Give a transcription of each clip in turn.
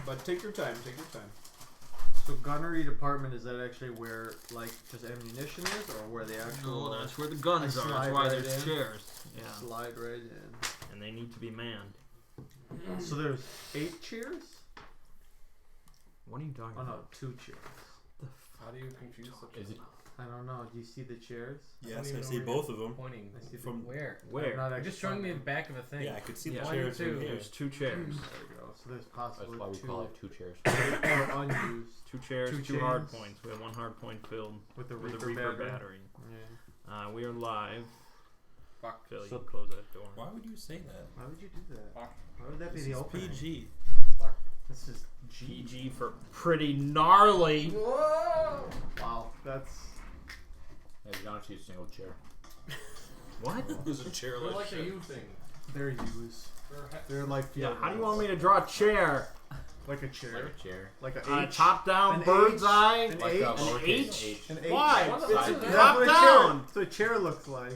But take your time. Take your time. So gunnery department, is that actually where like just ammunition is, or where the actual? No, that's where the guns are. That's why there's chairs. Yeah. Slide right in. And they need to be manned. So there's 8 chairs? What are you talking about? Oh no, 2 chairs. How do you confuse such Is it? I don't know. Do you see the chairs? Yes, I see both of them. pointing? I see From Where? Where? Not You're actually just showing me the front back of a thing. yeah, I could see Yeah. the chairs from here. There's 2 chairs. end. There you go. So there's possibly That's why we 2 call it 2 chairs. or unused 2 chairs, 2 2 hard chains. points. We have 1 hard point filled with the with a Reaper Reaper battery. battery. Yeah. We are live. Fuck. Phil, you So- can close that door. Why would you say that? Why would you do that? Fuck. Why would that be This the is opening? PG. This is G. PG for pretty gnarly. Whoa! Wow, that's. Hey, we don't see a single chair. What? There's a chair They're like like shit. a U thing. They're used. They're They're like Yeah, field how do you rolls. want me to draw a chair? Like a chair. Like a chair. Like a H. Top down, An bird's H, eye. an Like H, a An lowercase H? An H. Why? What the It's fuck is That's top what a down. chair. So a chair looks like.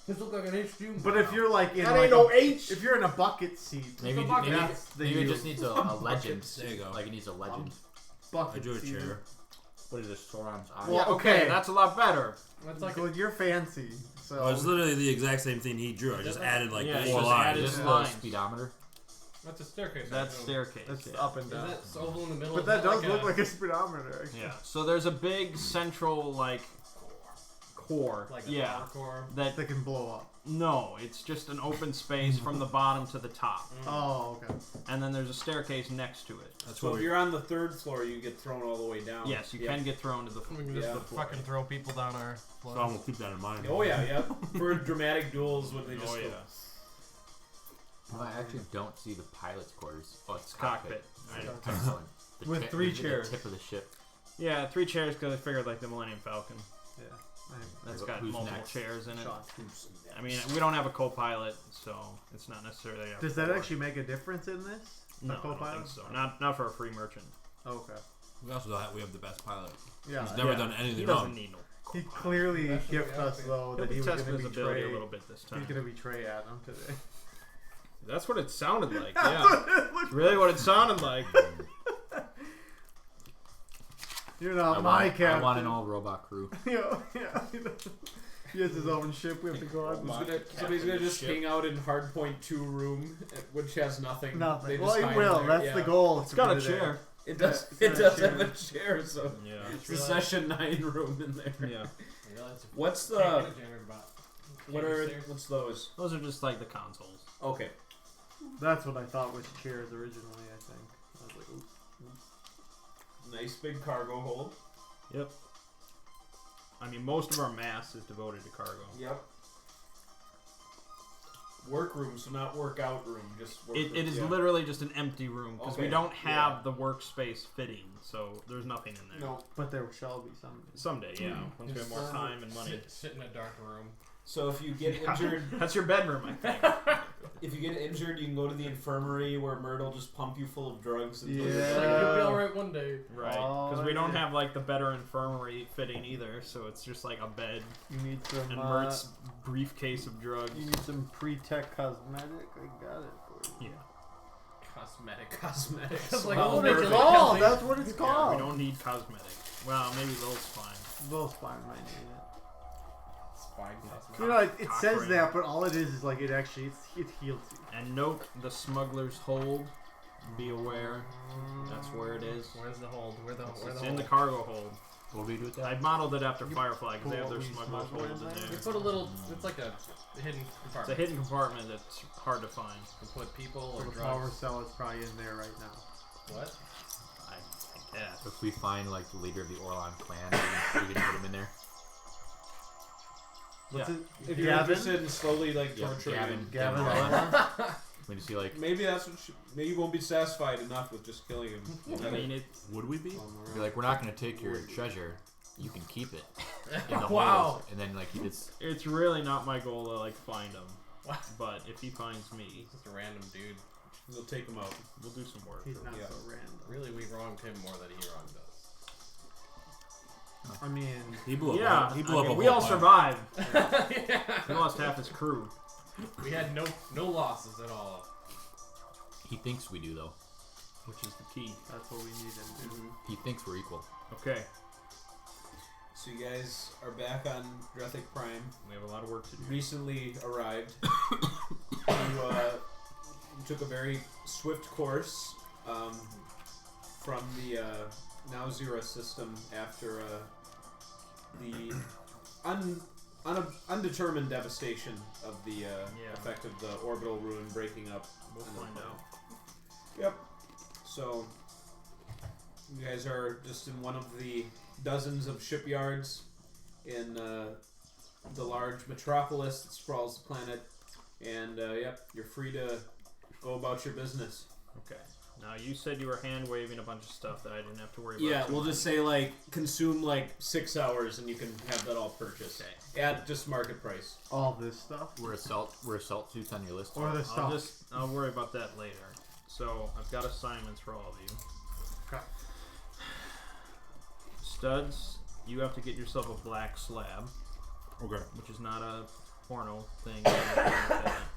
This look like an H2. But if you're like in That like ain't no a, H. if you're in a bucket seat, Maybe, a bucket. maybe, that's the maybe it U. just needs a legend. There you go. Like it needs a legend. I bucket drew a seat. chair. What is this? Sauron's eye? Well, okay, okay. that's a lot better. That's like Well, you're fancy, so Well, it's literally the exact same thing he drew. I just added like Yeah, 4 just lines. added Is this Yeah. the lines. speedometer? that's a staircase. That's I assume. staircase. that's yeah. up and down. Is that oval in the middle? But Is that does like look like a speedometer. Actually. Yeah. So there's a big central like core. like a yeah. power core. That They can blow up. no, it's just an open space from the bottom to the top, Oh, okay. and then there's a staircase next to it. That's So what if we you're on the 3rd floor, you get thrown all the way down. Yes, you Yep. can get thrown to the. We can just Yeah. fucking throw people down our So I'm floor. gonna keep that in mind. Oh yeah, yep. For dramatic duels when they just Oh go. yeah. Well, I actually don't see the pilot's quarters. Oh, it's Cockpit. cockpit. Right. Excellent. The With tip- 3 the chairs. tip of the ship. Yeah, 3 chairs because I figured like the Millennium Falcon. Yeah. That's Who's got multiple next? chairs in it. Shot. I mean, we don't have a co-pilot, so it's not necessarily. A Does that 4. actually make a difference in this? No, A I don't co-pilot? think so. Not for a free merchant. Oh, okay. We also have, we have the best pilot. Yeah. He's never Yeah, done He anything doesn't wrong. need no. He clearly That's what gifted we us have though He'll that be he was testing going his to ability betray. a little bit this time. He's going to betray Adam today. That's what it sounded like. Yeah, it's really what it sounded like. You're not I my want, captain. I want an all-robot crew. Yeah. He has his own ship. We have to go on. Somebody's gonna just hang out in Hardpoint 2 room, which has nothing. Nothing. They Well, just he hide will. there. That's Yeah. the goal. It's got a chair. It does. Yeah, It it's got a does chair. have a chair, so Yeah. it's the session 9 room in there. Yeah. What's the? What's those? Those are just like the consoles. Okay. That's what I thought was chairs originally. I think. I was like, oops. Nice big cargo hold. Yep. I mean, most of our mass is devoted to cargo. Yep. Workroom, so not workout room, just work It room, is yeah. literally just an empty room because we Okay, don't have yeah. the workspace fitting, so there's nothing in there. No. But there shall be some. Someday, yeah, once we have more time and money. Sit in a dark room. So if you get injured, That's your bedroom, I think. if you get injured, you can go to the infirmary where Mert will just pump you full of drugs. And Yeah. It's like, you'll be alright one day. Right, Oh, because we don't yeah. have like the better infirmary fitting either, so it's just like a bed You need some. and Mert's briefcase of drugs. You need some pre-tech cosmetic. I got it for you. Yeah, Cosmetics. It's like, Wow, oh, That's what it's perfect. called. That's what it's yeah, called. we don't need cosmetic. Well, maybe those fine. Those fine might need it. Fine. You know, it Cock says ring. that, but all it is like it actually it heals you. And note the smuggler's hold. Be aware, that's where it is. Where's the hold? Where the It's hold? in the cargo hold. What do we do with that? I modeled it after Firefly because they have pull their these smuggler's smugglers holds in in there. You put a little. It's like a hidden It's a compartment. hidden compartment that's hard to find. You put people So or the power drugs. cell is probably in there right now. What? I guess. If we find like the leader of the Orlon clan, we can put him in there. What's Yeah. it? If you're Gavin? interested in slowly like Yeah, torturing him, Gavin. Orlon. Orlon? We just see like, maybe that's what. Maybe you won't be satisfied enough with just killing him. I mean, it. Would we be? be like, we're not gonna take your treasure. You can keep it in the Wow. holes. And then like he just It's really not my goal to like find him. What? But if he finds me, Just a random dude. We'll take him out. we'll do some work. He's not Yeah. so random. Really, we wronged him more than he wronged us. I mean, He blew up. Yeah, He blew I up mean, a we whole all pile. survived. Yeah. He lost half his crew. We had no losses at all. he thinks we do though. which is the key. That's what we need him to do. He thinks we're equal. Okay, So you guys are back on Drethic Prime. we have a lot of work to do. Recently arrived. You took a very swift course from the now Zero system after the undetermined devastation of the effect of the orbital ruin breaking up. We'll find out. Yep. So you guys are just in one of the dozens of shipyards in the large metropolis that sprawls the planet, and yep, you're free to go about your business. Okay. Now you said you were hand waving a bunch of stuff that I didn't have to worry about. Yeah, too we'll much. just say like consume like 6 hours, and you can have that all purchased at just market price. All this stuff? We're assault suits on your list. Or the stuff? I'll worry about that later. So I've got assignments for all of you. Okay. Studs, you have to get yourself a black slab, Okay. which is not a porno thing.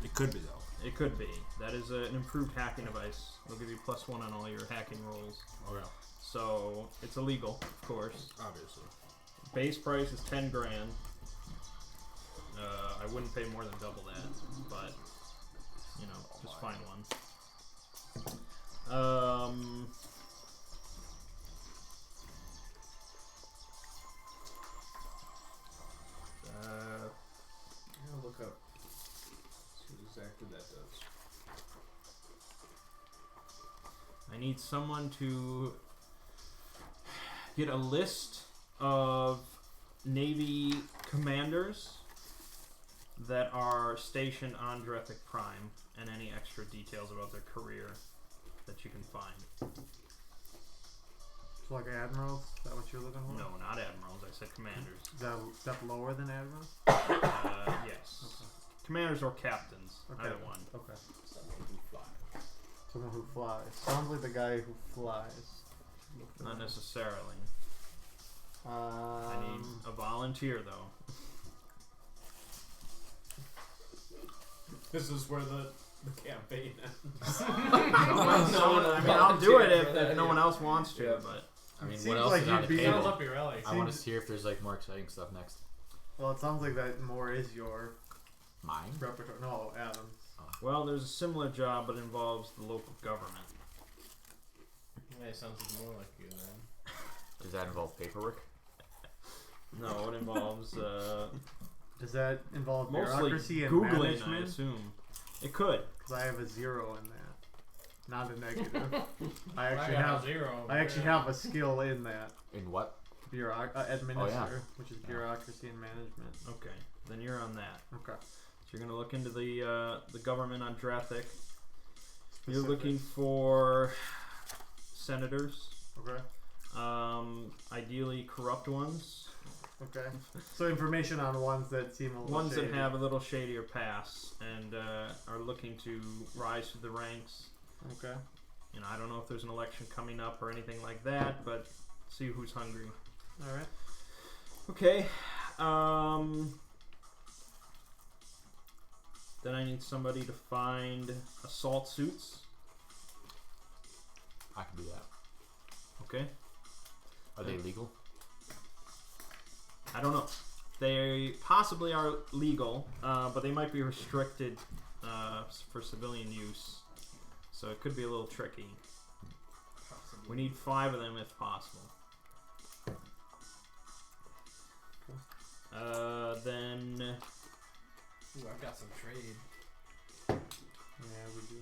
It could be though. It could be. That is an improved hacking device. It'll give you +1 on all your hacking rolls. Okay. So it's illegal, of course. Obviously. Base price is 10 grand. I wouldn't pay more than double that, but you know, just find one. I'm gonna look up see what exactly that does. I need someone to get a list of Navy commanders that are stationed on Drethic Prime and any extra details about their career that you can find. So like admirals? Is that what you're looking for? No, not admirals. I said commanders. Is that a step lower than admiral? Yes. Commanders or captains. Okay. Either one. Okay. Someone who flies. Someone who flies. Sounds like the guy who flies. Not necessarily. I I need a volunteer though. This is where the campaign ends. I mean, I'll do it if no one else wants to, Yeah. but I mean, Seems what else like is on you'd the be- Sounds table? up your alley. I want to hear if there's like more exciting stuff next. Well, it sounds like that more is your Mine? repertoire. No, Adam's. well, there's a similar job, but involves the local government. Yeah, it sounds more like you then. Does that involve paperwork? No, it involves Does that involve mostly bureaucracy and Googling, I management? assume. It could. Because I have a 0 in that. Not a negative. I I actually got have. a 0. I actually have a skill in that. In what? Administer, which is bureaucracy and management. Okay, then you're on that. Okay. So you're gonna look into the government on Drathic. You're Specific. looking for senators, Okay. ideally corrupt ones, Okay. So information on ones that seem a little ones shady. that have a little shadier pass and are looking to rise through the ranks. Okay. You know, I don't know if there's an election coming up or anything like that, but see who's hungry. All right. Okay. Then I need somebody to find assault suits. I can do that. Okay. Are they legal? I don't know. They possibly are legal, but they might be restricted for civilian use. So it could be a little tricky. We need 5 of them if possible. Then Ooh, I've got some trade. Yeah, we do.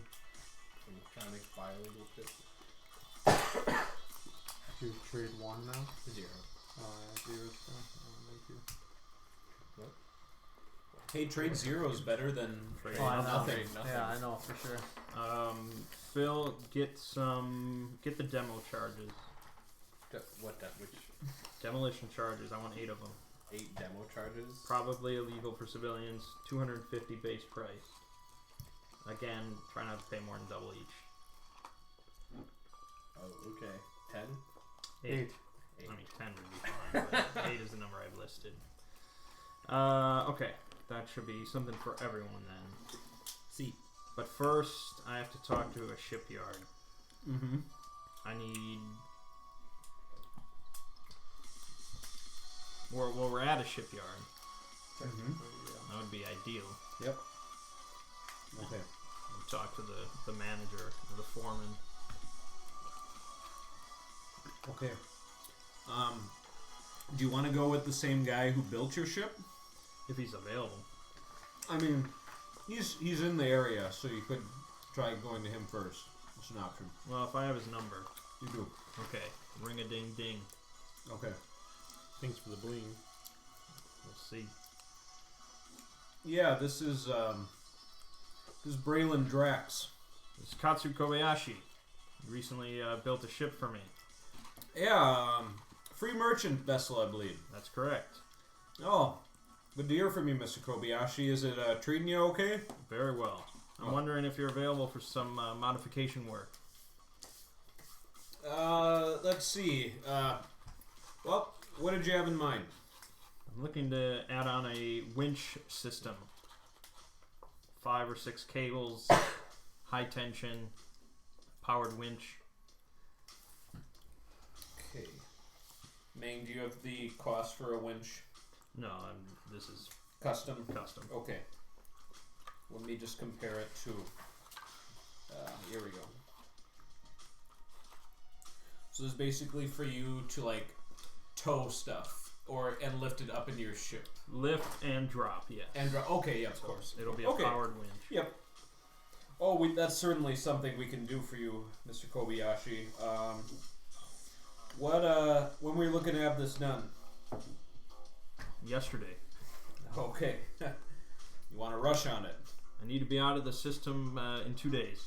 I'm trying to buy illegal shit. Do trade 1 now? 0. Oh, yeah, 0 still. Oh, thank you. Hey, trade 0 is better than Trade I know. nothing. Nothing. Yeah, I know for sure. Phil, get the demo charges, Which? demolition charges. I want 8 of them. 8 demo charges? Probably illegal for civilians. 250 base price. Again, try not to pay more than double each. Oh, okay. 10? 8. I mean, 10 would be fine, but 8 is the number I've listed. Okay, that should be something for everyone then. See. But first, I have to talk to a shipyard. Mm-hmm. I need. We're at a shipyard. Mm-hmm. That would be ideal. Yep. Okay. We'll talk to the manager, or the foreman. Okay. Do you want to go with the same guy who built your ship? If he's available. I mean, he's in the area, so you could try going to him first. It's an option. Well, if I have his number. You do. Okay. Ring a ding ding. Okay. Thanks for the bling. We'll see. Yeah, this is Braylon Drax. This is Katsu Kobayashi. He recently built a ship for me. Yeah, free merchant vessel, I believe. That's correct. Oh, good to hear from you, Mr. Kobayashi. Is it treating you okay? Very well. I'm wondering if you're available for some modification work. Let's see. Well, what did you have in mind? I'm looking to add on a winch system. 5 or 6 cables, high tension, powered winch. Okay. Mang, do you have the cost for a winch? No, this is Custom? custom. Okay. Let me just compare it to... here we go. So this is basically for you to, like, tow stuff. And lift it up into your ship. Lift and drop, yes. And okay, yeah, of course. It'll be a Okay. powered winch. Yep. Oh, that's certainly something we can do for you, Mr. Kobayashi. When were you looking to have this done? Yesterday. Okay. You want to rush on it? I need to be out of the system in 2 days.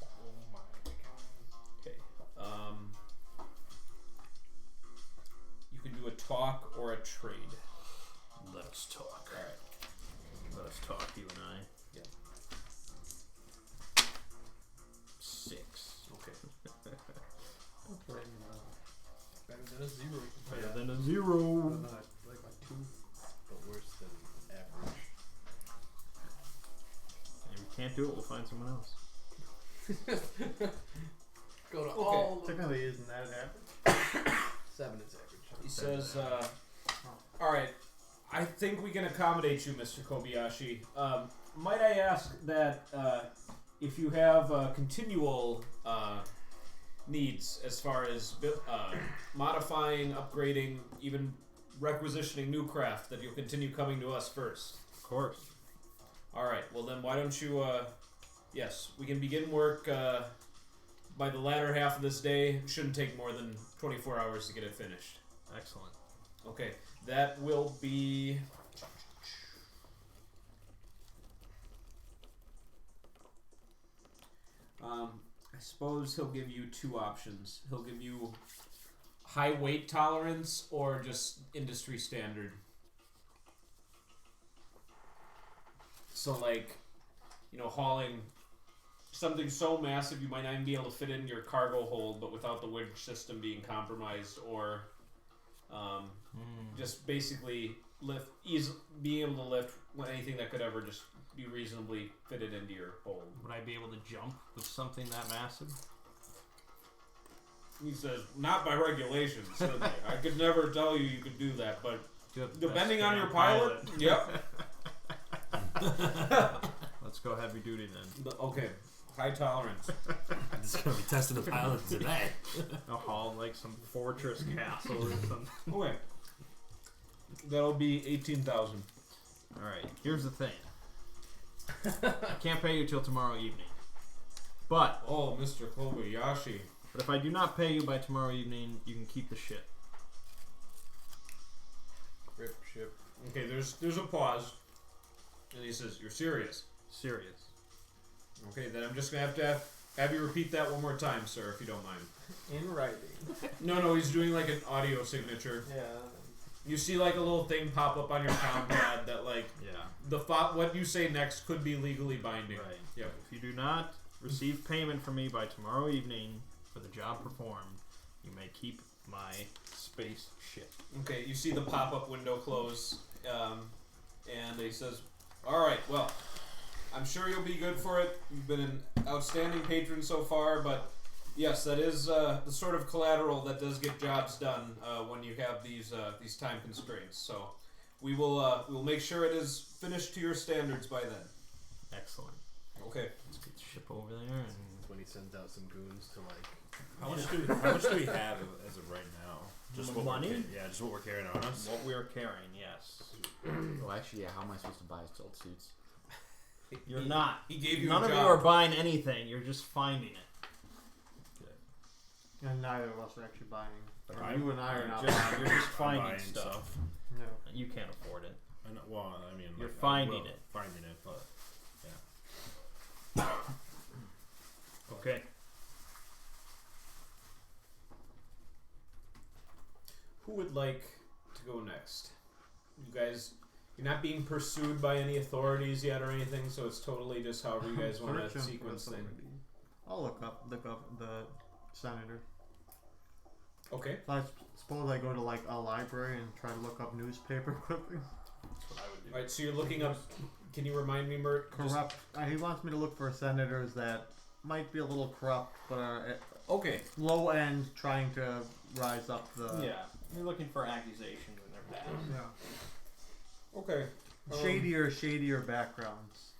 Oh my god. Okay. You can do a talk or a trade. Let us talk. All right. Let us talk, you and I. Yep. 6. Okay. Better than a 0. Better than a 0. Like my 2. But worse than average. If we can't do it, we'll find someone else. Go to Okay. all the Technically, isn't that average? 7 is average. He says, all right, I think we can accommodate you, Mr. Kobayashi. Might I ask that if you have continual needs as far as modifying, upgrading, even requisitioning new craft, that you'll continue coming to us first. Of course. All right, well then why don't you, yes, we can begin work by the latter half of this day. It shouldn't take more than 24 hours to get it finished. Excellent. Okay, that will be... I suppose he'll give you 2 options. He'll give you high weight tolerance or just industry standard. So like, hauling something so massive you might not even be able to fit it in your cargo hold, but without the winch system being compromised, or just basically being able to lift anything that could ever just be reasonably fitted into your hold. Would I be able to jump with something that massive? He says, not by regulations. Certainly. I could never tell you could do that, but depending on your pilot, yep. Let's go heavy duty then. Okay, high tolerance. This is gonna be testing the pilot today. I'll haul like some fortress castle or something. Okay, that'll be 18,000. All right. Here's the thing. I can't pay you till tomorrow evening. But Oh, Mr. Kobayashi. if I do not pay you by tomorrow evening, you can keep the ship. Rip ship. Okay, there's a pause, and he says, "You're serious." Serious. Okay, then I'm just gonna have you repeat that one more time, sir, if you don't mind. In writing. No, he's doing like an audio signature. Yeah. You see like a little thing pop up on your comm pad that like Yeah. what you say next could be legally binding. Right. Yep. If you do not receive payment from me by tomorrow evening for the job performed, you may keep my space ship. Okay, you see the pop-up window close, and he says, "All right, well, I'm sure you'll be good for it. You've been an outstanding patron so far, but Yes, that is the sort of collateral that does get jobs done when you have these time constraints. So we will make sure it is finished to your standards by then. Excellent. Okay. Let's get the ship over there and. That's when he sends out some goons to like. How much do we have as of right now? Just what Money? Just what we're carrying on us. What we're carrying, yes. Well, actually, yeah. How am I supposed to buy stilt suits? You're not. He gave you None a of job. you are buying anything. You're just finding it. And neither of us are actually buying. Like Or I'm- you and I are not Just, buying. you're just I'm finding buying stuff. No. You can't afford it. I know, well, I mean, You're like, finding I will it. Finding it, but yeah. Okay. Who would like to go next? You guys, you're not being pursued by any authorities yet or anything, so it's totally just however you guys want to Search him sequence for things. authority. I'll look up the senator. Okay. So I suppose I go to like a library and try to look up newspaper clippings. That's what I would do. All right. So you're looking up. Can you remind me, Mert? just- Corrupt. He wants me to look for senators that might be a little corrupt, but are at Okay. low end, trying to rise up the. Yeah. You're looking for accusations in their past. Yeah. Okay. Shadier backgrounds.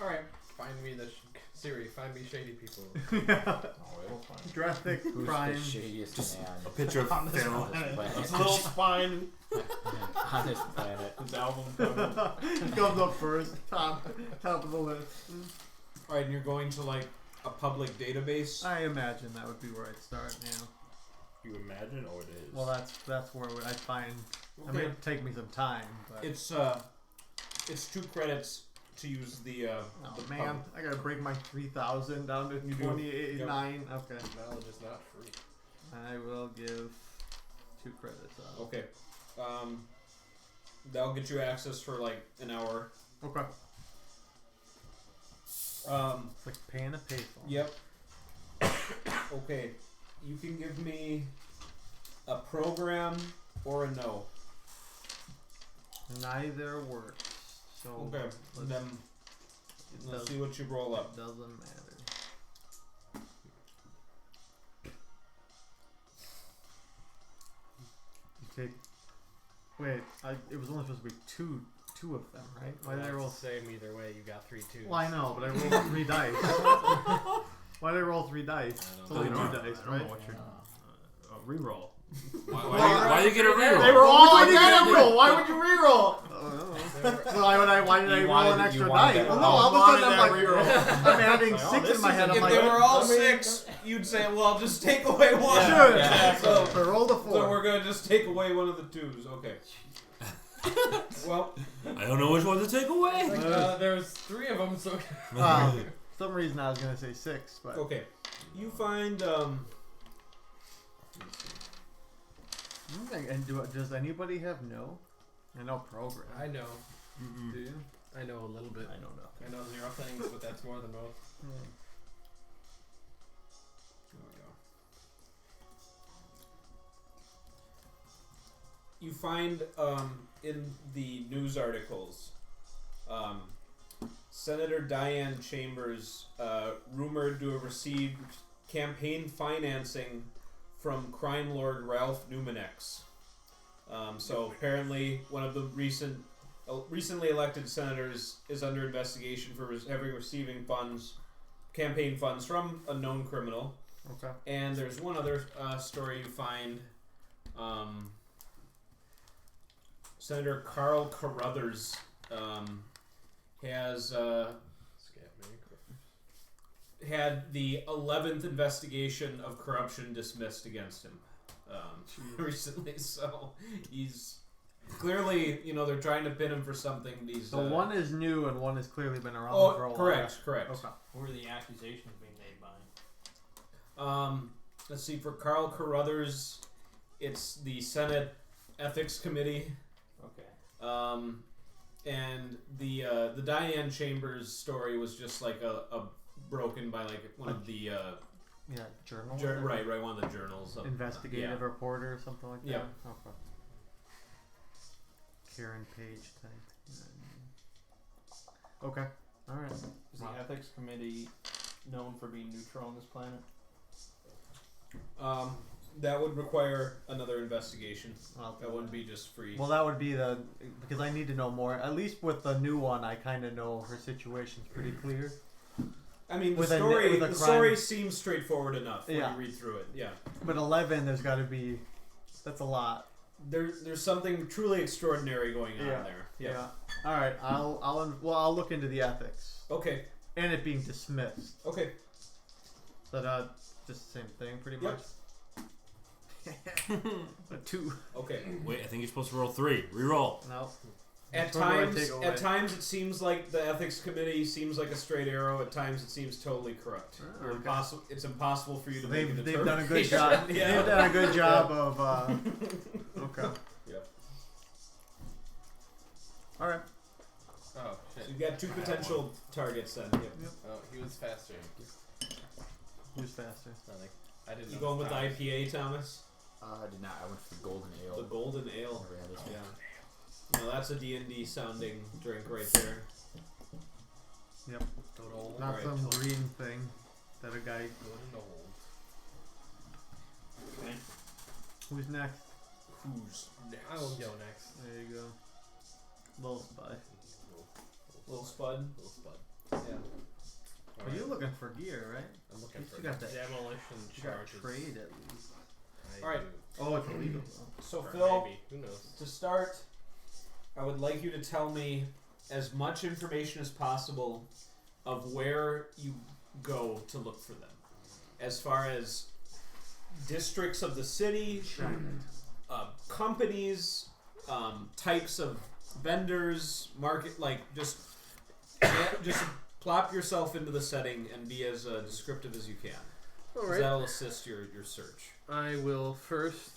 All right, find me the Siri. Find me shady people. Yeah. Oh, it'll find. Graphic Who's crime. the shadiest man A picture of On this Phil. planet. It's a little spine. on this planet? His album cover. Comes up first, top of the list. All right, and you're going to like a public database. I imagine that would be where I'd start now. You imagine, or it is? Well, that's where I'd find. I mean, Okay. it'd take me some time, but It's 2 credits to use the. oh the man, pub. I gotta break my 3,000 down to You do. 28.9. Yep. Okay, Knowledge is not free. I will give 2 credits out. Okay. That'll get you access for like an hour. Okay, it's like paying a payphone. Yep. Okay. You can give me a program or a no. Neither works. So Okay. let's, Then it let's does- see what you roll up. It doesn't matter. You take. Wait, it was only supposed to be two of them, right? Why did I roll? Same either way. You got 3 twos. Well, I know, but I rolled 3 dice. Why did I roll 3 dice? It's only 2 dice, I don't right? know what you're. Reroll. Why do you get a reroll? They were all Why did I identical. re-roll? Why would you reroll? So why did I You roll wanted- an you extra wanted dice? that- Well, no, you all of a wanted sudden I'm that like, reroll. I'm adding Like, oh, 6 this in my head. isn't- I'm If like, they were all I mean, 6, you'd say, "Well, just take away one." Yeah, Sure. yeah. So, So roll the 4. so we're gonna just take away one of the 2s. Okay. Well, I don't know which one to take away. There's 3 of them, so. Some reason I was gonna say 6, but okay. You find and does anybody have no? I know program. I know. Do you? I know a little bit. I know nothing. I know 0 things, but that's more than most. you find in the news articles, Senator Diane Chambers rumored to have received campaign financing from crime lord Ralph Numanex. So apparently, one of the recently elected senators is under investigation for having receiving campaign funds from a known criminal. Okay. And there's one other story you find. Senator Carl Carruthers has had the 11th investigation of corruption dismissed against him recently. So he's clearly, they're trying to pin him for something. So one is new and one has clearly been around for a while. Correct. Okay. Who are the accusations being made by? Let's see. For Carl Carruthers, it's the Senate Ethics Committee. Okay. And the Diane Chambers story was just like a broken by like one of the journal. right, one of the journals. Investigative reporter or something like that. Yeah. Okay. Karen Page type. Okay. All right. Is the ethics committee known for being neutral on this planet? That would require another investigation. I'll do That it. wouldn't be just free. Well, that would be because I need to know more. At least with the new one, I kind of know her situation's pretty clear. I mean, the with a- story with a the crime- story seems straightforward enough when Yeah. you read through it. Yeah. But 11, there's got to be. That's a lot. There's something truly extraordinary going on Yeah. there. Yeah. All right. I'll look into the ethics Okay. and it being dismissed. Okay. But just the same thing, pretty Yep. much. A 2. Okay. Wait, I think you're supposed to roll 3. Reroll. No. At Which one do I times, take away? at times it seems like the ethics committee seems like a straight arrow. At times it seems totally corrupt. Oh, You're okay. It's impossible for you to make a They've done a good determination. job. Yeah. They've done a good job of. Okay. Yep. All right. Oh So shit. you've got 2 potential targets then. Yep. Oh, he was faster. Who's faster? Nothing. I didn't. You know going with the powers. IPA, Thomas? I did not. I went for the golden ale. The golden ale. Never had this one. Yeah. No, that's a D&D sounding drink right there. Yep. Good old. Not Alright. some green thing that a guy. Good and old. Who's next? Who's next? I will go next. There you go. Little spy. Little Spud. Little spud. Yeah. Well, you're looking for gear, right? I'm looking You for got that- demolition You got charges. trade at least. I Alright. do. Oh, it's illegal. So Or Phil, maybe. Who knows? to start, I would like you to tell me as much information as possible of where you go to look for them. As far as districts of the city, companies, types of vendors, market, like just plop yourself into the setting and be as descriptive as you can. 'Cause Alright. that'll assist your search. I will first.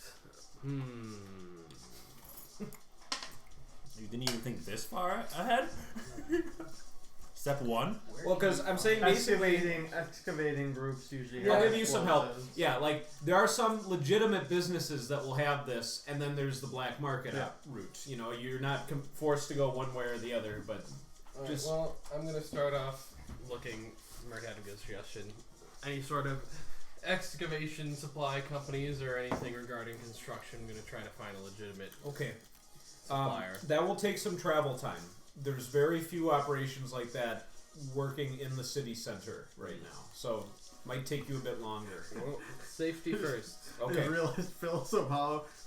You didn't even think this far ahead? Step 1? Well, because I'm saying basically, Excavating groups usually. I'll have give you some help. explosives. Yeah, like there are some legitimate businesses that will have this, and then there's the black market Yeah. route. You know, you're not forced to go one way or the other, but Alright, Just- well, I'm gonna start off looking. Mark had a good suggestion. Any sort of excavation supply companies or anything regarding construction. I'm gonna try to find a legitimate okay. supplier. That will take some travel time. There's very few operations like that working in the city center right now, so might take you a bit longer. Well, safety first. I Okay. just realized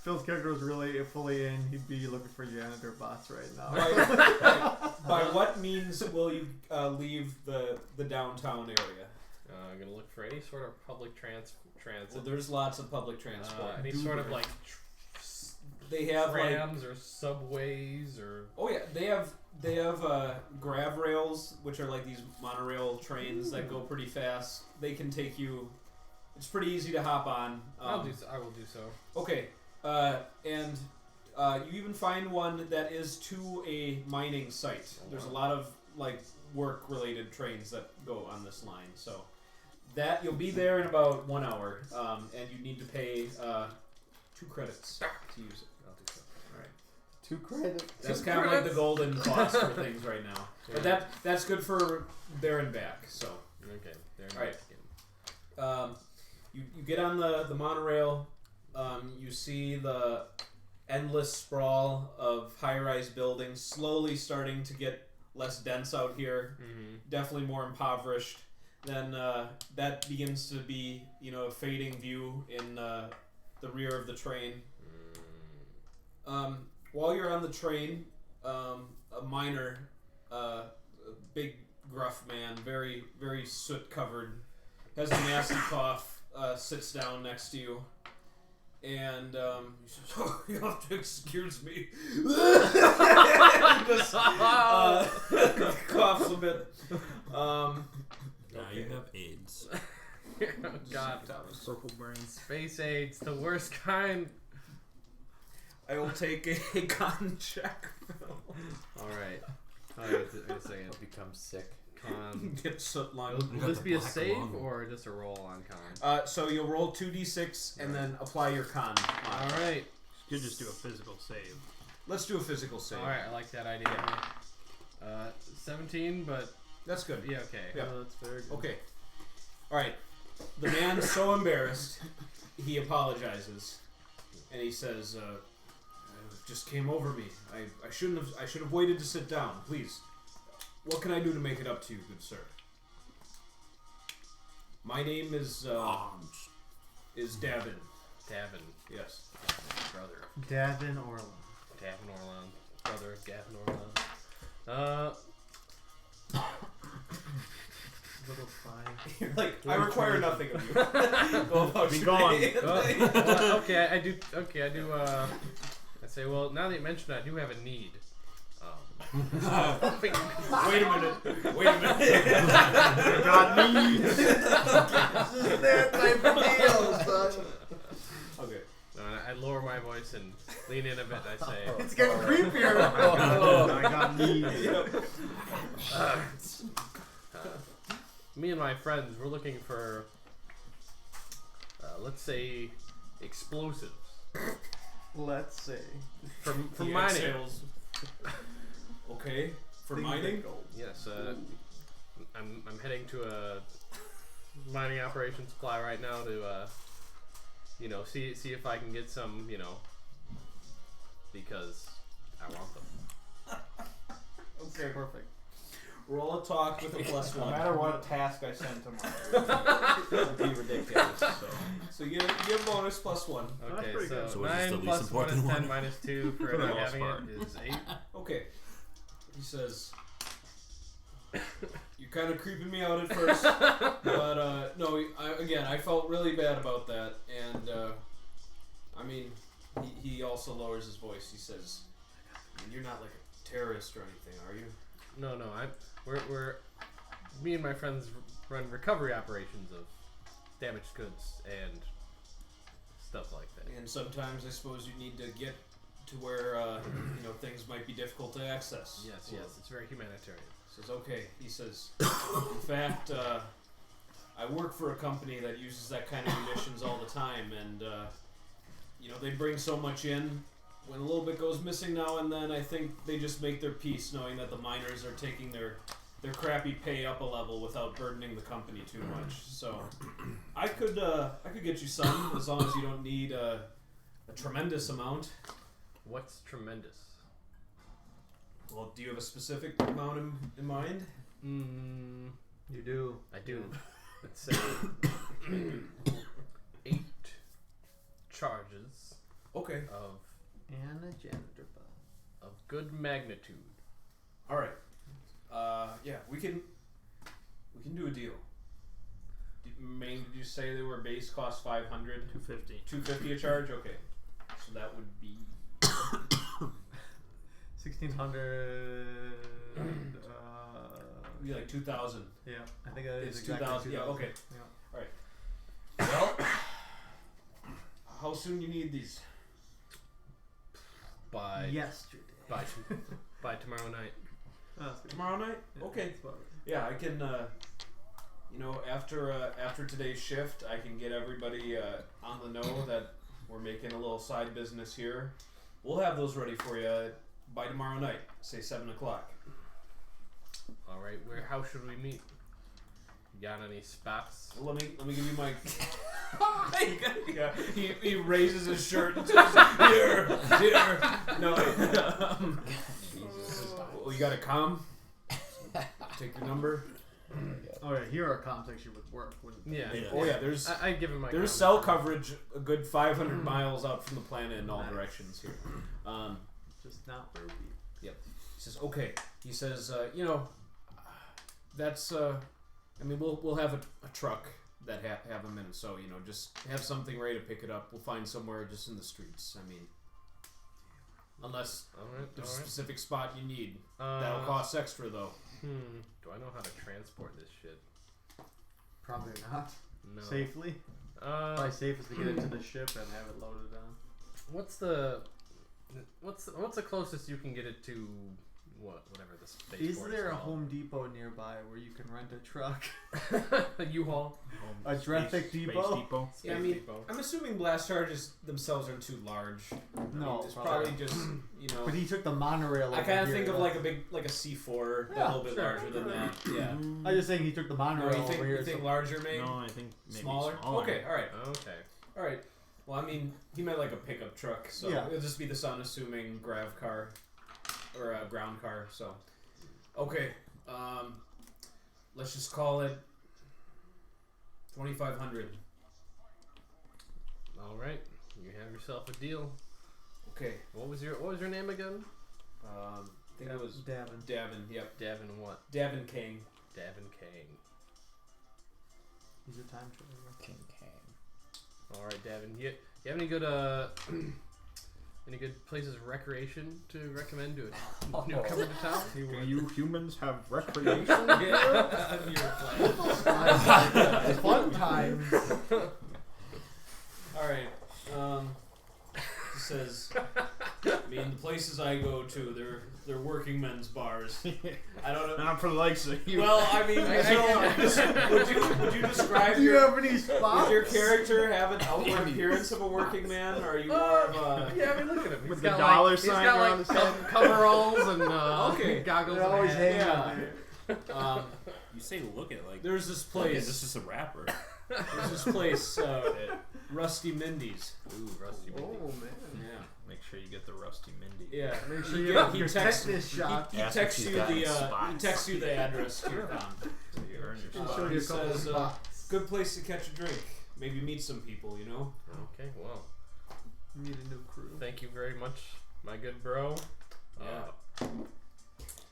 Phil's character was really fully in. He'd be looking for janitor bots right now. By what means will you leave the downtown area? I'm gonna look for any sort of public Well, transit. there's lots of public transport. Any sort of like They have like trams or subways or. oh yeah, they have grav rails, which are like these monorail trains that go pretty fast. They can take you. It's pretty easy to hop on. I will do so. Okay, and you even find one that is to a mining site. There's a lot of like work-related trains that go on this line, so that you'll be there in about 1 hour, and you need to pay 2 credits to use it. I'll do so. All right. 2 credits. That's kind of like the golden cost for things right now, but that's good for there and back. So. Okay. There. Alright. You get on the monorail. You see the endless sprawl of high-rise buildings slowly starting to get less dense out here. Mm-hmm. Definitely more impoverished. Then that begins to be, a fading view in the rear of the train. While you're on the train, a miner, a big gruff man, very very soot covered, has a nasty cough. Sits down next to you, and he says, "Oh, you have to excuse me." Just coughs a bit. Now you have AIDS. God. Purple brains. Space AIDS, the worst kind. I will take a con check. Alright. Wait a second. Become sick. Con. Get soot lung. Will this be a black save lung. or just a roll on con? So you'll roll 2d6 and then apply your con. Alright. You could just do a physical save. Let's do a physical save. Alright, I like that idea. 17, but That's good. yeah, okay. Yeah. Oh, that's very good. Okay. Alright. The man's so embarrassed. he apologizes, and he says, "It just came over me. I should have waited to sit down. Please, what can I do to make it up to you, good sir?" My name is Davin. Davin, Yes. brother. Davin Orland. Davin Orland. Brother of Gavin Orland. Little fine. You're like, I require nothing of you. Go about Be your gone. day. Well, okay, I do. I say, well, now that you mention it, I do have a need. Wait a minute. Wait a minute. I got needs. This is their type of deal, son. Okay. I lower my voice and lean in a bit. I say, It's getting creepier. I got needs. me and my friends, we're looking for, let's say, explosives Let's see. for The mining. exhales. Okay. For mining? Yes, I'm heading to a mining operation supply right now to see if I can get some, because I want them. Okay. Perfect. Roll a talk with a +1. No matter what task I send tomorrow, it'll be ridiculous. So you get bonus +1. Okay, pretty good. So is this 9 the least plus 1 important is 10 one? minus 2 for For the not most having part. it is 8. Okay. He says, "You're kind of creeping me out at first, but no. I felt really bad about that, and he also lowers his voice. He says, "You're not like a terrorist or anything, are you?" No, we're me and my friends run recovery operations of damaged goods and stuff like that. And sometimes I suppose you need to get to where things might be difficult to access. Yes, it's very humanitarian. Says, okay. He says, in fact, I work for a company that uses that kind of munitions all the time, and they bring so much in. When a little bit goes missing now and then, I think they just make their peace, knowing that the miners are taking their crappy pay up a level without burdening the company too much. So, I could get you some, as long as you don't need a tremendous amount. What's tremendous? Well, do you have a specific amount in mind? You do. I do. Let's say 8 charges Okay. And a janitor bug. of good magnitude. All right. Yeah, we can do a deal. Did you say they were base cost 500? 250. 250 a charge? Okay. So that would be 1,600. be like 2,000. Yeah, I think that is It's exactly 2,000. Yeah, okay. Yeah. Well, how soon you need these? By Yesterday. by tomorrow night. Tomorrow night? Okay. Yeah, I can. After today's shift, I can get everybody on the know that we're making a little side business here. We'll have those ready for you by tomorrow night. Say 7 o'clock. All right, how should we meet? You got any spots? Well, let me give you my. Yeah, he raises his shirt and says, "Here." No. Well, you got a comm? Take your number. Oh yeah, here our comms actually would work, wouldn't they? Yeah. Oh yeah, there's I give him my. there's comment. cell coverage a good 500 miles out from the planet in all directions here. Just not where we. He says, okay. He says, that's we'll have a truck that have them in. So just have something ready to pick it up. We'll find somewhere just in the streets. Unless there's a specific spot you need. That'll cost extra though. Do I know how to transport this shit? Probably not. No. Safely. Probably safest to get it to the ship and have it loaded on. What's the closest you can get it to? Whatever the space. Is there a Home Depot nearby where you can rent a truck? a U-Haul? A Dreffic Depot? Depot. Yeah, I'm assuming blast charges themselves aren't too large. No, it's probably just But he took the monorail. I over kind of here. think of like a C4, a little bit larger than that. Yeah. I'm just saying he took the No, monorail you think, over here. you think so larger, maybe? No, I think maybe Smaller? smaller. Okay, alright. Okay. All right. Well, I mean, he meant like a pickup truck, so Yeah. it'll just be this unassuming grav car or a ground car. So, okay. Let's just call it 2,500. All right, you have yourself a deal. Okay. What was your name again? I think it was Davin. Davin. Yep. Davin what? Davin King. Davin Kang. He's a time traveler. King Kang. All right, Davin. You have any good any good places of recreation to recommend to a newcomer to town? Do you humans have recreation? Fun times. All right. It says, I mean, the places I go to, they're working men's bars. I don't know. Not for the likes of you. Well, I mean, would you describe Do you your have any does spots? your character have an outward appearance of a working man, or are you more of a? Yeah, I mean, look at him. With He's the got dollar like, sign he's got around like his head. coveralls and Okay. goggles. They're always and a hat. hanging Yeah. out there. You say look at like There's this okay, place. this is a rapper. There's this place, Rusty Mindy's. Ooh, Rusty. Oh Mindy. man. Yeah. Make sure you get the rusty Mindy. Yeah. Make sure He you get- have he your texts- tetanus shot. He Ask if texts she's you got any the spots. he texts you the address to your town. So you earn your He'll spot. show He you a couple says, spots. Good place to catch a drink. Maybe meet some people. You know. Okay, well, Meet a new crew. thank you very much, my good bro. Yeah.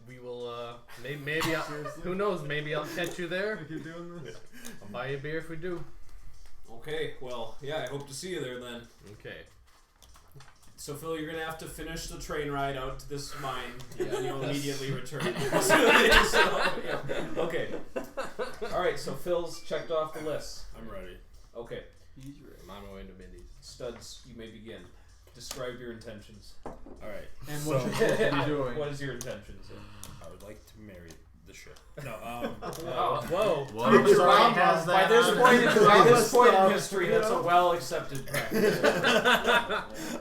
We will. Maybe I'll, who knows? Maybe I'll catch you there. If you're doing this. I'll buy you a beer if we do. Okay. Well, yeah. I hope to see you there then. Okay. So Phil, you're gonna have to finish the train ride out to this mine, Yeah. and you'll immediately return. to the facility. So, yeah. Okay. All right. So Phil's checked off the list. I'm ready. Okay. He's ready. I'm on my way to Mindy's. Studs, you may begin. Describe your intentions. All right. And So- what you're supposed to be doing. What is your intentions? I would like to marry the ship. No. Oh, whoa. Well, Future sorry, Rama. has By that this on point, it. by this point in Stuff, history, you that's a know? well accepted practice.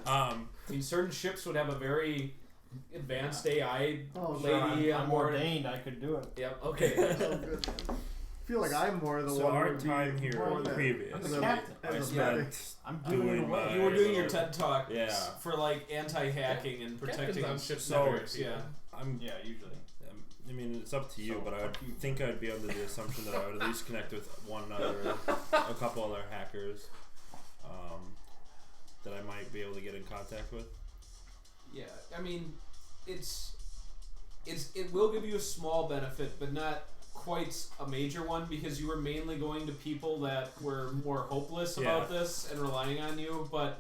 I um. mean, certain ships would have a very advanced AI Oh, lady on I'm board. ordained. I could do it. Yep. Okay. So good. I feel like I'm more the So one. our who would be time here more than- previous, I'm as the a- captain. I as a spent medic. I'm giving it doing away. my. You were doing your little- TED talk Yeah. for like anti-hacking and protecting Captains on ships ship so- networks. Yeah. I'm. Yeah, usually. I mean, it's up to you, So, but I would fuck you. think I'd be under the assumption that I would at least connect with one other, a couple other hackers, that I might be able to get in contact with. Yeah. I mean, it will give you a small benefit, but not quite a major one because you were mainly going to people that were more hopeless about this and relying on you. But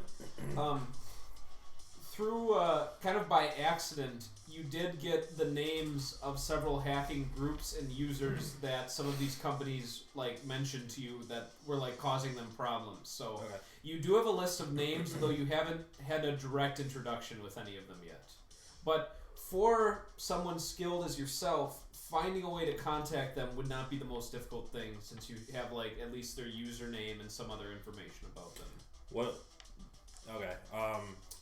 through kind of by accident, you did get the names of several hacking groups and users that some of these companies like mentioned to you that were like causing them problems. So Okay. you do have a list of names, though you haven't had a direct introduction with any of them yet. But for someone skilled as yourself, finding a way to contact them would not be the most difficult thing since you have like at least their username and some other information about them. What? Okay.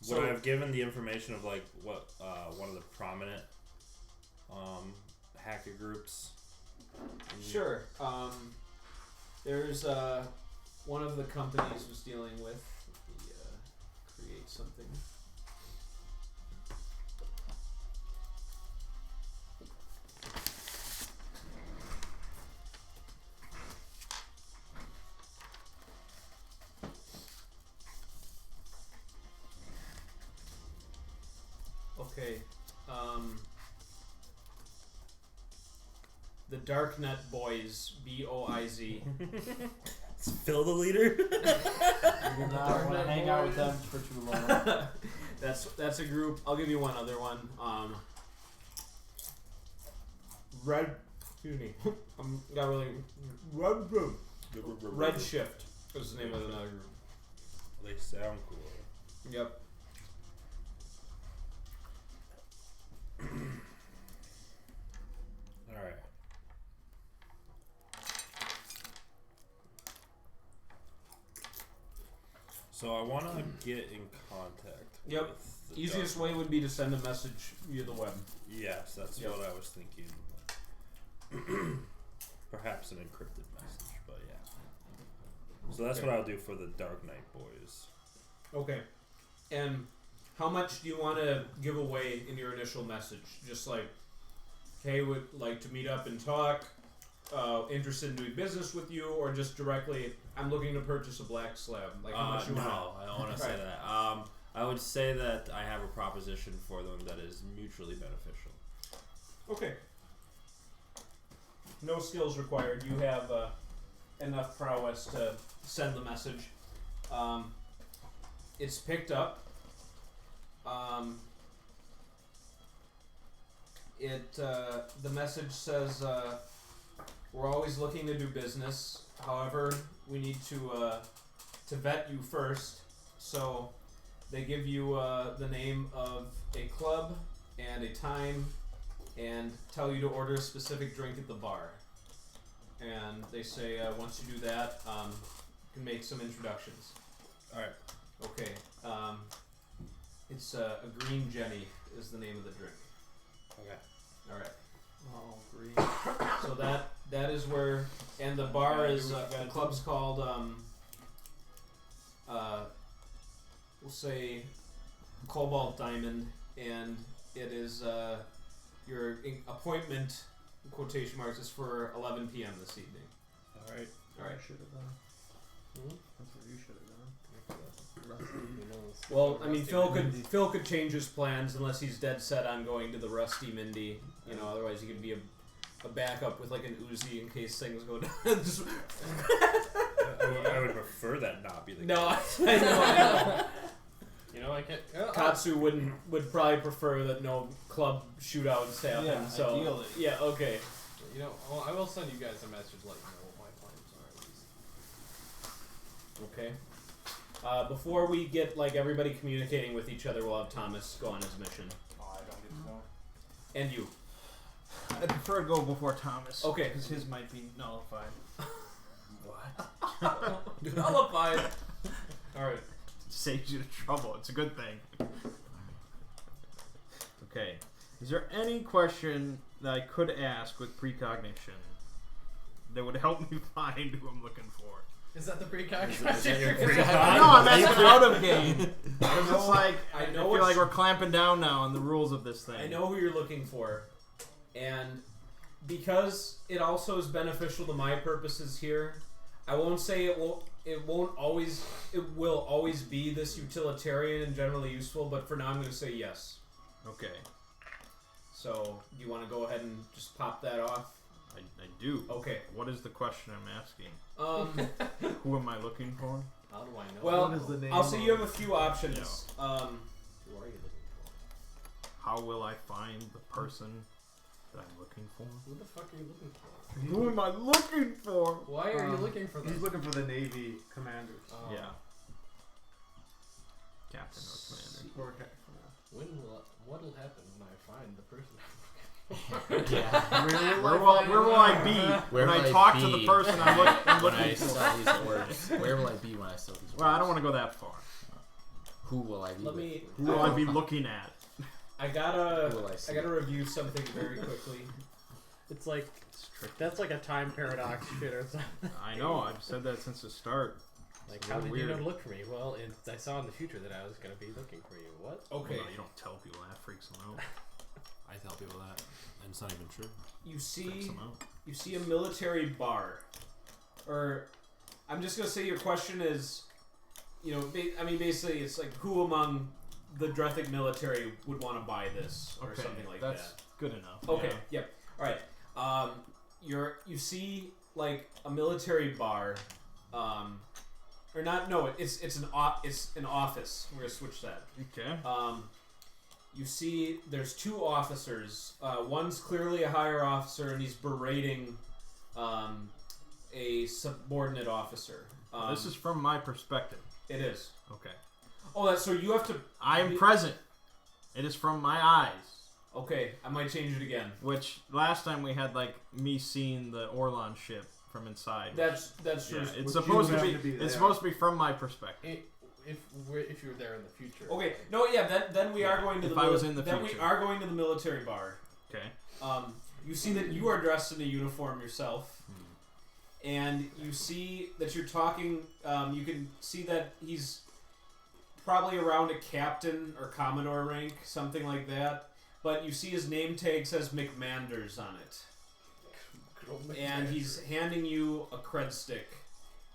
So- Would I have given the information of like what one of the prominent hacker groups? Sure. There's one of the companies was dealing with the create something. Okay. The Darknet Boys, BOIZ. Is Phil the leader? You do not want to hang out with them for too long. That's a group. I'll give you one other one. Red. Excuse me. Got really. Red Shift is the name of another group. They sound cool. Yep. All right. So I want to get in contact. Yep. With the Easiest way would be to send a message via the web. Yes, that's Yep. what I was thinking. Perhaps an encrypted message, but yeah. So So that's Okay. what I'll do for the Dark Knight boys. Okay. And how much do you want to give away in your initial message? Just like, hey, would like to meet up and talk, interested in doing business with you, or just directly, I'm looking to purchase a black slab. Like how much you want? No, I don't want to say Right. that. I would say that I have a proposition for them that is mutually beneficial. Okay. No skills required. You have enough prowess to send the message. It's picked up. The message says we're always looking to do business. However, we need to vet you first. So they give you the name of a club and a time, and tell you to order a specific drink at the bar. And they say once you do that, you can make some introductions. All right. Okay. It's a Green Jenny is the name of the drink. Okay. All right. Oh, green. So that is where, and the bar is the club's called we'll say Cobalt Diamond, and it is your appointment in quotation marks is for 11 p.m. this evening. All right. All right. Should have done. That's what you should have done. Well, I mean, Phil could change his plans unless he's dead set on going to the Rusty Mindy. You know, otherwise he could be a backup with like an Uzi in case things go down. Just- I would prefer that not be the no, case. I know. You know, I can't. Katsu would probably prefer that no club shootouts happen. Yeah, so ideally. yeah, okay. You know, well, I will send you guys a message, let you know what my plans are at least. Okay. Before we get like everybody communicating with each other, we'll have Thomas go on his mission, Oh, I don't get to know. and you. I prefer to go before Thomas. Okay. Because his might be nullified. Nullified. All right. Saves you the trouble. It's a good thing. Okay. Is there any question that I could ask with precognition that would help me find who I'm looking for? Is that the pre-con Is that question? your Is pre-con? that- No, I'm asking out of game. It's just like I I know feel what like you- we're clamping down now on the rules of this thing. I know who you're looking for, and because it also is beneficial to my purposes here, I won't say it will. It won't always. It will always be this utilitarian and generally useful. But for now, I'm going to say yes. Okay, So, do you want to go ahead and just pop that off? I do. Okay. What is the question I'm asking? Who am I looking for? How do I know? Well, What is the name I'll say of- you have a few options. Who are you looking for? How will I find the person that I'm looking for? Who the fuck are you looking for? Who am I looking for? Why are you looking for them? He's looking for the Navy commanders. Oh. Yeah. Captain or commander. Or What'll happen when I find the person? Yeah. Where will I be Where when will I I talk to the be person I'm when looking I for? sell these words? Where will I be when I sell these words? Well, I don't want to go that far. Who will I be Let with? me. Who will I be looking at? I Who gotta. will I see? I gotta review something very quickly. it's like that's like a time paradox shit or something. I know. I've said that since the start. Like, It's how really did you know weird. to look for me? Well, I saw in the future that I was going to be looking for you. What? Okay. Well, no, you don't tell people that. Freaks them out. I tell people that, and it's not even true. You Freaks see. them out. You see a military bar, or I'm just gonna say your question is, you know, I mean basically it's like who among the Drethik military would want to buy this or Okay, something like that's that. good enough. Okay, Yeah. yep. All right. You see like a military bar, or not? No, it's an office. We're gonna switch that. Okay. You see, there's two officers. One's clearly a higher officer, and he's berating a subordinate officer. This is from my perspective. It is. Okay. Oh, that's so you have to. I am present. It is from my eyes. Okay, I might change it again. Which last time we had like me seeing the Orlon ship from inside. That's true. Yeah, Which it's you supposed to have be. to be there. It's supposed to be from my perspective. If you're there in the future. Okay, no, yeah. Then we are going to If the. I was in the then we future. are going to the military bar. Okay. You see that you are dressed in a uniform yourself, and you see that you're talking. You can see that he's probably around a captain or commodore rank, something like that. But you see his name tag says McManders on it. And he's handing you a cred stick.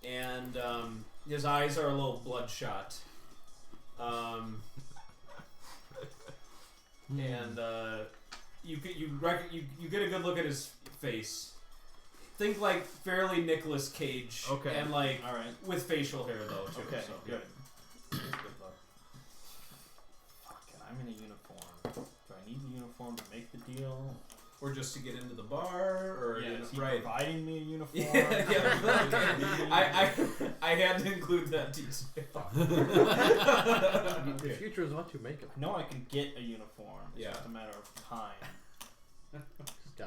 And his eyes are a little bloodshot. And you get a good look at his face. Think like fairly Nicolas Cage. Okay. And like All right. with facial hair though too. Okay. So. Good. Good luck. Fucking, I'm in a uniform. Do I need the uniform to make the deal? Or just to get into the bar, or Is he right? providing me a uniform? I had to include that detail. The future is what you make of. I know I can get a uniform. It's Yeah. just a matter of time. Just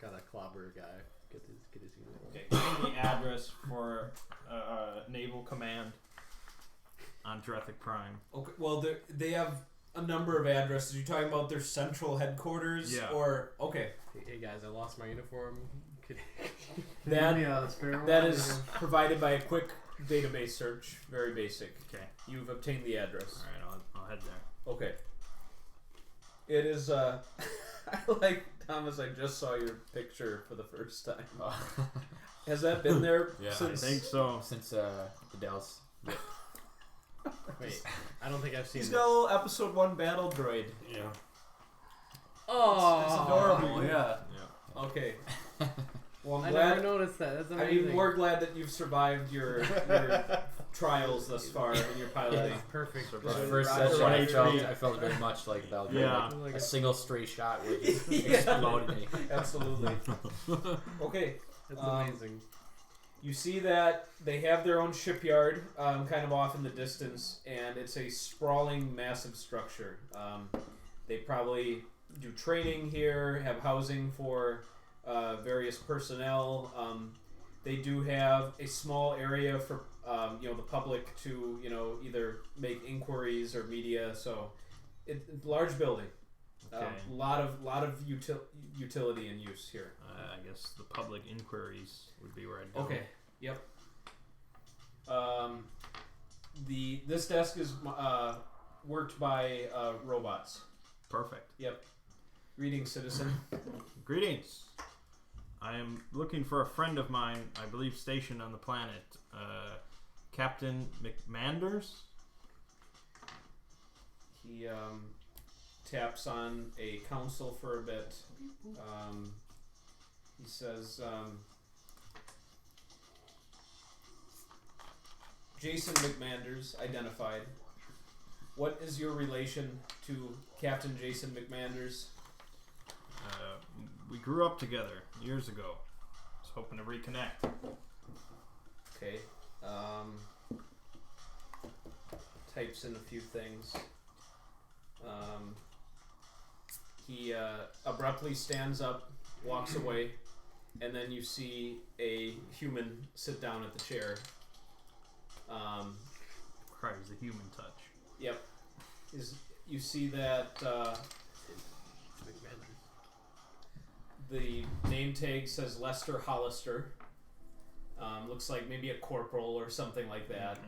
gotta clobber a guy. Get his uniform. Okay, give me the address for Naval Command. On Drethic Prime. Okay. Well, they have a number of addresses. You're talking about their central headquarters, Yeah. or okay, Hey guys, I lost my uniform. that Yeah, the spare one. that is provided by a quick database search. Very basic. Okay. You've obtained the address. All right, I'll head there. Okay. It is. I like Thomas. I just saw your picture for the first time. Has that been there Yeah, since? I think so. Since Adele's. Wait, I don't think I've seen He's this. got a little episode 1 battle droid. Yeah. Oh, It's adorable. Yeah. Yeah. Okay. Well, I I'm never glad. noticed that. That's I amazing. mean, we're glad that you've survived your trials thus far in your piloting. That's perfect. My Right. first Right. session, Right. I felt very much like that. would be Yeah. like a single stray shot would just Yeah. explode me. Absolutely. Okay. That's Um, amazing. You see that they have their own shipyard, kind of off in the distance, and it's a sprawling, massive structure. They probably do training here, have housing for various personnel. They do have a small area for the public to either make inquiries or media. So, large building. Okay. Lot of utility and use here. I guess the public inquiries would be where I'd go. Okay. Yep. This desk is worked by robots. Perfect. Yep. Greetings, citizen. Greetings. I am looking for a friend of mine, I believe stationed on the planet, Captain McManders. He taps on a console for a bit. He says, Jason McManders, identified. What is your relation to Captain Jason McManders? We grew up together years ago. I was hoping to reconnect. Okay. Types in a few things. He abruptly stands up, walks away, and then you see a human sit down at the chair. Requires a human touch. Yep. You see that the name tag says Lester Hollister. Looks like maybe a corporal or something like that.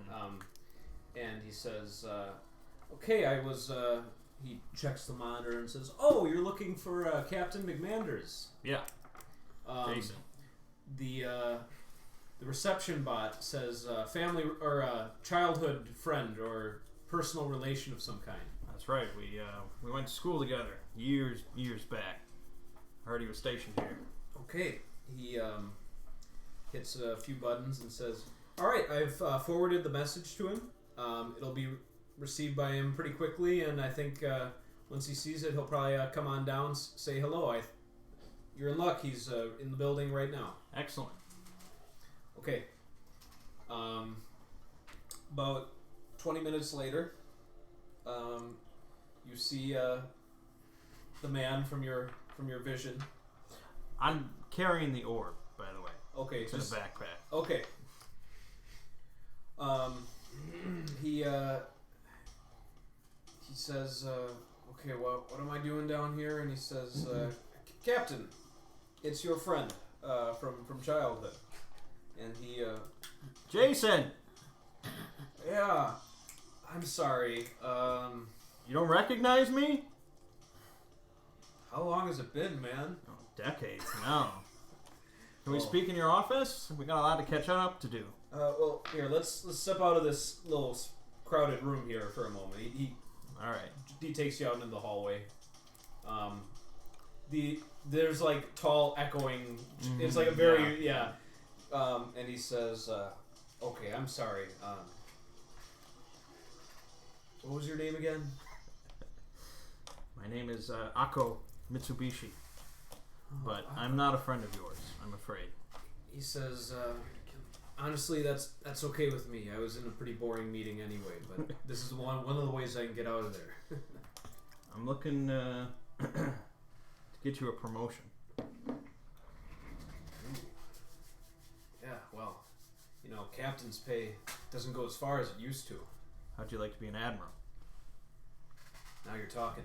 And he says, okay, I was... he checks the monitor and says, oh, you're looking for Captain McManders. Yeah, Jason. The reception bot says family or childhood friend or personal relation of some kind. That's right. We went to school together years back. I heard he was stationed here. Okay. He hits a few buttons and says, all right, I've forwarded the message to him. It'll be received by him pretty quickly, and I think once he sees it, he'll probably come on down, say hello. You're in luck. He's in the building right now. Excellent. Okay. About 20 minutes later, you see the man from your vision. I'm carrying the orb, by the way. Okay, It's in a just backpack. okay. He says, okay, well, what am I doing down here? And he says, Captain, it's your friend. from childhood, and he Jason, yeah, I'm sorry. you don't recognize me? How long has it been, man? Oh, decades now. Can we Well- speak in your office? We got a lot to catch up to do. Well, here, let's step out of this little crowded room here for a moment. All right. He takes you out into the hallway. There's like tall echoing. It's like a very and he says, "Okay, I'm sorry. What was your name again?" My name is Ako Mitsubishi, but I'm not a friend of yours, I'm afraid. He says, "Honestly, that's okay with me. I was in a pretty boring meeting anyway, but this is one of the ways I can get out of there." I'm looking to get you a promotion. Yeah, well, captain's pay doesn't go as far as it used to. How'd you like to be an admiral? Now you're talking.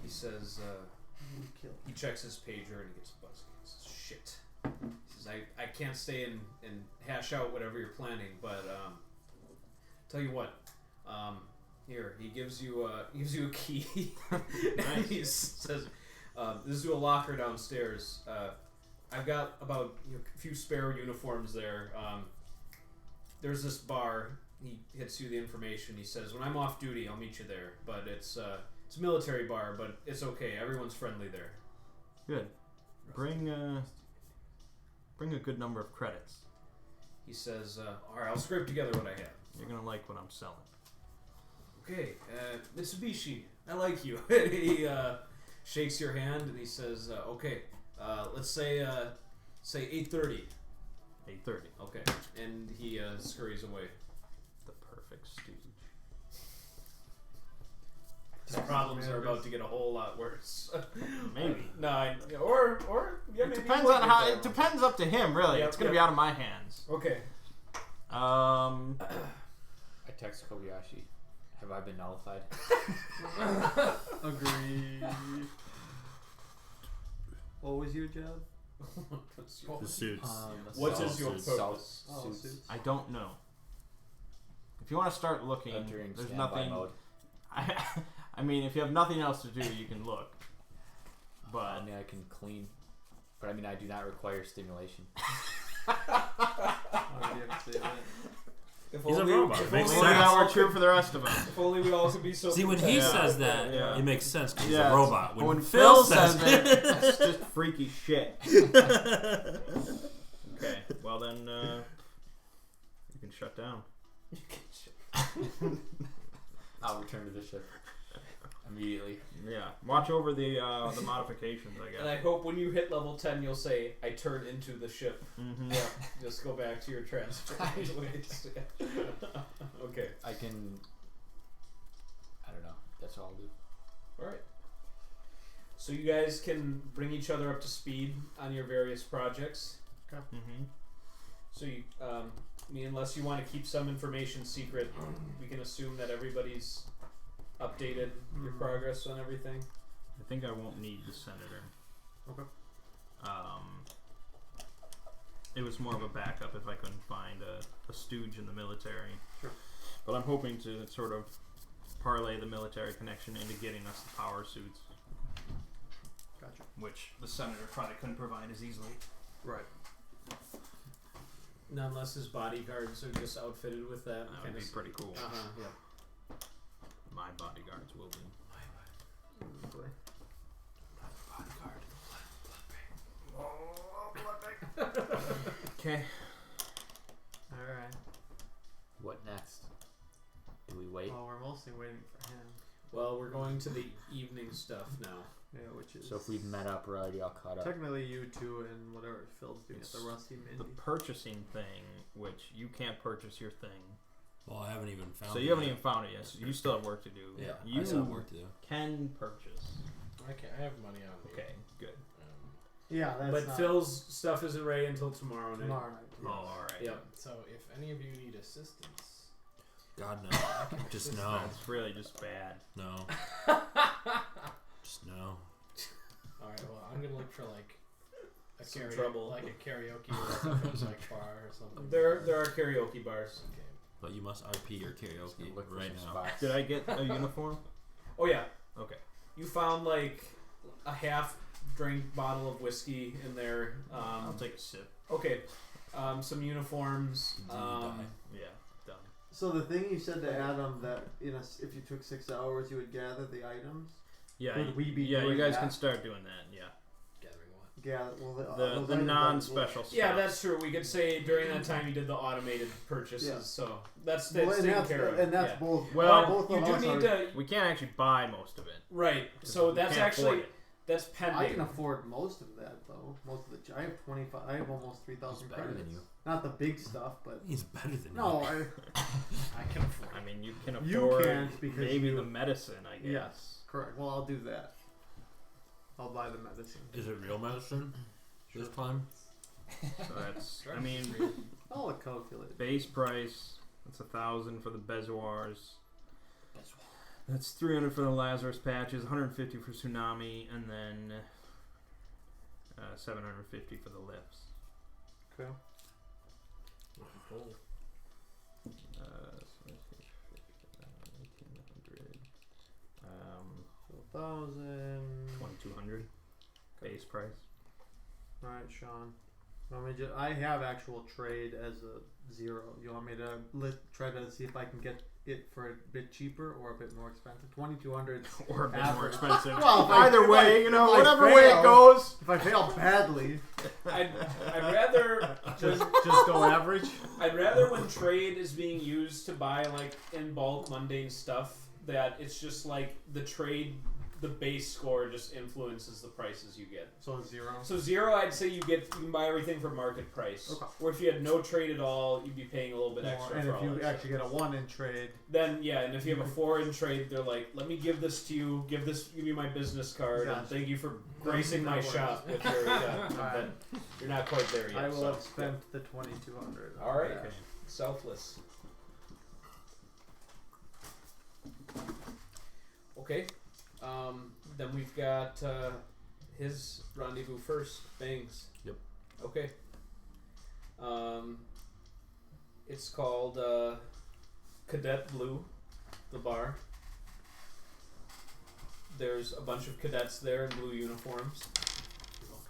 He says, he checks his pager and he gets a buzz. He says, "Shit." He says, I can't stay and hash out whatever you're planning, but tell you what. Here, he gives you a key. And he says, "This is to a locker downstairs. I've got about a few spare uniforms there. There's this bar." He hits you the information. He says, "When I'm off duty, I'll meet you there. But it's a military bar, but it's okay. Everyone's friendly there." Good. Bring a good number of credits. He says, "All right, I'll scrape together what I have." You're gonna like what I'm selling. "Okay, Mitsubishi, I like you." He shakes your hand and he says, "Okay, let's say 8:30." 8:30. Okay, and he scurries away. The perfect stooge. His problems are about to get a whole lot worse. Maybe. No, or yeah, It maybe depends we'll on get how. there It one. depends up to him, really. Yep, It's gonna yep. be out of my hands. Okay. I text Kobayashi. Have I been nullified? Agree. What was your job? The suits. What Salt is your suits. purpose? Oh, suits. I don't know. If you want to start looking, Entering there's standby nothing. mode. I mean, if you have nothing else to do, you can look. But I mean, I can clean, but I mean, I do not require stimulation. Why do you have to say that? If He's a only- robot. if It makes only only we sense. that all were true could- for the rest of us. If only we all could be so. See, when he content. says that, Yeah. it makes sense because he's Yeah, a robot. But When when Phil says says it, it's just freaky shit. Okay, well then, you can shut down. I'll return to the ship immediately. Yeah, watch over the modifications, I And I guess. hope when you hit level 10, you'll say, "I turn into the ship." Mm-hmm. Yeah. Just go back to your transfer. Okay. I can. I don't know. That's all I'll do. All right. So you guys can bring each other up to speed on your various projects. Mm-hmm. So you, I mean, unless you want to keep some information secret, we can assume that everybody's updated your progress on everything. I think I won't need the senator. Okay. It was more of a backup if I couldn't find a stooge in the military. Sure. But I'm hoping to sort of parlay the military connection into getting us the power suits, Gotcha. which the senator probably couldn't provide as easily. Right. Not unless his bodyguards are just outfitted with that. That would be pretty cool. Yeah. My bodyguards will be. Okay. Alright. What next? Do we wait? Well, we're mostly waiting for him. Well, we're going to the evening stuff now. Yeah, which is. So if we've met up, we're already all caught up. Technically, you two and whatever Phil's doing at the Rusty The Mindy. purchasing thing, which you can't purchase your thing. Well, I haven't even found So it you haven't yet. even found it yet. So you still have work to do. Yeah, You I still have work to do. can purchase. I have money on me. Okay, good. Yeah, that's But not Phil's stuff isn't ready until tomorrow night. tomorrow night. Oh, alright. Yep. So if any of you need assistance, God no. Just no. That's really just bad. No. Just no. all right. Well, I'm gonna look for like some trouble. like a karaoke or like bar or something. There are karaoke bars. Okay. But you must RP your karaoke Look for right some now. spots. Did I get a uniform? Oh yeah, Okay. you found like a half drink bottle of whiskey in there. I'll take a sip. Okay, some uniforms. Do you die? Yeah, done. So the thing you said to Adam that if you took 6 hours you would gather the items. Yeah, Could we be you doing guys that? can start doing that. Yeah. Gathering what? Gather The non-special stuff. Yeah, that's true. We could say during that time you did the automated purchases, Yeah. so that's Well, taken care of. and that's yeah. both. Well, both You of do us need are, to We can't actually buy most of it. right. So We that's can't afford actually it. that's I can pending. afford most of that though. Most of the. I have 25. I have almost He's 3,000 better credits. than you. Not the big stuff, but He's better than no. you. I can afford. I mean, you can You afford can't because maybe you- the medicine, I guess. Yes, correct. Well, I'll do that. I'll buy the medicine. Is it real medicine this time? So that's. I Drugs mean, is real. I'll calculate. base price. That's 1,000 for the Bezoars. That's 300 for the Lazarus patches, 150 for tsunami, and then 750 for the lifts. Okay. Cool. So let's see, 1,800. So 1,000. 2,200 base price. All right, Sean. I have actual trade as a 0. You want me to try to see if I can get it for a bit cheaper or a bit more expensive? 2,200. Or a bit more Average. expensive. Well, either way, you know, if I whatever way it fail- goes. If I fail badly, I'd rather just go average. I'd rather when trade is being used to buy like in bulk mundane stuff that it's just like the base score just influences the prices you get. So 0. So 0, I'd say you can buy everything for market price. Okay. Or if you had no trade at all, you'd be paying a little bit extra And for if all you that actually stuff. get a 1 in trade, Then yeah, and if you have a 4 in trade, they're like, let me give this to you, give you my business card, and Gotcha. thank you for gracing my That works. shop with your Alright. but you're not quite there yet. I will so, have spent the 2,200. yeah. All right, Yeah. selfless. Okay, then we've got his rendezvous first. Bangs. Yep. Okay. It's called Cadet Blue, the bar. There's a bunch of cadets there in blue uniforms.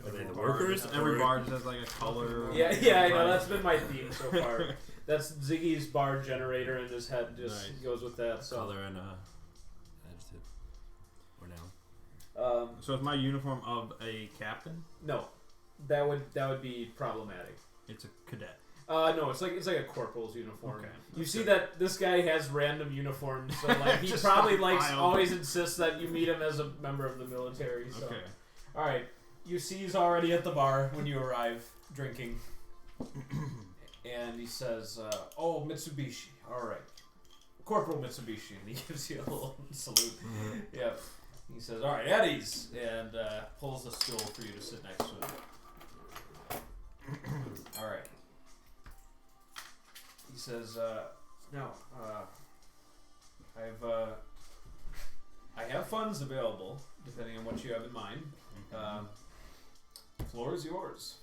Are they the Bar- workers? Every or- bar just has like a color. Yeah, I know. That's been my theme so far. That's Ziggy's bar generator in his head. Just Nice. goes with that. So, Color and adjective. Or noun. So is my uniform of a captain? no, that would be problematic. It's a cadet. No, it's like a corporal's uniform. Okay, You that's see good. that this guy has random uniforms, so like he Just probably stockpiled. always insists that you meet him as a member of the military. So. Okay. All right, you see he's already at the bar when you arrive, drinking, and he says, "Oh, Mitsubishi. All right, Corporal Mitsubishi," and he gives you a little salute. Yeah. He says, "All right, Eddie's," and pulls a stool for you to sit next to him. All right. He says, "Now, I have funds available, depending on what you have in mind. Floor is yours."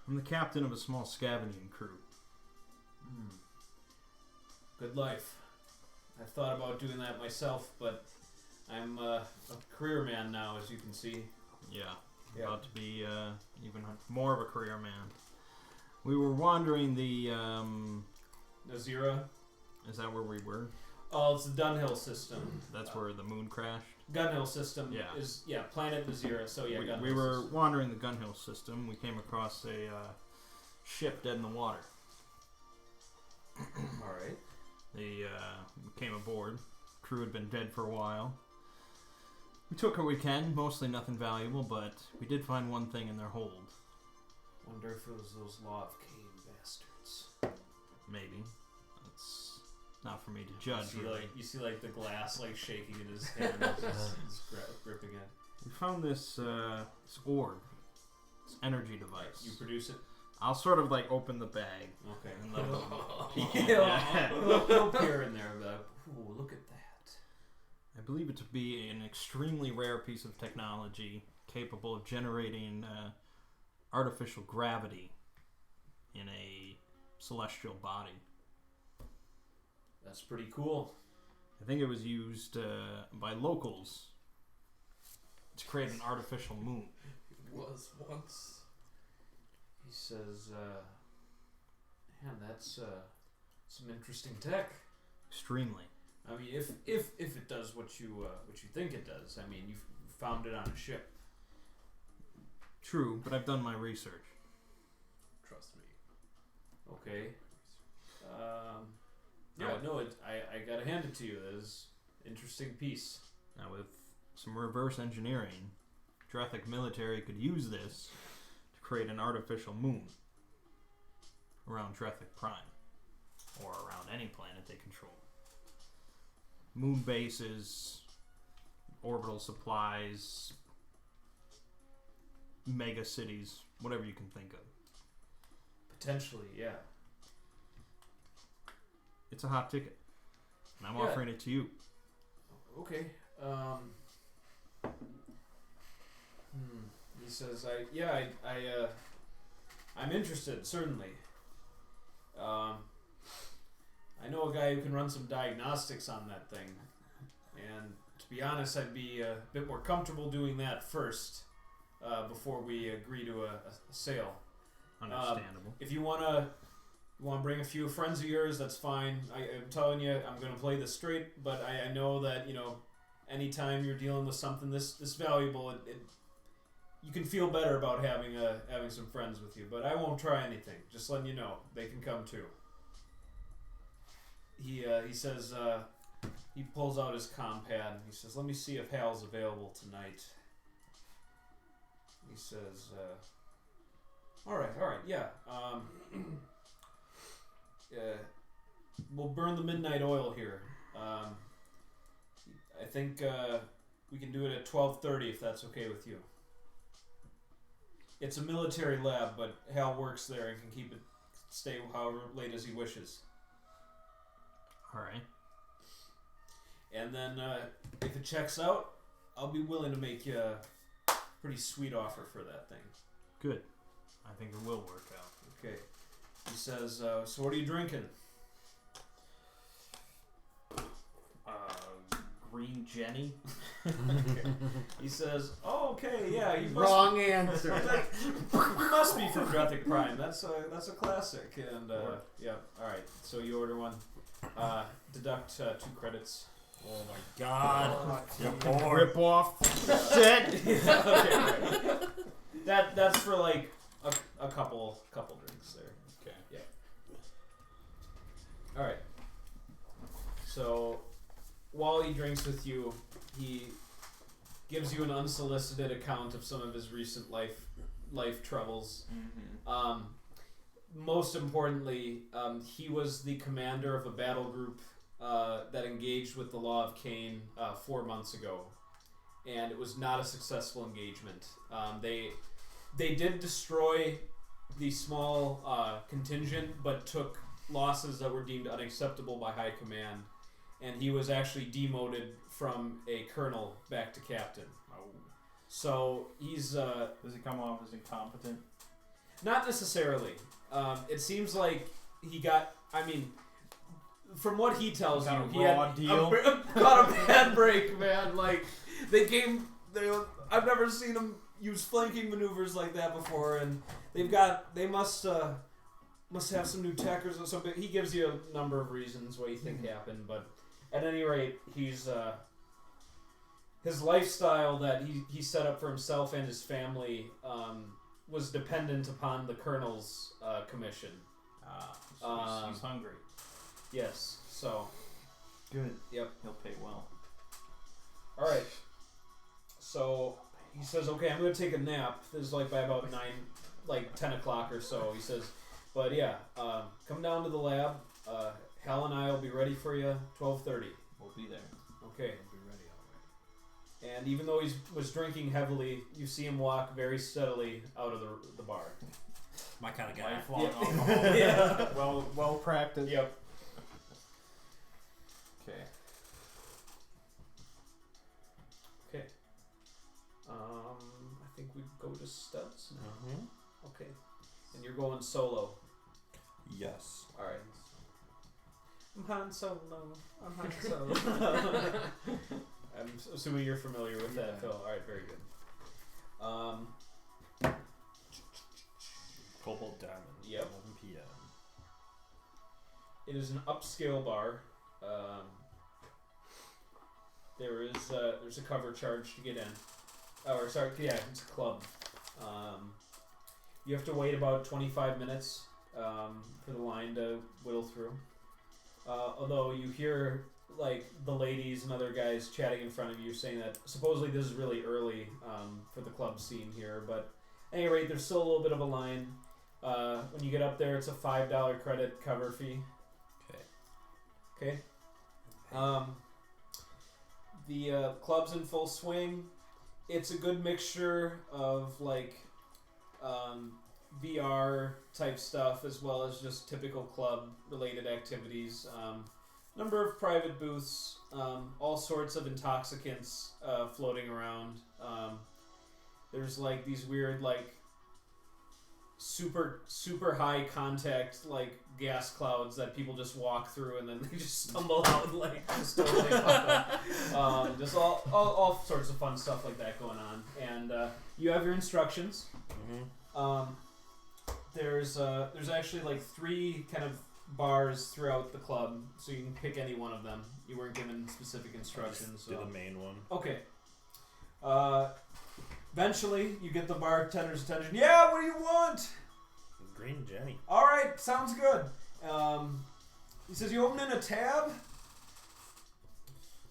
I'm the captain of a small scavenging crew. Good life. I've thought about doing that myself, but I'm a career man now, as you can see. Yeah. Yeah. About to be even more of a career man. We were wandering the. Nazira. Is that where we were? Oh, it's the Dunhill system. That's where the moon crashed. Gunhill system Yeah. is planet Nazira. So yeah, Gunhill we were system. wandering the Gunhill system. We came across a ship dead in the water. All right. We came aboard. Crew had been dead for a while. We took what we can, mostly nothing valuable, but we did find one thing in their hold. Wonder if it was those Law of Cain bastards. Maybe. It's not for me to judge, really. You see like the glass like shaking in his hand. He's gripping it. We found this orb. This energy device. You produce it. I'll sort of like open the bag Okay. and let them peek in. Yeah. A little peer in there, but ooh, look at that. I believe it to be an extremely rare piece of technology capable of generating artificial gravity in a celestial body. That's pretty cool. I think it was used by locals to create an artificial moon. It was once. He says, man, that's some interesting tech. Extremely. I mean, if it does what you think it does, I mean, you found it on a ship. True, but I've done my research. Trust me. Okay. Yeah, no, I gotta hand it to you. That is an interesting piece. Now, with some reverse engineering, Drathic military could use this to create an artificial moon around Drathic Prime, or around any planet they control. Moon bases, orbital supplies, mega cities, whatever you can think of. Potentially, yeah. It's a hot ticket, and I'm Yeah. offering it to you. Okay. He says, I'm interested, certainly. I know a guy who can run some diagnostics on that thing, and to be honest, I'd be a bit more comfortable doing that first, before we agree to a sale. Understandable. If you wanna bring a few friends of yours, that's fine. I'm telling you, I'm gonna play this straight, but I know that, anytime you're dealing with something this valuable, you can feel better about having some friends with you. But I won't try anything. Just letting you know, they can come too. He says, he pulls out his comm pad and he says, let me see if Hal's available tonight. He says, alright, yeah. We'll burn the midnight oil here. I think we can do it at 12:30 if that's okay with you. It's a military lab, but Hal works there and can keep it stay however late as he wishes. All right. And then if it checks out, I'll be willing to make you a pretty sweet offer for that thing. Good. I think it will work out. Okay. He says, so what are you drinking? Green Jenny. Okay. He says, oh, okay, yeah, you must Wrong answer. you must be from Drathic Prime. That's a classic. And yeah, all right. So you order one. Deduct 2 credits. Oh my god. Rip off. Shit. Okay. That's for like a couple drinks there. Okay. Yeah. All right. So while he drinks with you, he gives you an unsolicited account of some of his recent life troubles. Mm-hmm. Most importantly, he was the commander of a battle group that engaged with the Law of Cain 4 months ago, and it was not a successful engagement. They did destroy the small contingent, but took losses that were deemed unacceptable by high command, and he was actually demoted from a colonel back to captain. So he's Does he come off as incompetent? not necessarily. It seems like he got. I mean, from what he tells Got you, a he had raw deal. got a bad break, man. Like I've never seen him use flanking maneuvers like that before, and they must have some new tech or something. He gives you a number of reasons what you think happened, but at any rate, he's his lifestyle that he set up for himself and his family was dependent upon the colonel's commission. So he's hungry. Yes. So. Good. Yep. He'll pay well. All right. So he says, "Okay, I'm gonna take a nap." This is like by about 10 o'clock or so. He says, "But yeah, come down to the lab. Hal and I will be ready for you 12:30. We'll be there. Okay." Be ready, all And even though he was drinking heavily, you see him walk very steadily out of the bar. My kind of guy. Lifelong Yep. alcoholic. Yeah. Well practiced. Yep. Okay. Okay. Brutus studs. Mm-hmm. Okay. And you're going solo. Yes. All right. I'm Han Solo. I'm Han Solo. I'm assuming you're familiar with that film. All right, very good. Cobalt Diamond. Yep. 11 p.m. It is an upscale bar. There's a cover charge to get in. Or sorry, yeah, it's a club. You have to wait about 25 minutes for the line to whittle through. Although you hear like the ladies and other guys chatting in front of you saying that supposedly this is really early for the club scene here, but at any rate, there's still a little bit of a line. When you get up there, it's a $5 credit cover fee. Okay. The club's in full swing. It's a good mixture of like VR type stuff as well as just typical club related activities. Number of private booths, all sorts of intoxicants floating around. There's like these weird like super high contact like gas clouds that people just walk through and then they just stumble out like just totally fucked up. Just all sorts of fun stuff like that going on. And you have your instructions. Mm-hmm. There's actually like 3 kind of bars throughout the club, so you can pick any one of them. You weren't given specific instructions. Do So. the main one. Okay. Eventually, you get the bartender's attention. Yeah, what do you want? Green Jenny. All right, sounds good. He says, you opening a tab?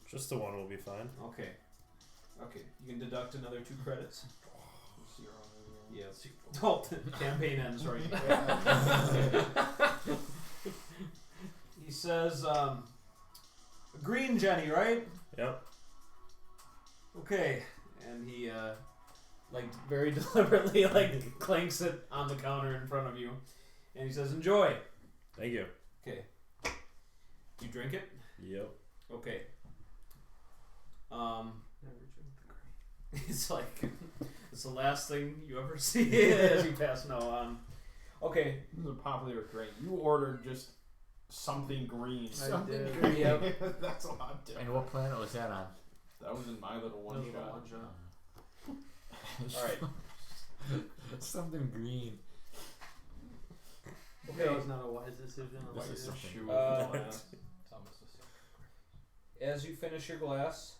Just the one will be fine. Okay. Okay, you can deduct another 2 credits. Yeah. Oh, the campaign ends right. He says, green Jenny, right? Yep. Okay. And he, like, very deliberately, like, clanks it on the counter in front of you. And he says, enjoy. Thank you. Okay. You drink it? Yep. Okay. Never drink the green. It's like, it's the last thing you ever see as you pass. No, okay. This is a popular drink. You ordered just something green. Something green. Yep. That's a lot different. And what planet was that on? That was in my little one Little shot. one shot. Alright. Something green. Okay. That was not a wise decision. on This my is part. something. Shoe Uh, glass. It's almost the same. As you finish your glass,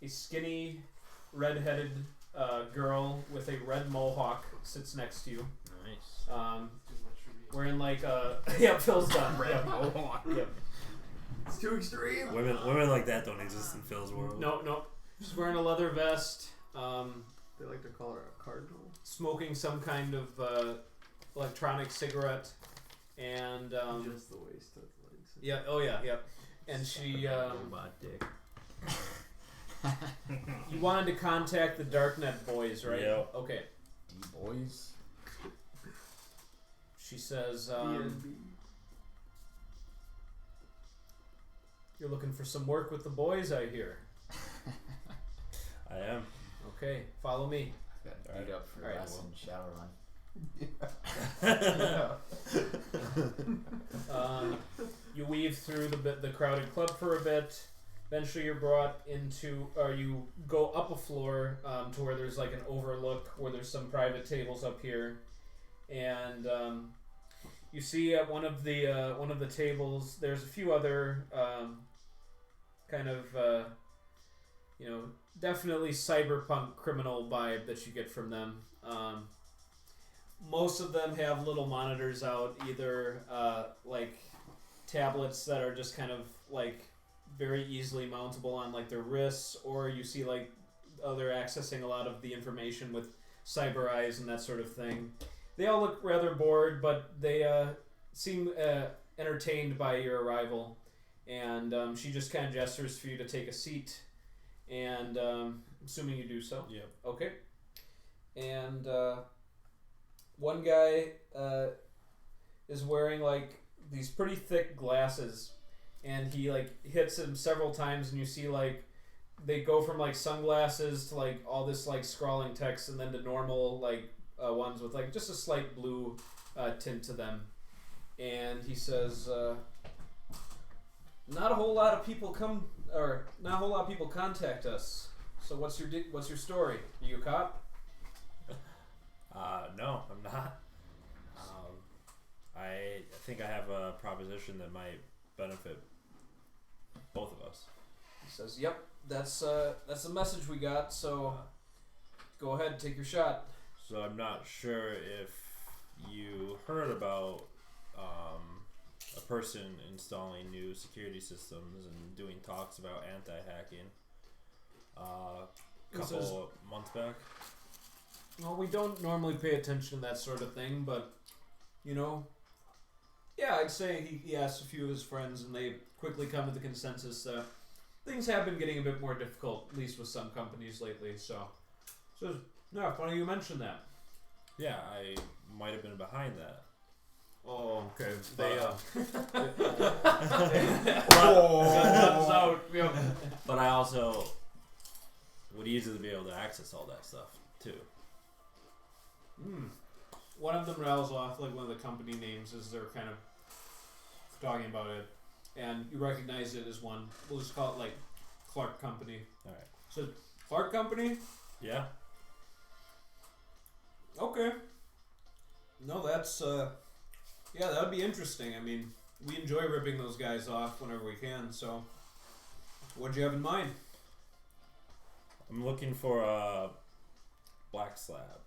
a skinny, red-headed girl with a red mohawk sits next to you. Nice. Too much for me. Wearing like a yeah, Phil's done. Yep. Yep. It's too extreme. Women like that don't exist in Phil's world. No. She's wearing a leather vest. They like to call her a cardinal. Smoking some kind of electronic cigarette, and Just the waist of legs. yeah, oh yeah, yep. And she, Robot dick. you wanted to contact the Darknet boys, right? Yeah. Okay. D boys. She says, DNB. you're looking for some work with the boys, I hear. I am. Okay, follow me. Got Alright. beat up for Alright, us in Shadowrun. You weave through the crowded club for a bit. Eventually, you're brought into, or you go up a floor to where there's like an overlook, where there's some private tables up here, and you see at one of the tables there's a few other kind of definitely cyberpunk criminal vibe that you get from them. Most of them have little monitors out, either like tablets that are just kind of like very easily mountable on like their wrists, or you see like they're accessing a lot of the information with cyber eyes and that sort of thing. They all look rather bored, but they seem entertained by your arrival, and she just kind of gestures for you to take a seat, and assuming you do so. Yep. Okay. And one guy is wearing like these pretty thick glasses, and he like hits him several times, and you see like they go from like sunglasses to like all this like scrawling text, and then to normal like ones with like just a slight blue tint to them. And he says, "Not a whole lot of people contact us. So what's your story? Are you a cop?" No, I'm not. I think I have a proposition that might benefit both of us. He says, "Yep, that's the message we got. So go ahead, take your shot." So I'm not sure if you heard about a person installing new security systems and doing talks about anti-hacking a couple months back. Well, we don't normally pay attention to that sort of thing, but yeah, I'd say he asked a few of his friends, and they quickly come to the consensus that things have been getting a bit more difficult, at least with some companies lately. So no, funny you mentioned that. Yeah, I might have been behind that. Oh, okay. But I also would easily be able to access all that stuff too. One of them rattles off like one of the company names as they're kind of talking about it, and you recognize it as one. We'll just call it like Clark Company. All right. So Clark Company. Yeah. Okay. No, that's yeah, that would be interesting. I mean, we enjoy ripping those guys off whenever we can. So, what'd you have in mind? I'm looking for a black slab.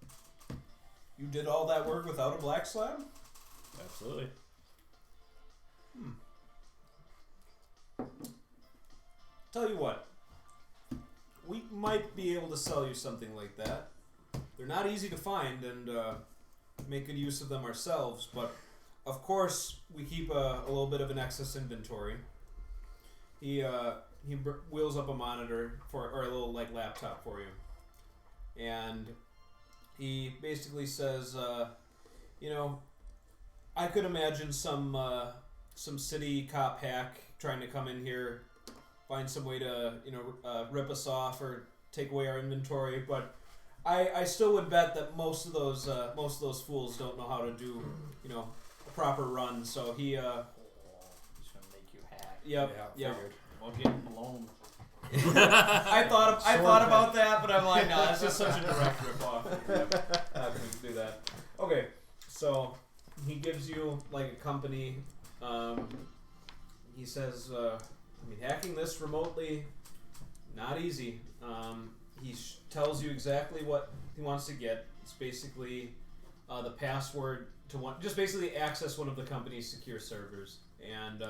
You did all that work without a black slab? Absolutely. Tell you what, we might be able to sell you something like that. They're not easy to find, and make good use of them ourselves, but of course we keep a little bit of an excess inventory. He wheels up a monitor or a little like laptop for you, and he basically says, I could imagine some city cop hack trying to come in here, find some way to rip us off or take away our inventory, but I still would bet that most of those fools don't know how to do a proper run. So he He's gonna make you hack. yep. Well, get blown. I thought about that, but I'm like, no, that's just such a direct ripoff. Yep, not going to do that. Okay, so he gives you like a company. He says, hacking this remotely, not easy. He tells you exactly what he wants to get. It's basically the password to just basically access one of the company's secure servers. And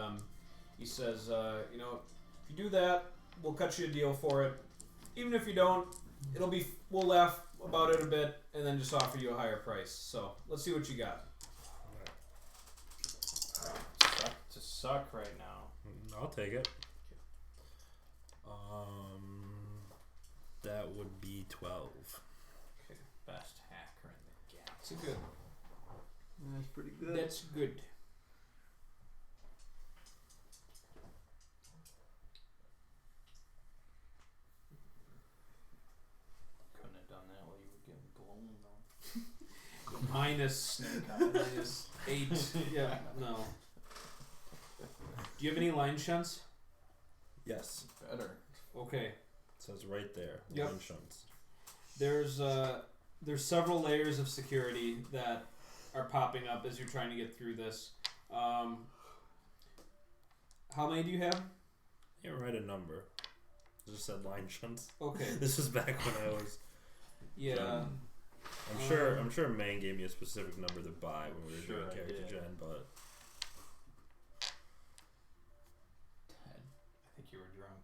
he says, if you do that, we'll cut you a deal for it. Even if you don't, we'll laugh about it a bit and then just offer you a higher price. So let's see what you got. Suck right now. I'll take it. That would be 12. Okay, best hacker in the gap. That's good. That's pretty good. That's good. Couldn't have done that while you were getting blown though. minus 8. Yeah, no. Do you have any line shunts? Yes. Better. Okay. It says right there. Yep. Line shunts. There's several layers of security that are popping up as you're trying to get through this. How many do you have? You didn't write a number. It just said line shunts. Okay. This was back when I was. Yeah. I'm sure Mang gave me a specific number to buy when we were doing character gen, but 10. I think you were drunk.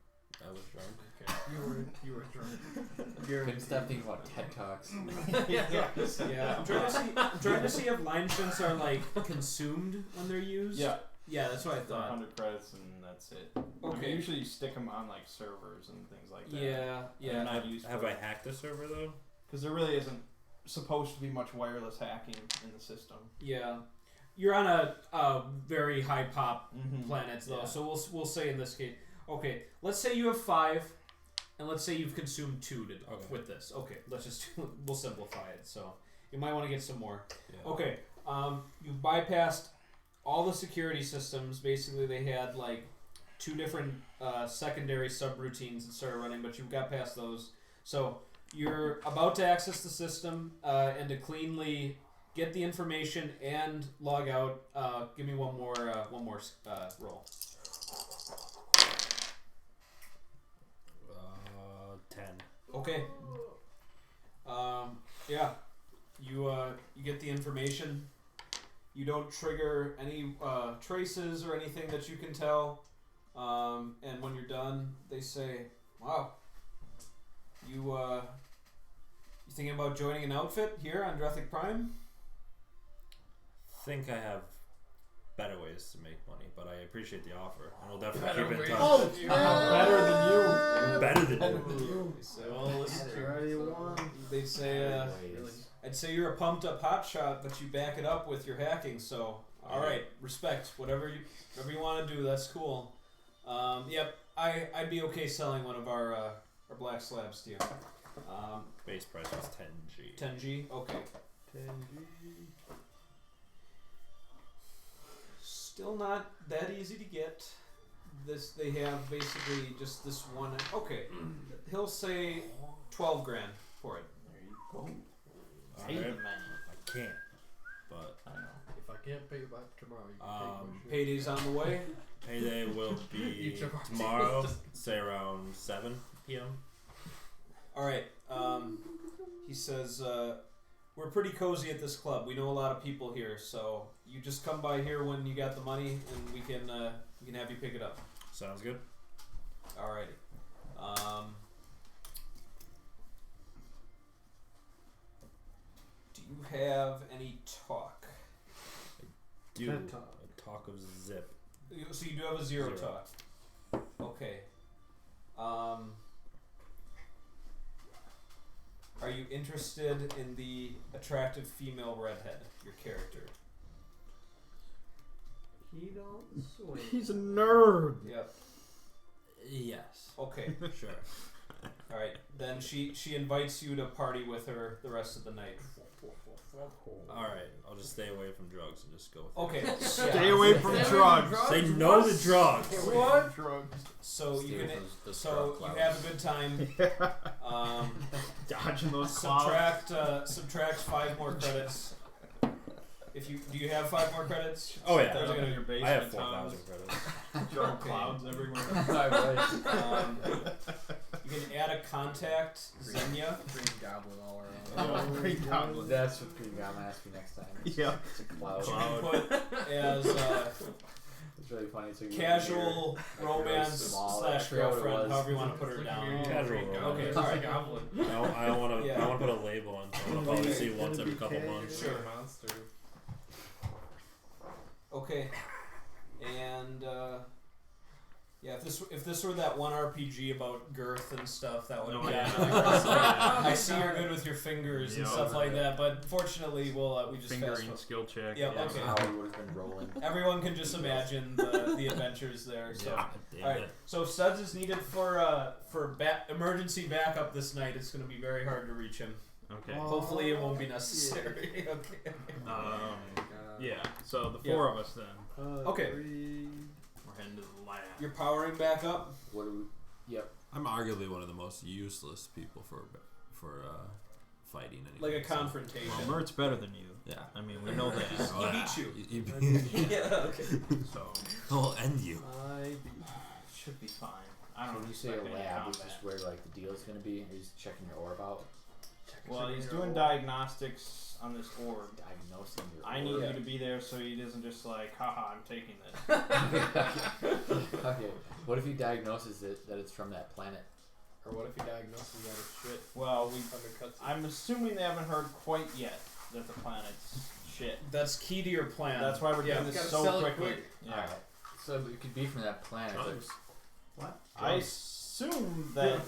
I was drunk. Okay. You were drunk. Couldn't stop thinking about TED Talks. Yeah. I'm trying to see if line shunts are like consumed when they're used. Yeah. Yeah, that's what I For thought. 100 credits and that's it. Okay. I mean, usually you stick them on like servers and things like that. Yeah. They're Yeah. not used Have I hacked a server though? because there really isn't supposed to be much wireless hacking in the system. Yeah. You're on a very high pop Mm-hmm. planets though, Yeah. so we'll say in this case, okay, let's say you have 5, And let's say you've consumed 2 Okay. with this. Okay, let's just we'll simplify it. So you might want to get some more. Yeah. Okay, you bypassed all the security systems. Basically, they had like 2 different secondary subroutines that started running, but you got past those. So you're about to access the system and to cleanly get the information and log out. Give me one more roll. 10. Okay. Yeah. You get the information. You don't trigger any traces or anything that you can tell. And when you're done, they say, "Wow, you thinking about joining an outfit here on Drethic Prime?" Think I have better ways to make money, but I appreciate the offer, and we'll definitely Better keep in ways touch. Oh, Better than you. Better than you. They say, "Well, listen, Already won. they say, I'd say you're a pumped up hotshot, but you back it up with your hacking. So, all right, respect. Whatever you want to do, that's cool. Yep, I'd be okay selling one of our black slabs to you. Base price was 10G. 10G. Okay. 10G. Still not that easy to get. They have basically just this one. Okay, he'll say 12 grand for it. There you go. Alright. Pay the man. I can't, but I know. If I can't pay you back tomorrow, you can take my shit. Payday's on the way. payday will be Each of our tomorrow, say around 7 p.m. All right. He says, we're pretty cozy at this club. We know a lot of people here, so you just come by here when you got the money, and we can have you pick it up. Sounds good. Alrighty. Do you have any talk? Do TED Talk. a talk of zip. So you do have a zero Zero. talk. Okay. Are you interested in the attractive female redhead, your character? He don't swing. He's a nerd. Yep. Yes. Okay. Sure. All right. Then she invites you to party with her the rest of the night. Alright, I'll just stay away from drugs and just go with Okay. Stay yeah. away from drugs. it. Say no to drugs! What? So you Stay can. with those So drug you clouds. have a good time. Dodging those clouds. Subtract 5 more credits. Do you have 5 more credits? Oh yeah, There's Up gonna- in your basement, I have Thomas. 4,000 credits. Dark Okay. clouds everywhere. You can add a contact, Xenia. Green goblin all around. Green goblin. That's what Green Goblin asked me next time. Yeah. It's a cloud. You can put as It's really funny. So you casual like really romance small, / I forgot what it girlfriend, was. however you want to put her down. Casual Green roll. goblin. Okay, It's alright. a goblin. I don't want to. Yeah. I want to put a label on. So I'll probably see once every couple months. Sure. Monster. Okay, and yeah, if this were that one RPG about girth and stuff, that would No, be. yeah. I see you're good with your fingers and Yeah. stuff like that, but fortunately, we just Fingering fast skill check. Yeah, yeah. okay. How he would have been rolling. everyone can just imagine the adventures there. So, Yeah, damn all right. it. So if Studs is needed for emergency backup this night, it's going to be very hard to reach him. Okay. Hopefully, it won't be necessary. Okay. Yeah. So the 4 of us then. Okay. We're heading to the lab. You're powering back up. What do we? Yep. I'm arguably one of the most useless people for fighting. Like a anything, so- confrontation. Well, Mert's better than you. Yeah. I mean, we know that. Oh, He yeah. beat you. You Okay. So I'll end you. should be fine. I don't When you say a expect any lab, is combat. this where like the deal is gonna be? Are you just checking your orb out? Well, he's doing diagnostics on this orb. Diagnosing your I orb. need you to be there so he doesn't just like, haha, I'm taking this. Okay. What if he diagnoses it that it's from that planet? Or what if he diagnoses that as shit? Well, we. Undercuts it. I'm assuming they haven't heard quite yet that the planet's shit. That's key to your plan. That's why we're Yeah, doing this gotta so sell it quickly. quick. Yeah. Alright. So it could be from that planet. Drugs. What? I assume that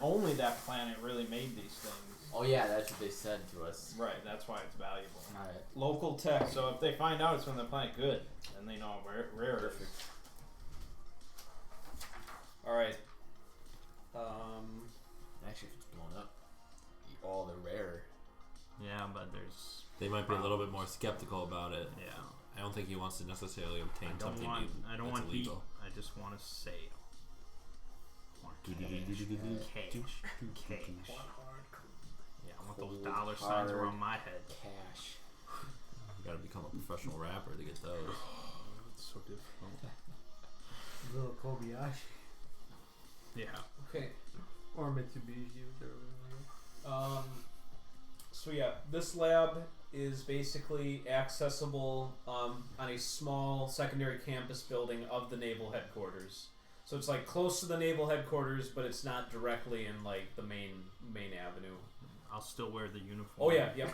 only that planet really made these things. Oh yeah, that's what they said to us. Right, that's why it's valuable. Alright. Local tech. So if they find out it's from the planet, good. Then they know how rare it is. Perfect. All right. Yeah, but there's. They might be a little bit more skeptical about it. Yeah. I don't think he wants to necessarily obtain I don't something want. I don't that's want illegal. heat. I just want to sail. Cash. Yeah, I want those dollar signs around my head. Cash. You gotta become a professional rapper to get those. It's so difficult. Little Kobayashi. Yeah. Okay. Or Mitsubishi, whichever. So yeah, this lab is basically accessible on a small secondary campus building of the naval headquarters. So it's like close to the naval headquarters, but it's not directly in like the main avenue. I'll still wear the uniform. Oh yeah, yep.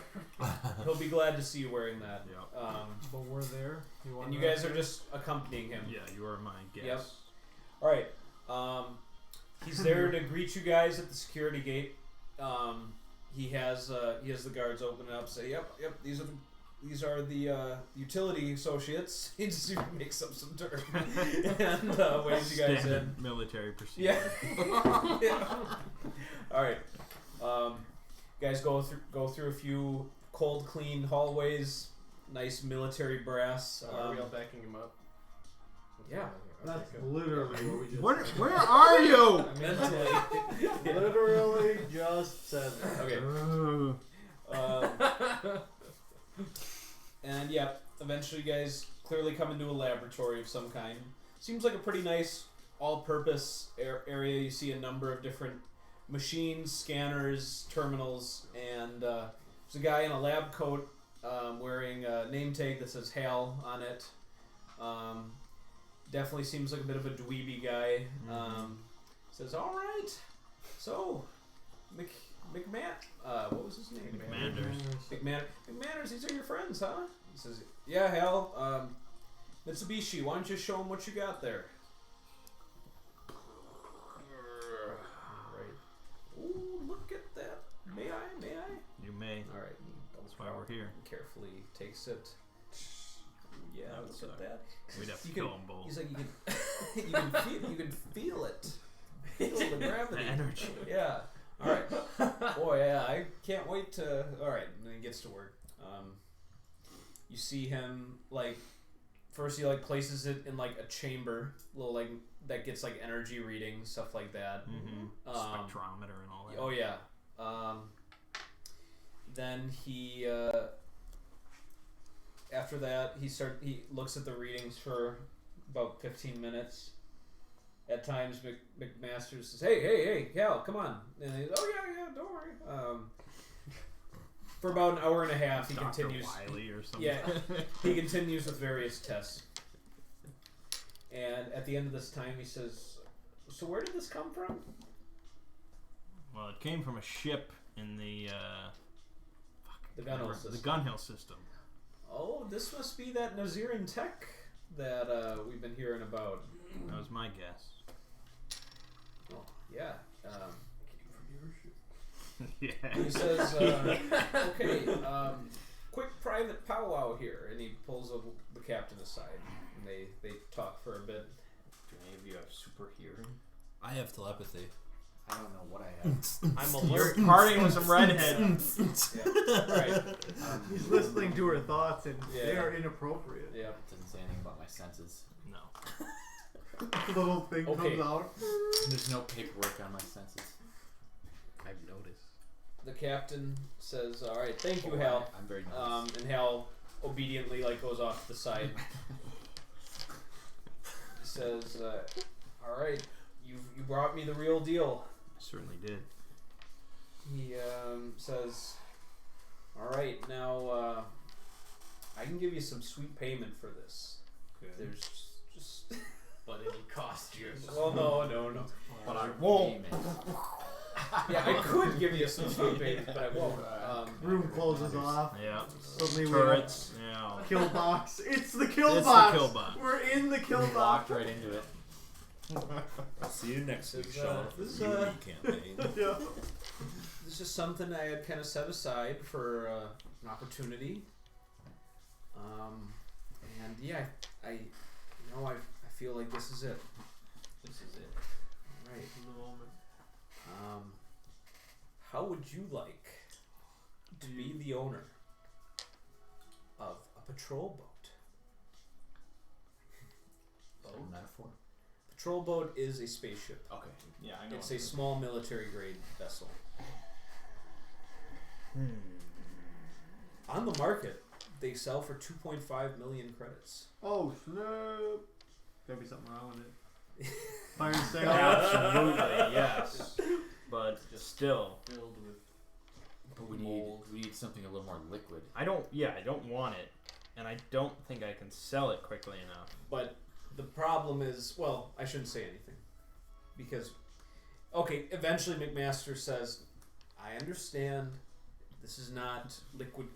He'll be glad to see you wearing that. Yeah. But we're there. And you guys are just accompanying him. Yeah, you are my guest. Yep. All right. He's there to greet you guys at the security gate. He has the guards open it up. Say, yep. These are the utility associates. He just makes up some term and waves you guys Standard in. military procedure. Yeah. Yeah. All right. Guys go through a few cold, clean hallways. Nice military brass. Are we all backing him up? Yeah. That's literally what we just Where are you? Mentally. literally just said that. Okay. And yeah, eventually you guys clearly come into a laboratory of some kind. Seems like a pretty nice all-purpose area. You see a number of different machines, scanners, terminals, and there's a guy in a lab coat wearing a name tag that says HAL on it. Definitely seems like a bit of a dweeby guy. Says, all right, so what was his name? McManners, these are your friends, huh? He says, yeah, Hal. Mitsubishi, why don't you show them what you got there? Right. Ooh, look at that. May I? You may. All right. That's why we're here. Carefully takes it. Yeah, That would look suck. at that. We'd have to You kill can- them both. He's like, you can feel it. Feel the gravity. The energy. Yeah. All right. Boy, yeah, I can't wait to. All right, and then he gets to work. You see him first he places it in a chamber, little that gets energy readings, stuff like that. Mm-hmm. Spectrometer and all that. Oh yeah. Then he after that he looks at the readings for about 15 minutes. At times, McMaster says, "Hey, Cal, come on!" And he's, "Oh yeah, don't worry." For about an hour and a half, he Dr. continues. Wiley or something. Yeah, he continues with various tests. And at the end of this time, he says, "So where did this come from?" Well, it came from a ship in the Gunhill system. The Gunhill system. Oh, this must be that Naziran tech that we've been hearing about. That was my guess. Oh, yeah. Yeah. He says, "Okay, quick private powwow here," and he pulls the captain aside, and they talk for a bit. Do any of you have super hearing? I have telepathy. I don't know what I have. I'm You're alert. partying with some redheads. Yeah. Right. He's listening to her thoughts, and Yeah. they are inappropriate. Yeah. It doesn't say anything about my senses. No. The little thing Okay. comes out. There's no paperwork on my senses. I've noticed. The captain says, "All right, thank you, Oh, Hal." I'm very nice. And Hal obediently goes off to the side. He says, "All right, you brought me the real deal." I certainly did. He says, "All right, now I can give you some sweet payment for this. There's just But any cost you. well, no. But I won't. won't. Yeah, I could give you some sweet payment, but I won't." Room closes off. Yeah. Suddenly Turrets. Yeah. we kill box. It's the kill It's the box. kill box. We're in the kill We walked box. right into it. I'll see you next week, This is, Sean. this is, UE campaign. Yeah. This is something I had kind of set aside for an opportunity. And yeah, I feel like this is it. This is it. Right. In the moment. How would you like to be the owner of a patrol boat. Is that a metaphor? Patrol boat is a spaceship. Okay. Yeah, I know. It's a small military grade vessel. On the market, they sell for 2.5 million credits. Oh snap! Gotta be something wrong with it. Fire sale. Absolutely, yes. But still, Filled with But we need something a little more liquid. I don't want it, and I don't think I can sell it quickly enough. But the problem is, well, I shouldn't say anything. Because, okay, eventually McMaster says, I understand this is not liquid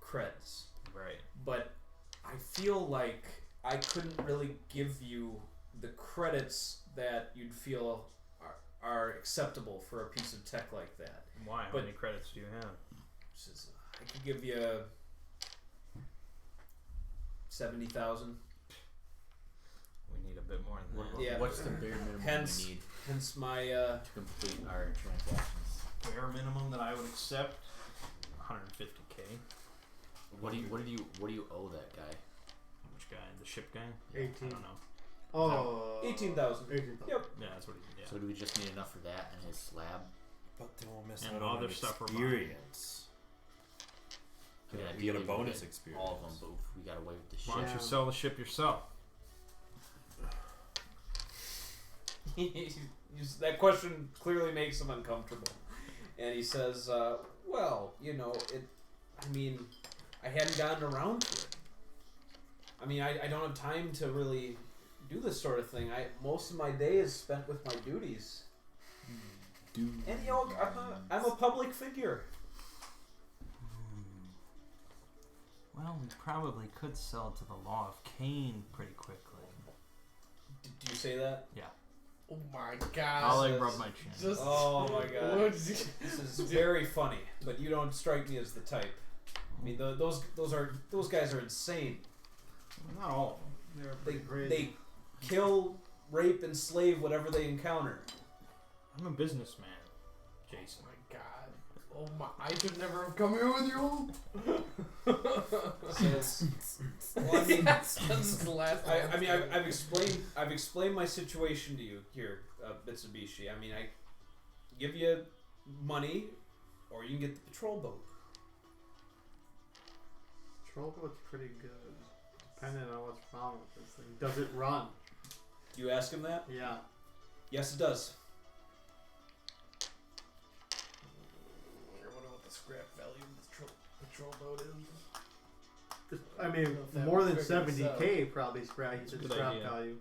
creds, Right. but I feel like I couldn't really give you the credits that you'd feel are acceptable for a piece of tech like that. Why? How But- many credits do you have? Says, I could give you 70,000. We need a bit more than that. Yeah. What's the bare minimum Hence- we need Hence my to complete our transactions? Bare minimum that I would accept, 150k. What do you owe that guy? Which guy? The ship guy? 18. I don't know. Oh. 18,000. 18,000. Yep. Yeah, that's what he. Yeah. So do we just need enough for that and his slab? But then we'll miss And out on other an stuff we're buying. experience. Yeah, You get a ideally we bonus get experience. all of them, but if we got away with the ship. Why don't Yeah. you sell the ship yourself? That question clearly makes him uncomfortable. And he says, well, you know, I hadn't gotten around to it. I mean, I don't have time to really do this sort of thing. Most of my day is spent with my duties. And, you know, I'm a public figure. Well, we probably could sell to the Law of Cain pretty quickly. Do you say that? Oh my god. I'll rub my chin. Just Oh my god. What? This is very funny, but you don't strike me as the type. I mean, those guys are insane. Not all of them. They're They pretty crazy. they kill, rape, and slave whatever they encounter. I'm a businessman, Jason. Oh my god. Oh my! I should never have come here with you. Well, I mean, Yes, that's the last. I mean, I've explained my situation to you here, Mitsubishi. I mean, I give you money, or you can get the patrol boat. Patrol boat's pretty good. Depending on what's wrong with this thing. Does it run? Do you ask him that? Yeah. Yes, it does. I wonder what the scrap value of the patrol boat is. I mean, If that more would than figure this 70k probably scrap a good scrap idea. value.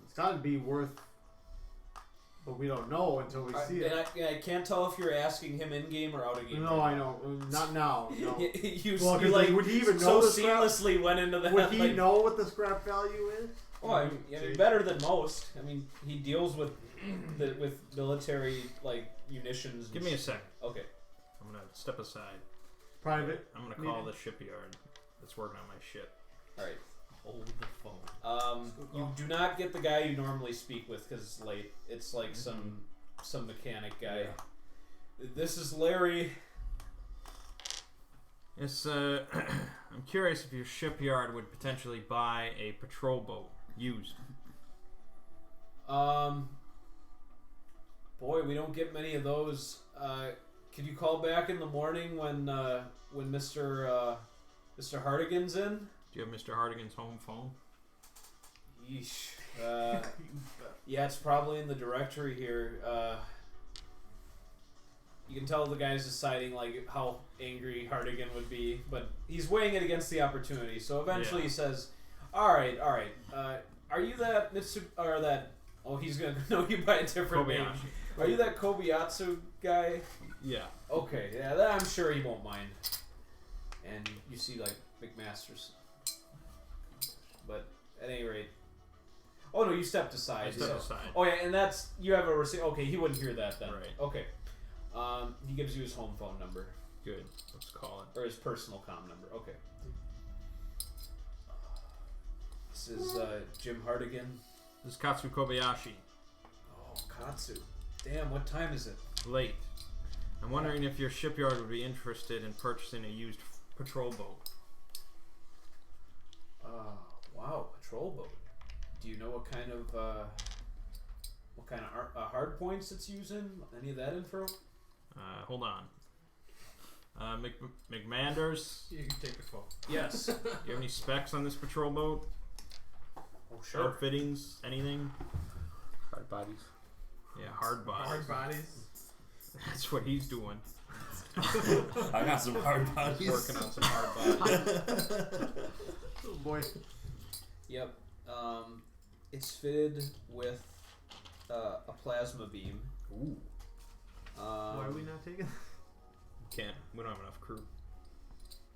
It's got to be worth, but we don't know until we see it. I can't tell if you're asking him in game or out of game. No, I know. Not now. No. you Well, 'cause, you like would he even so know the scrap? seamlessly went into that. Would he like, know what the scrap value is? Oh, I mean, better than most. I mean, he deals with with military like munitions. And Give me a second. Okay. I'm gonna step aside. Private. I'm gonna call the shipyard that's working on my ship. All right. Hold the phone. You do not get the guy you normally speak with because it's late. It's like some mechanic guy. This is Larry. It's I'm curious if your shipyard would potentially buy a patrol boat used. Boy, we don't get many of those. Could you call back in the morning when Mr. Hardigan's in? Do you have Mr. Hardigan's home phone? Yeesh. Yeah, it's probably in the directory here. You can tell the guy's deciding like how angry Hardigan would be, but he's weighing it against the opportunity. So eventually Yeah. he says, "All right. Are you that or that? Oh, he's gonna know you by a different name. Kobayashi. Are you that Kobayatsu guy? Yeah. Okay, yeah, that I'm sure he won't mind." And you see like McMaster's, but at any rate, oh no, you stepped aside. I stepped so- aside. Oh yeah, and that's you have a receipt. Okay, he wouldn't hear that then. Right. Okay. He gives you his home phone number Good. Let's call it. or his personal comm number. Okay. This is Jim Hardigan. This is Katsu Kobayashi. Oh, Katsu. Damn, what time is it? Late. I'm wondering if your shipyard would be interested in purchasing a used patrol boat. Wow, patrol boat. Do you know what kind of hard points it's using? Any of that info? Hold on. McManders, You can take the phone. Yes. do you have any specs on this patrol boat? Oh, sure. Outfittings? Anything? Hard bodies. Yeah, hard bodies. Hard bodies. That's what he's doing. I got some hard bodies. Working on some hard bodies. Oh boy. Yep. It's fitted with a plasma beam. Ooh. Why are we not taking? Can't. We don't have enough crew.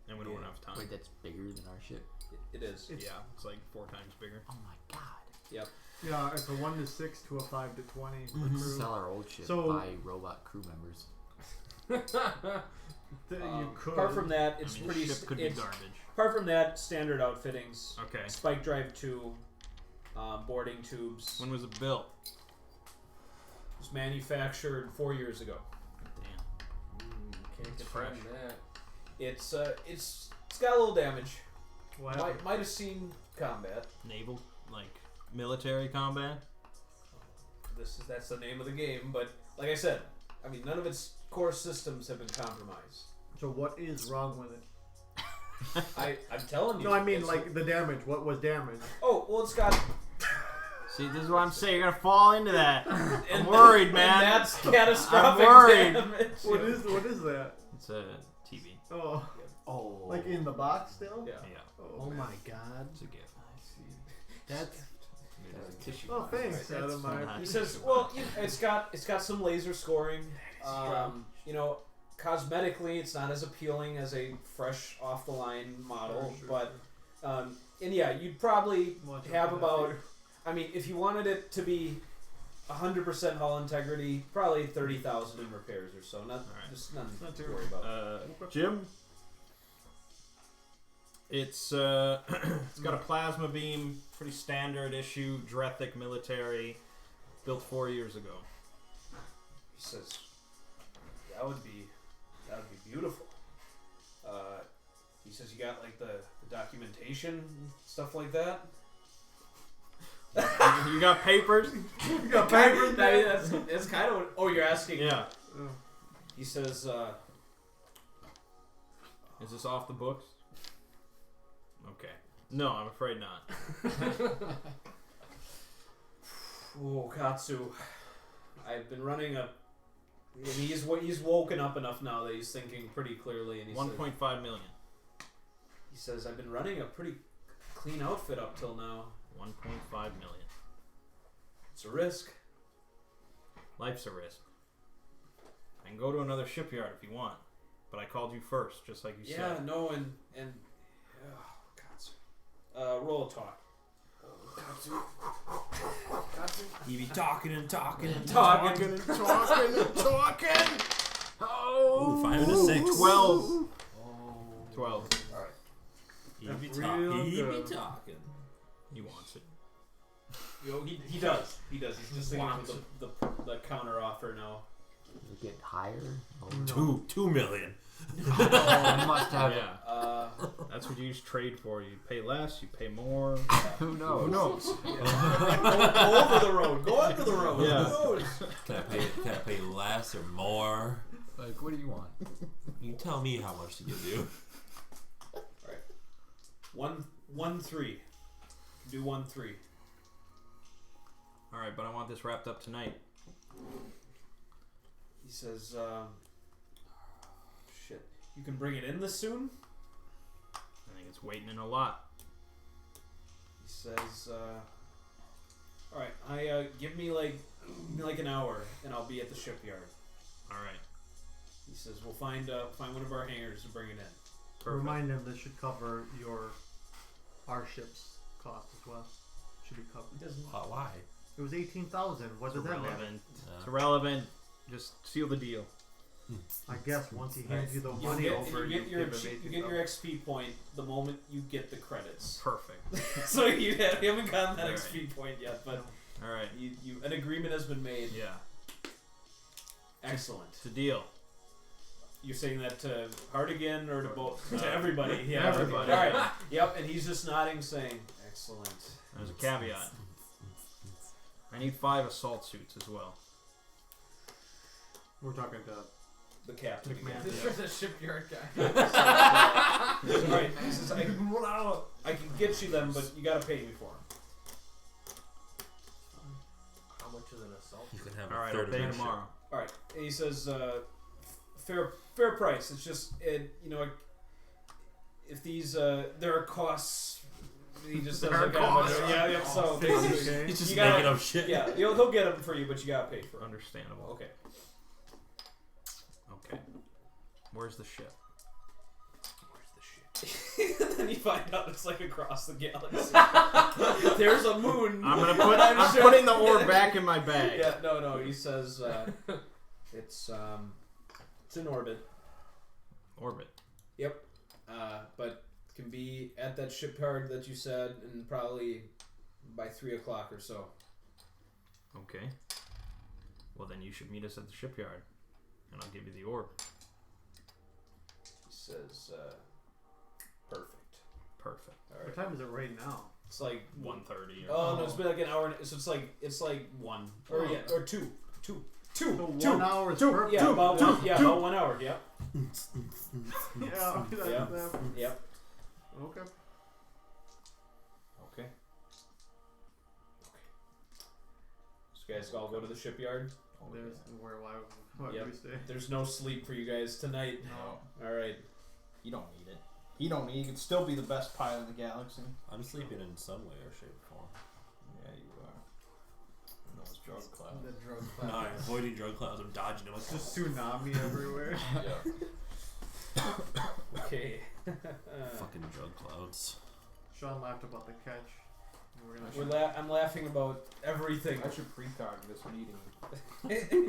And we don't have enough time. Wait, that's bigger than our ship. It is. Yeah, it's like 4 times bigger. Oh my god. Yep. Yeah, it's a 1 to 6 to a 5 to 20 for crew. Sell our old ship. So- Buy robot crew members. You could. Apart from that, it's I mean, pretty. the ship could be it's, garbage. apart from that, standard outfittings. Okay. Spike drive 2, boarding tubes. When was it built? It was manufactured 4 years ago. Damn. Can't It's defend fresh. that. It's got a little damage. What happened? Might have seen combat. Naval, like military combat. That's the name of the game. But like I said, I mean, none of its core systems have been compromised. So what is wrong with it? I'm telling you. No, I mean it's- like the damage. What was damaged? Oh well, it's got. See, this is what I'm saying. You're gonna fall into that. I'm and- worried, man. And that's catastrophic I'm worried. damage. What is that? It's a TV. Oh, Oh. like in the box still? Yeah. Yeah, Oh, Oh my god. it's a gift. I see. That's tissue. Oh, thanks, That's Adam. I fine. He says, "Well, it's got some laser scoring. You know, cosmetically, it's not as appealing as a fresh off the line model, Sure, but and yeah, you'd probably Watch have out for that about. figure. I mean, if you wanted it to be 100% hull integrity, probably 30,000 in repairs or so. Not Alright. just nothing Not to too- worry about. Jim. It's it's got a plasma beam, pretty standard issue, Drethic military, built 4 years ago. He says, that would be beautiful. He says you got like the documentation stuff like that. You got papers? You got papers, I mean, man? that's kind of what. Oh, you're asking. Yeah. Oh. He says, Is this off the books? Okay. No, I'm afraid not. "Oh, Katsu, I've been running a." And he's woken up enough now that he's thinking pretty clearly, and he says, 1.5 million. he says, "I've been running a pretty clean outfit up till now. 1.5 million. It's a risk." Life's a risk. I can go to another shipyard if you want, but I called you first, just like you Yeah, said. no, and oh, Katsu. Roll a talk. Katsu. You be talking and talking and Talking. and talking. Oh, Ooh, 5 and a 6. 12. 12. Alright. He be That's talking. real He be good. talking. He wants it. He does. He does. He's just thinking of the counter offer now. Does it get higher? Oh, No. 2 million. oh you must have it. Yeah, that's what you use trade for. You pay less, you pay more. Who knows? Who knows? Go over the road. Go under the road. Yeah. Who knows? Can I pay less or more? Like, what do you want? You tell me how much to give you. 1-3. Do 1-3. All right, but I want this wrapped up tonight. He says, "Shit, you can bring it in this soon." I think it's waiting in a lot. He says, "All right, give me like an hour, and I'll be at the shipyard." All right. He says, "We'll find one of our hangars and bring it in." Perfect. Remind them this should cover our ship's cost as well. Should be covered. He doesn't. Why? It was 18,000. What It's does that mean? irrelevant. It's irrelevant. Just seal the deal. I guess once he hands you the You money get, over, you get your give him you get your 18,000. XP point the moment you get the credits. Perfect. So you haven't gotten that Alright. XP point yet, but All right. you an agreement has been made. Yeah. Excellent. It's a deal. You're saying that to Hardigan or to both? To everybody. Yeah, Everybody. All right. Yep. And he's just nodding, saying, "Excellent." There's a caveat. I need 5 assault suits as well. We're talking to The captain. McMahon. This is the shipyard guy. Alright, he says, I can get you them, but you gotta pay me for them. How much is an assault? You can have All a right, third I'll pay of my tomorrow. Alright, and he says, fair price. It's just, if these, there are costs. He just says, There are like, costs. yeah, so basically, Okay. He's just You gotta- making up shit. yeah, he'll get them for you, but you gotta pay for them. Understandable. Okay. Okay. Where's the ship? And then you find out it's like across the galaxy. There's a moon. I'm putting the orb back in my bag. Yeah, no. He says it's in orbit. Orbit. Yep. But can be at that shipyard that you said, and probably by 3 o'clock or so. Okay. Well, then you should meet us at the shipyard, and I'll give you the orb. He says, perfect. Perfect. All What right. time is it right now? It's like 1:30. Oh no, it's been like an hour. So it's like 1 or or 2. So 2. 1 hour is Two. perfect. Yeah, about about 1 hour. Yep. Yeah. Yeah. Yep. Okay. Okay. So you guys all go to the shipyard. There's why Yep. do we stay? There's no sleep for you guys tonight. No. All right. You don't need it. You don't need it. You can still be the best pilot in the galaxy. I'm sleeping in some way or shape or form. Yeah, you are. Those drug clouds. The drug No, cloud. I'm avoiding drug clouds. I'm dodging them. Just tsunami everywhere. Okay. Fucking drug clouds. Sean laughed about the catch. We're gonna I'm laughing about everything. I should precog this meeting.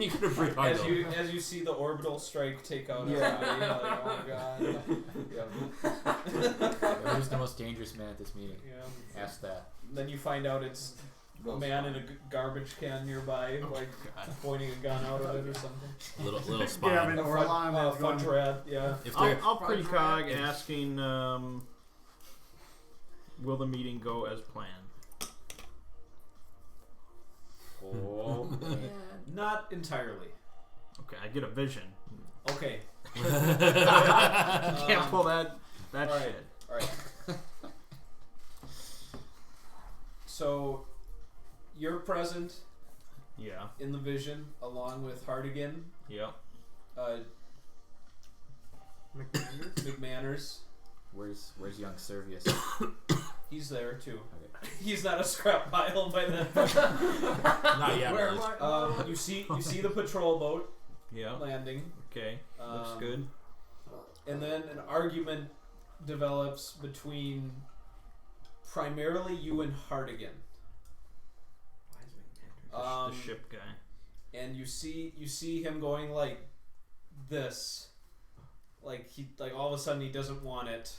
You could have pre As you see the orbital strike take out Yeah. everybody, you're like, oh god. Yeah. Who's the most dangerous man at this meeting? Yeah. Ask that. Then you find out it's a man in a garbage can nearby, like pointing a gun out of it or something. Little spine. Gavin A Orlon is going. fudge rat, yeah. If I'll, they're I'll precog asking, will the meeting go as planned? Oh, man. Not entirely. Okay, I get a vision. Okay. I can't pull that all right. shit. Alright. So, you're present Yeah. in the vision along with Hardigan, Yep. McManders? McManners. Where's young Servius? He's there too. Okay. He's not a scrap pile by then. not yet. Where at am least. I? You see the patrol boat Yep. landing. Okay. Looks Um, good. And then an argument develops between primarily you and Hardigan. The ship guy. And you see him going like this, like all of a sudden he doesn't want it,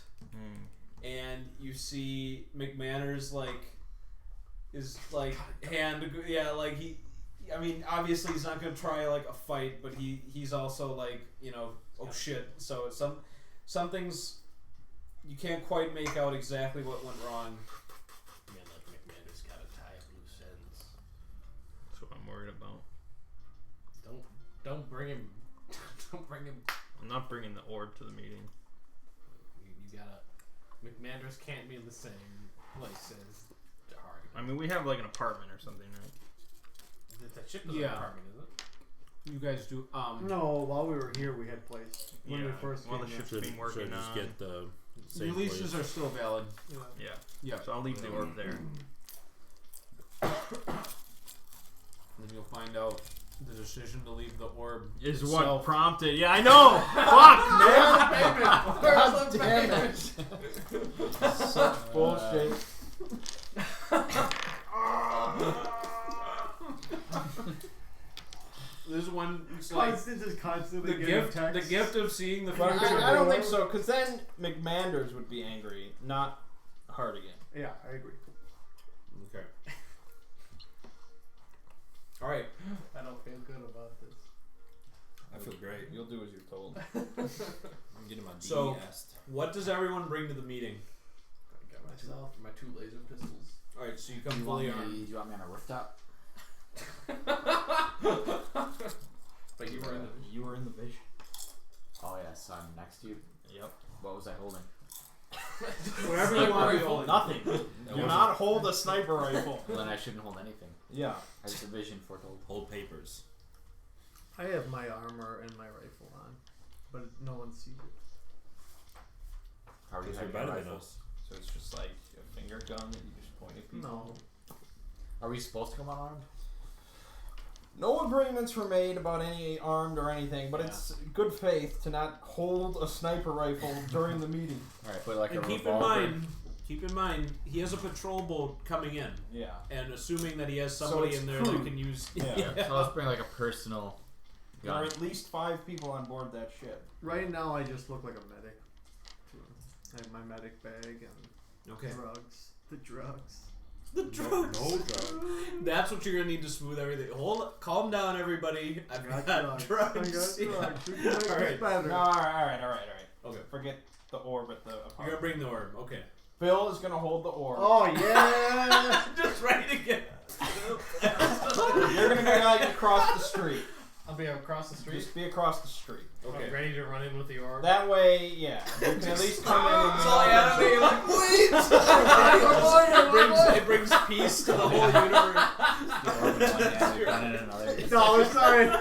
and you see McManners is hand, yeah, like I mean obviously he's not gonna try like a fight, but he's also like, oh shit, so some things you can't quite make out exactly what went wrong. Man, that McMander's gotta tie up loose ends. That's what I'm worried about. Don't bring him. Don't bring him. I'm not bringing the orb to the meeting. You gotta. McManders can't be in the same place as Hardy. I mean, we have like an apartment or something, right? That ship is Yeah. an apartment, isn't it? You guys do No, while we were here, we had place. When we first well, came the here. ship's Should been working just on. get the the safe leases place. are still valid. Yeah. Yeah. Yeah. So I'll leave the orb there. Then you'll find out the decision to leave the orb Is itself. what prompted. Yeah, I know. Fuck, man. Where's the payment? Damn it. Such bullshit. This one, it's like Constance is constantly the getting gift. texts. The gift of seeing the But future. I don't think so, because then McManders would be angry, not Hardigan. Yeah, I agree. Okay. All right. I don't feel good about this. I feel great. You'll do as you're told. I'm getting my D So- est. What does everyone bring to the meeting? Got my two laser pistols. All right, so you Do come you, want fully me, armed. do you want me on a rooftop? But you were in the You were in the vision. Oh yeah, so I'm next to you. Yep. What was I holding? Whatever you want to be holding. Nothing. That Do wasn't- not hold a sniper rifle. Well, then I shouldn't hold anything. Yeah. As the vision foretold. Hold papers. I have my armor and my rifle on, but no one sees it. How are you Because you're hiding your better than rifle? us. So it's just like a finger gun that you just point at people. No. Are we supposed to come unarmed? No agreements were made about any armed or anything, but it's good faith to not hold a sniper rifle during the meeting. Alright, but like And a keep revolver. keep in mind, he has a patrol boat coming in, Yeah. and assuming that he has So somebody it's in there crew. that can use. Yeah. So let's bring like a personal There are gun. at least 5 people on board that ship. Right now, I just look like a medic. I have my medic bag and Okay. drugs. The drugs. The drugs. No drugs. That's what you're gonna need to smooth everything. Calm down, everybody. I've got drugs. I got Yeah. drugs. We can make All this right. better. No, alright. Okay. Forget the orb at the You're gonna apartment. bring the orb. Okay. Bill is gonna hold the orb. Oh yeah! Just ready to get. You're gonna be like across the street. I'll be across the street. Just be across the street. Okay. Ready to run in with the orb. That way, yeah, you can at least come in and It's all anime, like, wait! it brings peace to the whole universe. The orb in one hand, gun in another. No, sorry. No,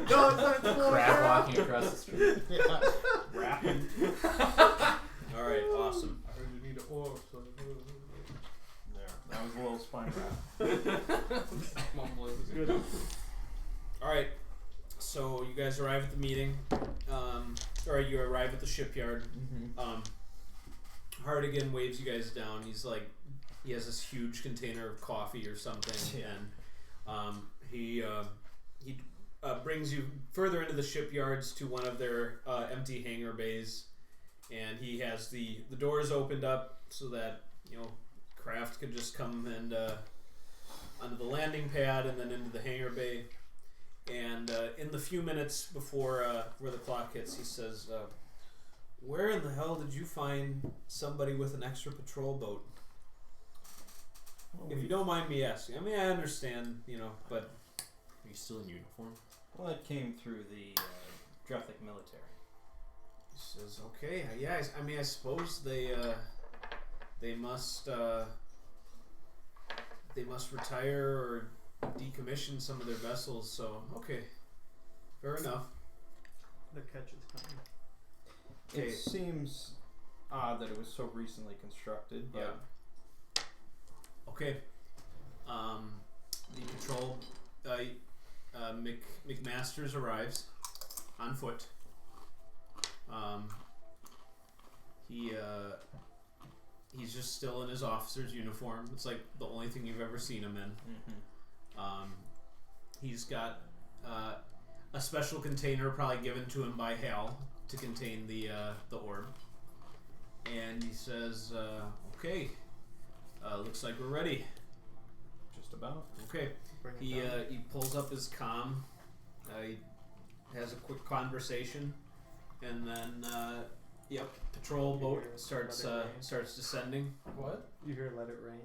it's not. Crab walking across the street. Yeah. Rapping. Alright, awesome. I heard you need an orb. So There. That was a little spine rap. mumbling. Good. Alright, so you guys arrive at the meeting. Or you arrive at the shipyard. Hardigan waves you guys down. He's like, he has this huge container of coffee or something, Yeah. and he brings you further into the shipyards to one of their empty hangar bays, and he has the doors opened up so that craft could just come and onto the landing pad and then into the hangar bay. And in the few minutes before where the clock hits, he says, "Where in the hell did you find somebody with an extra patrol boat? If you don't mind me asking. I mean, I understand, but Are you still in uniform? Well, it came through the Druthic military. he says, okay, yeah. I suppose they must retire or decommission some of their vessels. So okay, fair enough. The catch is coming. Okay. It seems odd that it was so recently constructed, but Okay. The patrol, McMasters arrives on foot. He's just still in his officer's uniform. It's like the only thing you've ever seen him in. He's got a special container probably given to him by Hal to contain the orb. And he says, okay, looks like we're ready. just about. Okay. Bring it He down. he pulls up his comm. He has a quick conversation, and then patrol boat starts descending. What? You hear "Let it rain."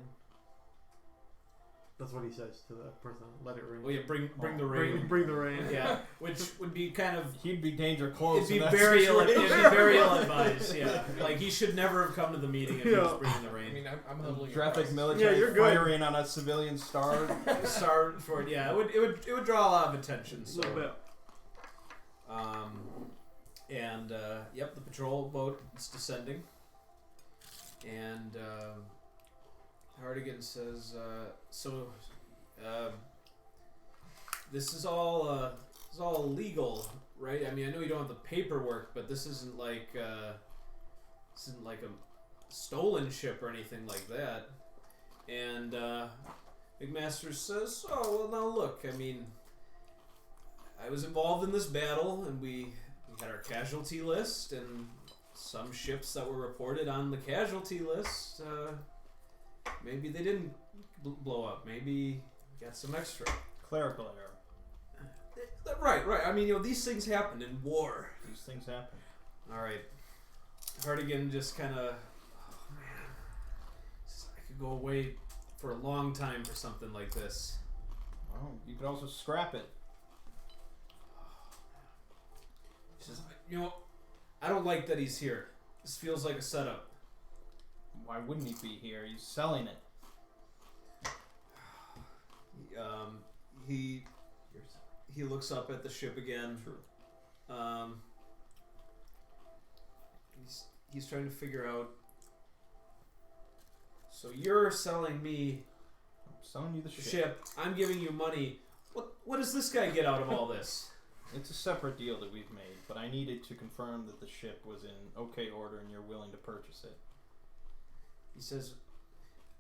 That's what he says to the person. Let it rain. Oh yeah, bring the rain. Bring the rain. Yeah, which would be kind of He'd be danger close. it'd be in that very situation. ill advised. Yeah, like he should never have come to the meeting if he was bringing the I rain. mean, I'm huddling Druthic across. military Yeah, you're good. firing on a civilian star. Sorry for it. Yeah, it would draw a lot of attention. A So. little bit. The patrol boat is descending, and Hardigan says, this is all legal, right? I mean, I know you don't have the paperwork, but this isn't like a stolen ship or anything like that." And McMaster says, "Oh, well, now look, I mean, I was involved in this battle, and we had our casualty list, and some ships that were reported on the casualty list, maybe they didn't blow up. Maybe got some extra." Clerical error. Right. I mean, these things happen in war. These things happen. All right. Hardigan just kind of, oh man, I could go away for a long time for something like this. Well, you could also scrap it. He says, I don't like that he's here. This feels like a setup. Why wouldn't he be here? He's selling it. He looks up at the ship again. True. He's trying to figure out. So you're selling me I'm selling you the ship. I'm giving you money. What does this guy get out of all this? It's a separate deal that we've made, but I needed to confirm that the ship was in okay order and you're willing to purchase it. He says,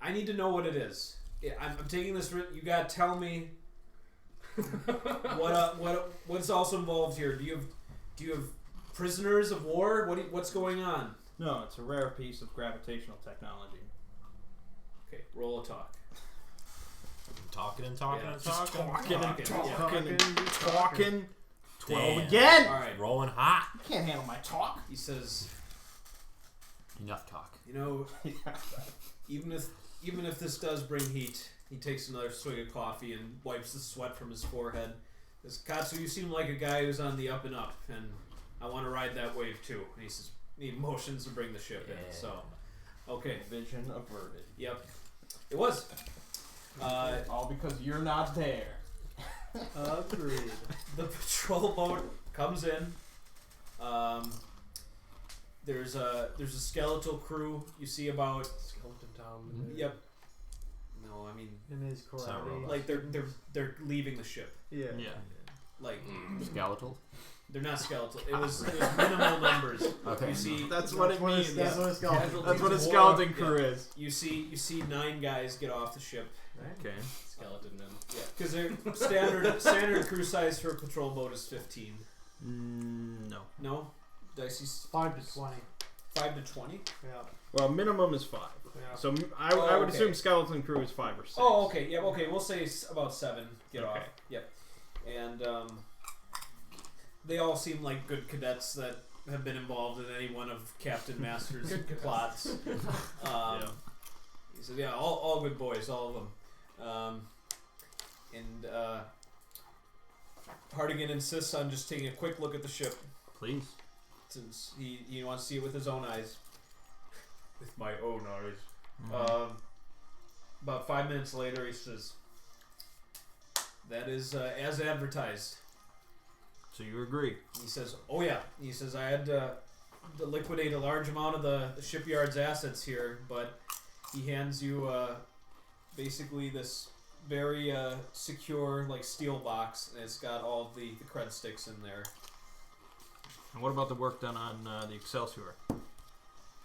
I need to know what it is. I'm taking this. You gotta tell me what's also involved here. Do you have prisoners of war? What's going on? No, it's a rare piece of gravitational technology. Okay, roll a talk. Talking and Talking. 12 Damn. again. All right. Rolling hot. You can't handle my talk. He says, Enough talk. even if this does bring heat, he takes another swig of coffee and wipes the sweat from his forehead. Says, Katsu, you seem like a guy who's on the up and up, and I want to ride that wave too. And he says, he motions to bring the ship in. So, okay. Vision averted. Yep. It was. All because you're not there. Agreed. The patrol boat comes in. There's a skeletal crew. You see about. Skeleton Tom. Yep. No, I mean In his karate. like they're leaving the ship. Yeah. Like Skeletal. they're not skeletal. It was minimal numbers. Okay. You see. That's what it means. That's what it's called. That's what a skeleton crew is. You see 9 guys get off the ship. Okay. Skeleton men. Yeah, because their standard crew size for a patrol boat is 15. No. No, Dicey's 5 to 20. 5 to 20. Yeah. Well, minimum is 5. Yeah. So I would okay. assume skeleton crew is 5 or 6. Oh, okay. Yeah, okay. We'll say about 7 get Okay. off. Yep. And they all seem like good cadets that have been involved in any one of Captain Master's plots. He said, "Yeah, all good boys, all of them." Hardigan insists on just taking a quick look at the ship Please. since he wants to see it with his own eyes. With my own eyes. Mm-hmm. About 5 minutes later, he says, "That is as advertised." So you agree? He says, "Oh yeah." He says, "I had to liquidate a large amount of the shipyard's assets here, but he hands you basically this very secure like steel box, and it's got all of the cred sticks in there." And what about the work done on the Excelsior?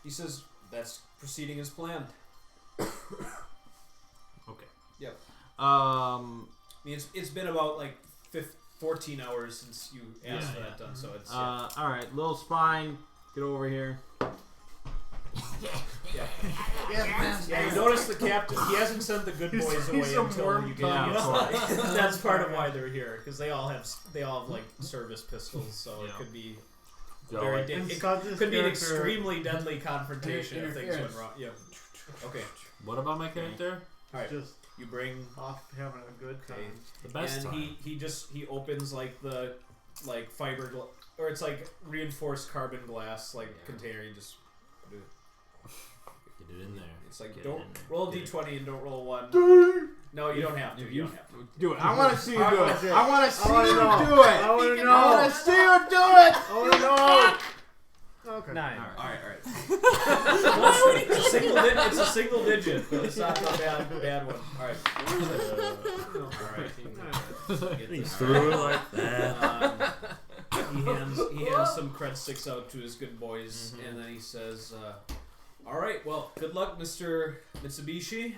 He says, "That's proceeding as planned." Okay. Yep. I mean, it's been about like 14 hours since you asked for that done, so it's all right, little spine, get over here. Yeah, you notice the captain, he hasn't sent the good boys away until you get That's part of why they're here, because they all have like service pistols, so it could be very it could be an extremely deadly confrontation if things went wrong. Yeah. Okay. What about my character? All right. Just you bring off having a good time. The best and time. he opens like the fiber or it's like reinforced carbon glass container. You just put it. Get it in there. It's like Get don't it in there. roll a Get it. d20 and don't roll 1. No, you don't have to. You don't have to. Do it. I want to see you do it. I want to see wanna you know. do it. I want to know. I want to see you do it. I want to know. Okay. 9. All right. It's a single digit, but it's not a bad one. All right. He's through it like that. He hands some cred sticks out to his good boys, and then he says, "All right, well, good luck, Mr. Mitsubishi.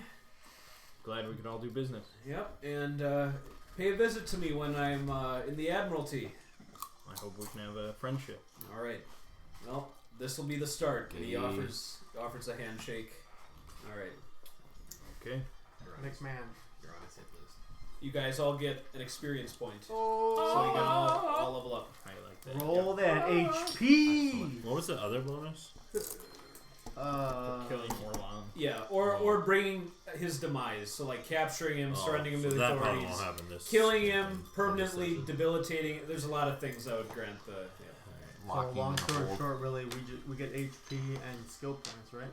Glad we can all do business. Yep, and pay a visit to me when I'm in the Admiralty. I hope we can have a friendship." All right. Well, this will be the start. And he offers a handshake. All right. Okay. Next man. You're on his hit list. you guys all get an experience point. Oh. So you can all level up. I like that. Roll that HP. What was the other bonus? Killing Orlan. Yeah, or bringing his demise. So like capturing him, surrendering him to the that probably authorities, won't happen this killing in him, this permanently session. debilitating. There's a lot of things that would grant the. Yeah. So Locking long in the story hold. short, really, we get HP and skill points, right?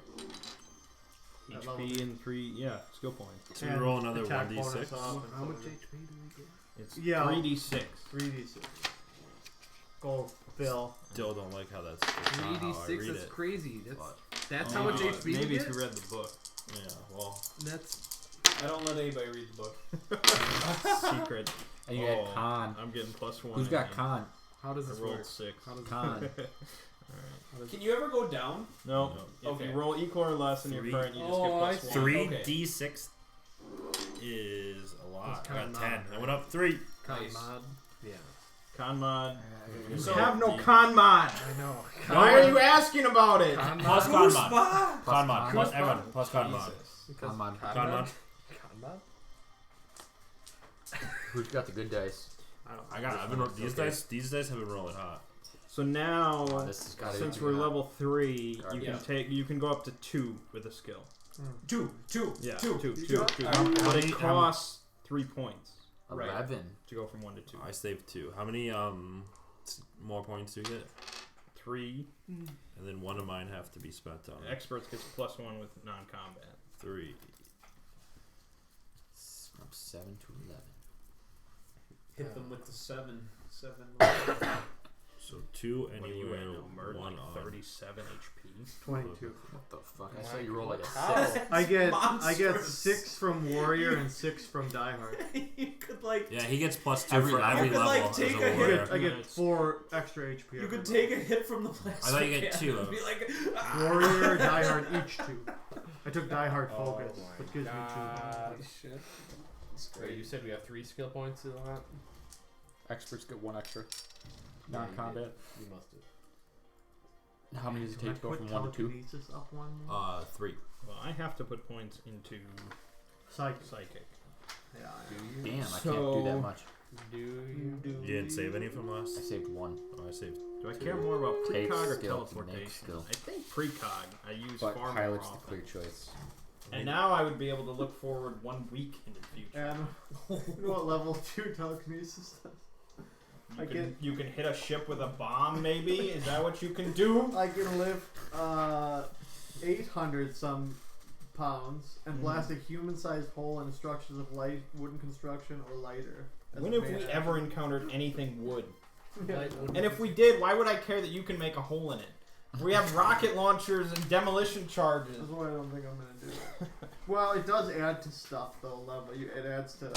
That level. HP and 3, skill points. So we And roll another attack 1d6. bonus off and How much whatever. HP do we get? It's Yeah. 3d6. 3d6. Go, Bill. Still don't like how that's not how I 3d6. read That's it. crazy. But, That's how much HP you Maybe get? if you read the book. yeah, well, That's I don't let anybody read the book. Secret. And you had con. I'm getting +1. Who's got again. con? how does I this rolled work? 6. How does Con. Can you ever go down? No. If Okay. you roll equal or less than your 3. current, you just Oh, I get see. +1. 3d6 is a lot. That's I got kinda 10. mod, I right? went up 3. con Nice. mod? Yeah. Con mod. You So- have no con mod. I know. Why are you asking about it? Con Plus mod? con mod. Plus Con mod. con. Plus everyone. Plus con mod. Because Con mod. Con mod. Con mod? Who's got the good dice? I got it. I've been these dice have been rolling hot. So now, Oh, this has gotta since be we're hot. level 3, you Yeah. you can go up to 2 with a skill. Two. Yeah, Two. two. How But many- it costs 3 points Right. 11. to go from 1 to 2. I saved 2. How many more points do you get? 3. And then one of mine have to be spent on Experts gets +1 with non-combat. 3. From 7 to 11. Hit them with the 7. So 2 What are you at anywhere, now, Murd? 1 Like on. 37 HP. 22. What the fuck? I saw you roll like a How? 6. I get Monstrous. 6 from Warrior and 6 from Die Hard. You could like Yeah, he gets +2 Every for level. every You could, level like, as take a a hit. warrior. I get Nice. 4 extra HP. you every could level. take a hit from the plasma. I thought you get cannon 2 and of be them. like, Warrior, Die Hard, each 2. I took Die Hard Oh Focus, my which gives me 2. God. shit. That's Wait, you great. said we have 3 skill points to that? Experts get 1 extra. No, you Non-combat. didn't. You must have. How many does it Can I take to go put from 1 to 2? telekinesis up 1 more? 3. Well, I have to put points into Psychic. psychic. Yeah. Damn, I can't do that much. Do you? You didn't save any from I last? saved 1. Oh, I saved. Do I care more about Take precog or skill, make teleportation? skill. I think precog I use But far more pilot's the often. clear choice. And now I would be able to look forward 1 week into the future. And you know what level 2 telekinesis does? You can hit a ship with a bomb, maybe? Is that what you can do? I can lift 800 some pounds and blast a human-sized hole in structures of light, wooden construction, or lighter. as When a have we man ever encountered anything wood? Yeah. Light wooden- And if we did, why would I care that you can make a hole in it? We have rocket launchers and demolition charges. That's why I don't think I'm gonna do it. Well, it does add to stuff though. Level. It adds to.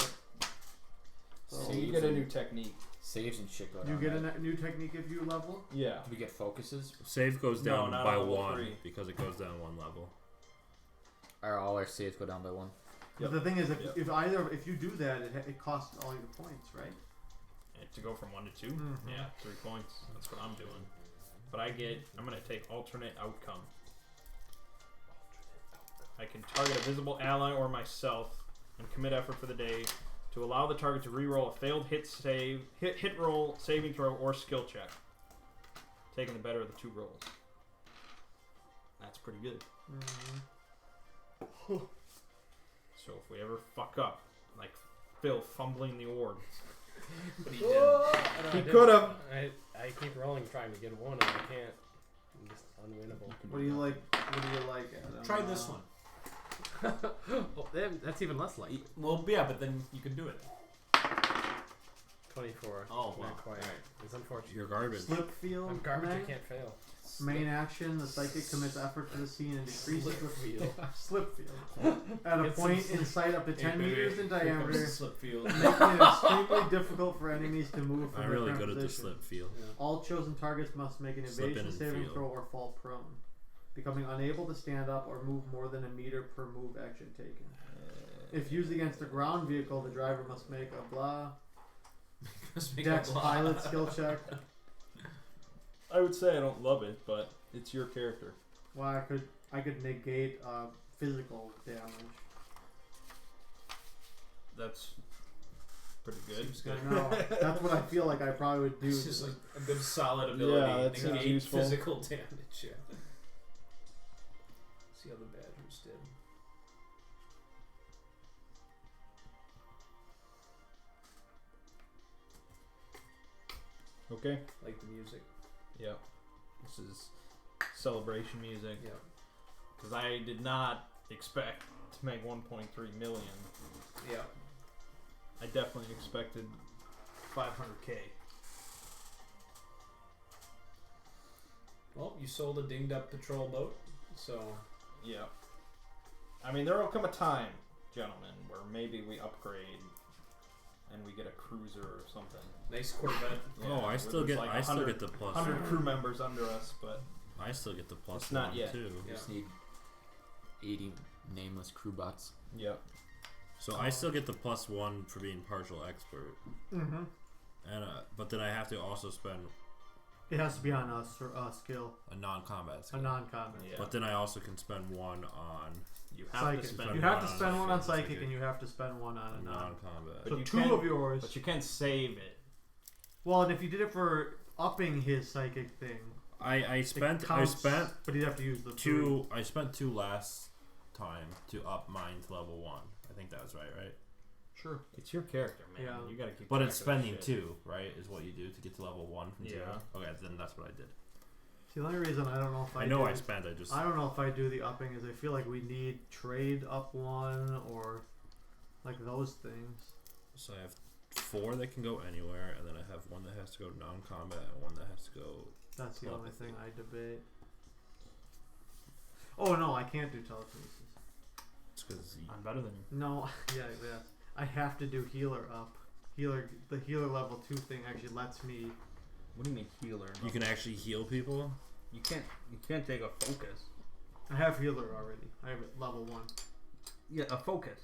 So you get a new technique. Saves and shit go You down. get right? a new technique if you level. Yeah. We get focuses. Save goes No, down not by on level 1 3. because it goes down 1 level. All our saves go down by 1. But the thing is, if, Yep. if you do that, it costs all your points, right? To go from 1 to 2? Mhm. Yeah, 3 points. That's what I'm doing. But I'm going to take alternate outcome. I can target a visible ally or myself and commit effort for the day to allow the target to reroll a failed hit roll, saving throw, or skill check, taking the better of the 2 rolls. That's pretty good. So if we ever fuck up, like Phil fumbling the orb, But he did. he could have. I keep rolling trying to get 1 and I can't. I'm just unwinnable. What do you like? What do you like, Adam? Try this one. Oh, that's even less light. Well, yeah, but then you can do it. 24. Oh, wow. Not quite. Alright. It's unfortunate. You're garbage. Slip field. I'm garbage. I Main, can't fail. main action: the psychic commits effort for the scene and decreases Slip the field. slip field at a Get some point in sight up to 10 meters in Here comes diameter, the slip field. making it extremely difficult for enemies to move from I'm their really current good at the position. slip field. All chosen targets must make an Slip in evasion and saving field. throw or fall prone, becoming unable to stand up or move more than a meter per move action taken. If used against a ground vehicle, the driver must make a blah Just make a dex blah. pilot skill check. I would say I don't love it, but it's your character. Well, I could negate physical damage. That's pretty good. Seems good. I know. That's what I feel like I probably would do. It's just like a good solid Yeah, ability. that seems Negate useful. physical damage. Yeah. See how the badgers did. Okay. Like the music. Yep. This is celebration music. Yeah. Because I did not expect to make 1.3 million. Yeah. I definitely expected 500k. Well, you sold a dinged up patrol boat, so Yeah. I mean, there will come a time, gentlemen, where maybe we upgrade and we get a cruiser or something. nice Corvette. Yeah, Oh, I where still there's get like I still 100 get the plus 100 one. crew members under us, but I still get the plus It's not one yet. too. Yeah. Just need 80 nameless crew bots. yep. So I still get the plus one for being partial expert, Mm-hmm. and but then I have to also spend It has to be on us or skill, a non-combat a skill. non-combat. Yeah. But then I also can spend one on You have Psychic. to spend. You one have to on spend one on psychic. psychic, and you have to spend one on a non. non-combat. But So you two can- of yours. But you can't save it. Well, and if you did it for upping his psychic thing, I it spent counts, but he'd have to use the two. I spent two last time to up mine to level 1. I think that was right? Three. Sure. It's your character, man. Yeah. You gotta keep. But track it's of that spending shit. 2, right? Is what you do to get to level 1 from 0. Yeah. Okay, then that's what I did. See, the only reason I don't know if I I know do, I spent. I just I don't know if I do the upping is I feel like we need trade up one or like those things. so I have 4 that can go anywhere, and then I have 1 that has to go non-combat and 1 that has to go. That's the only Telepathy. thing I debate. Oh no, I can't do telekinesis. It's because I'm better than you. No, yeah. I have to do healer up. The healer level 2 thing actually lets me. What do you mean healer? you can actually heal people. You can't take a focus. I have healer already. I have it level 1. Yeah, a focus.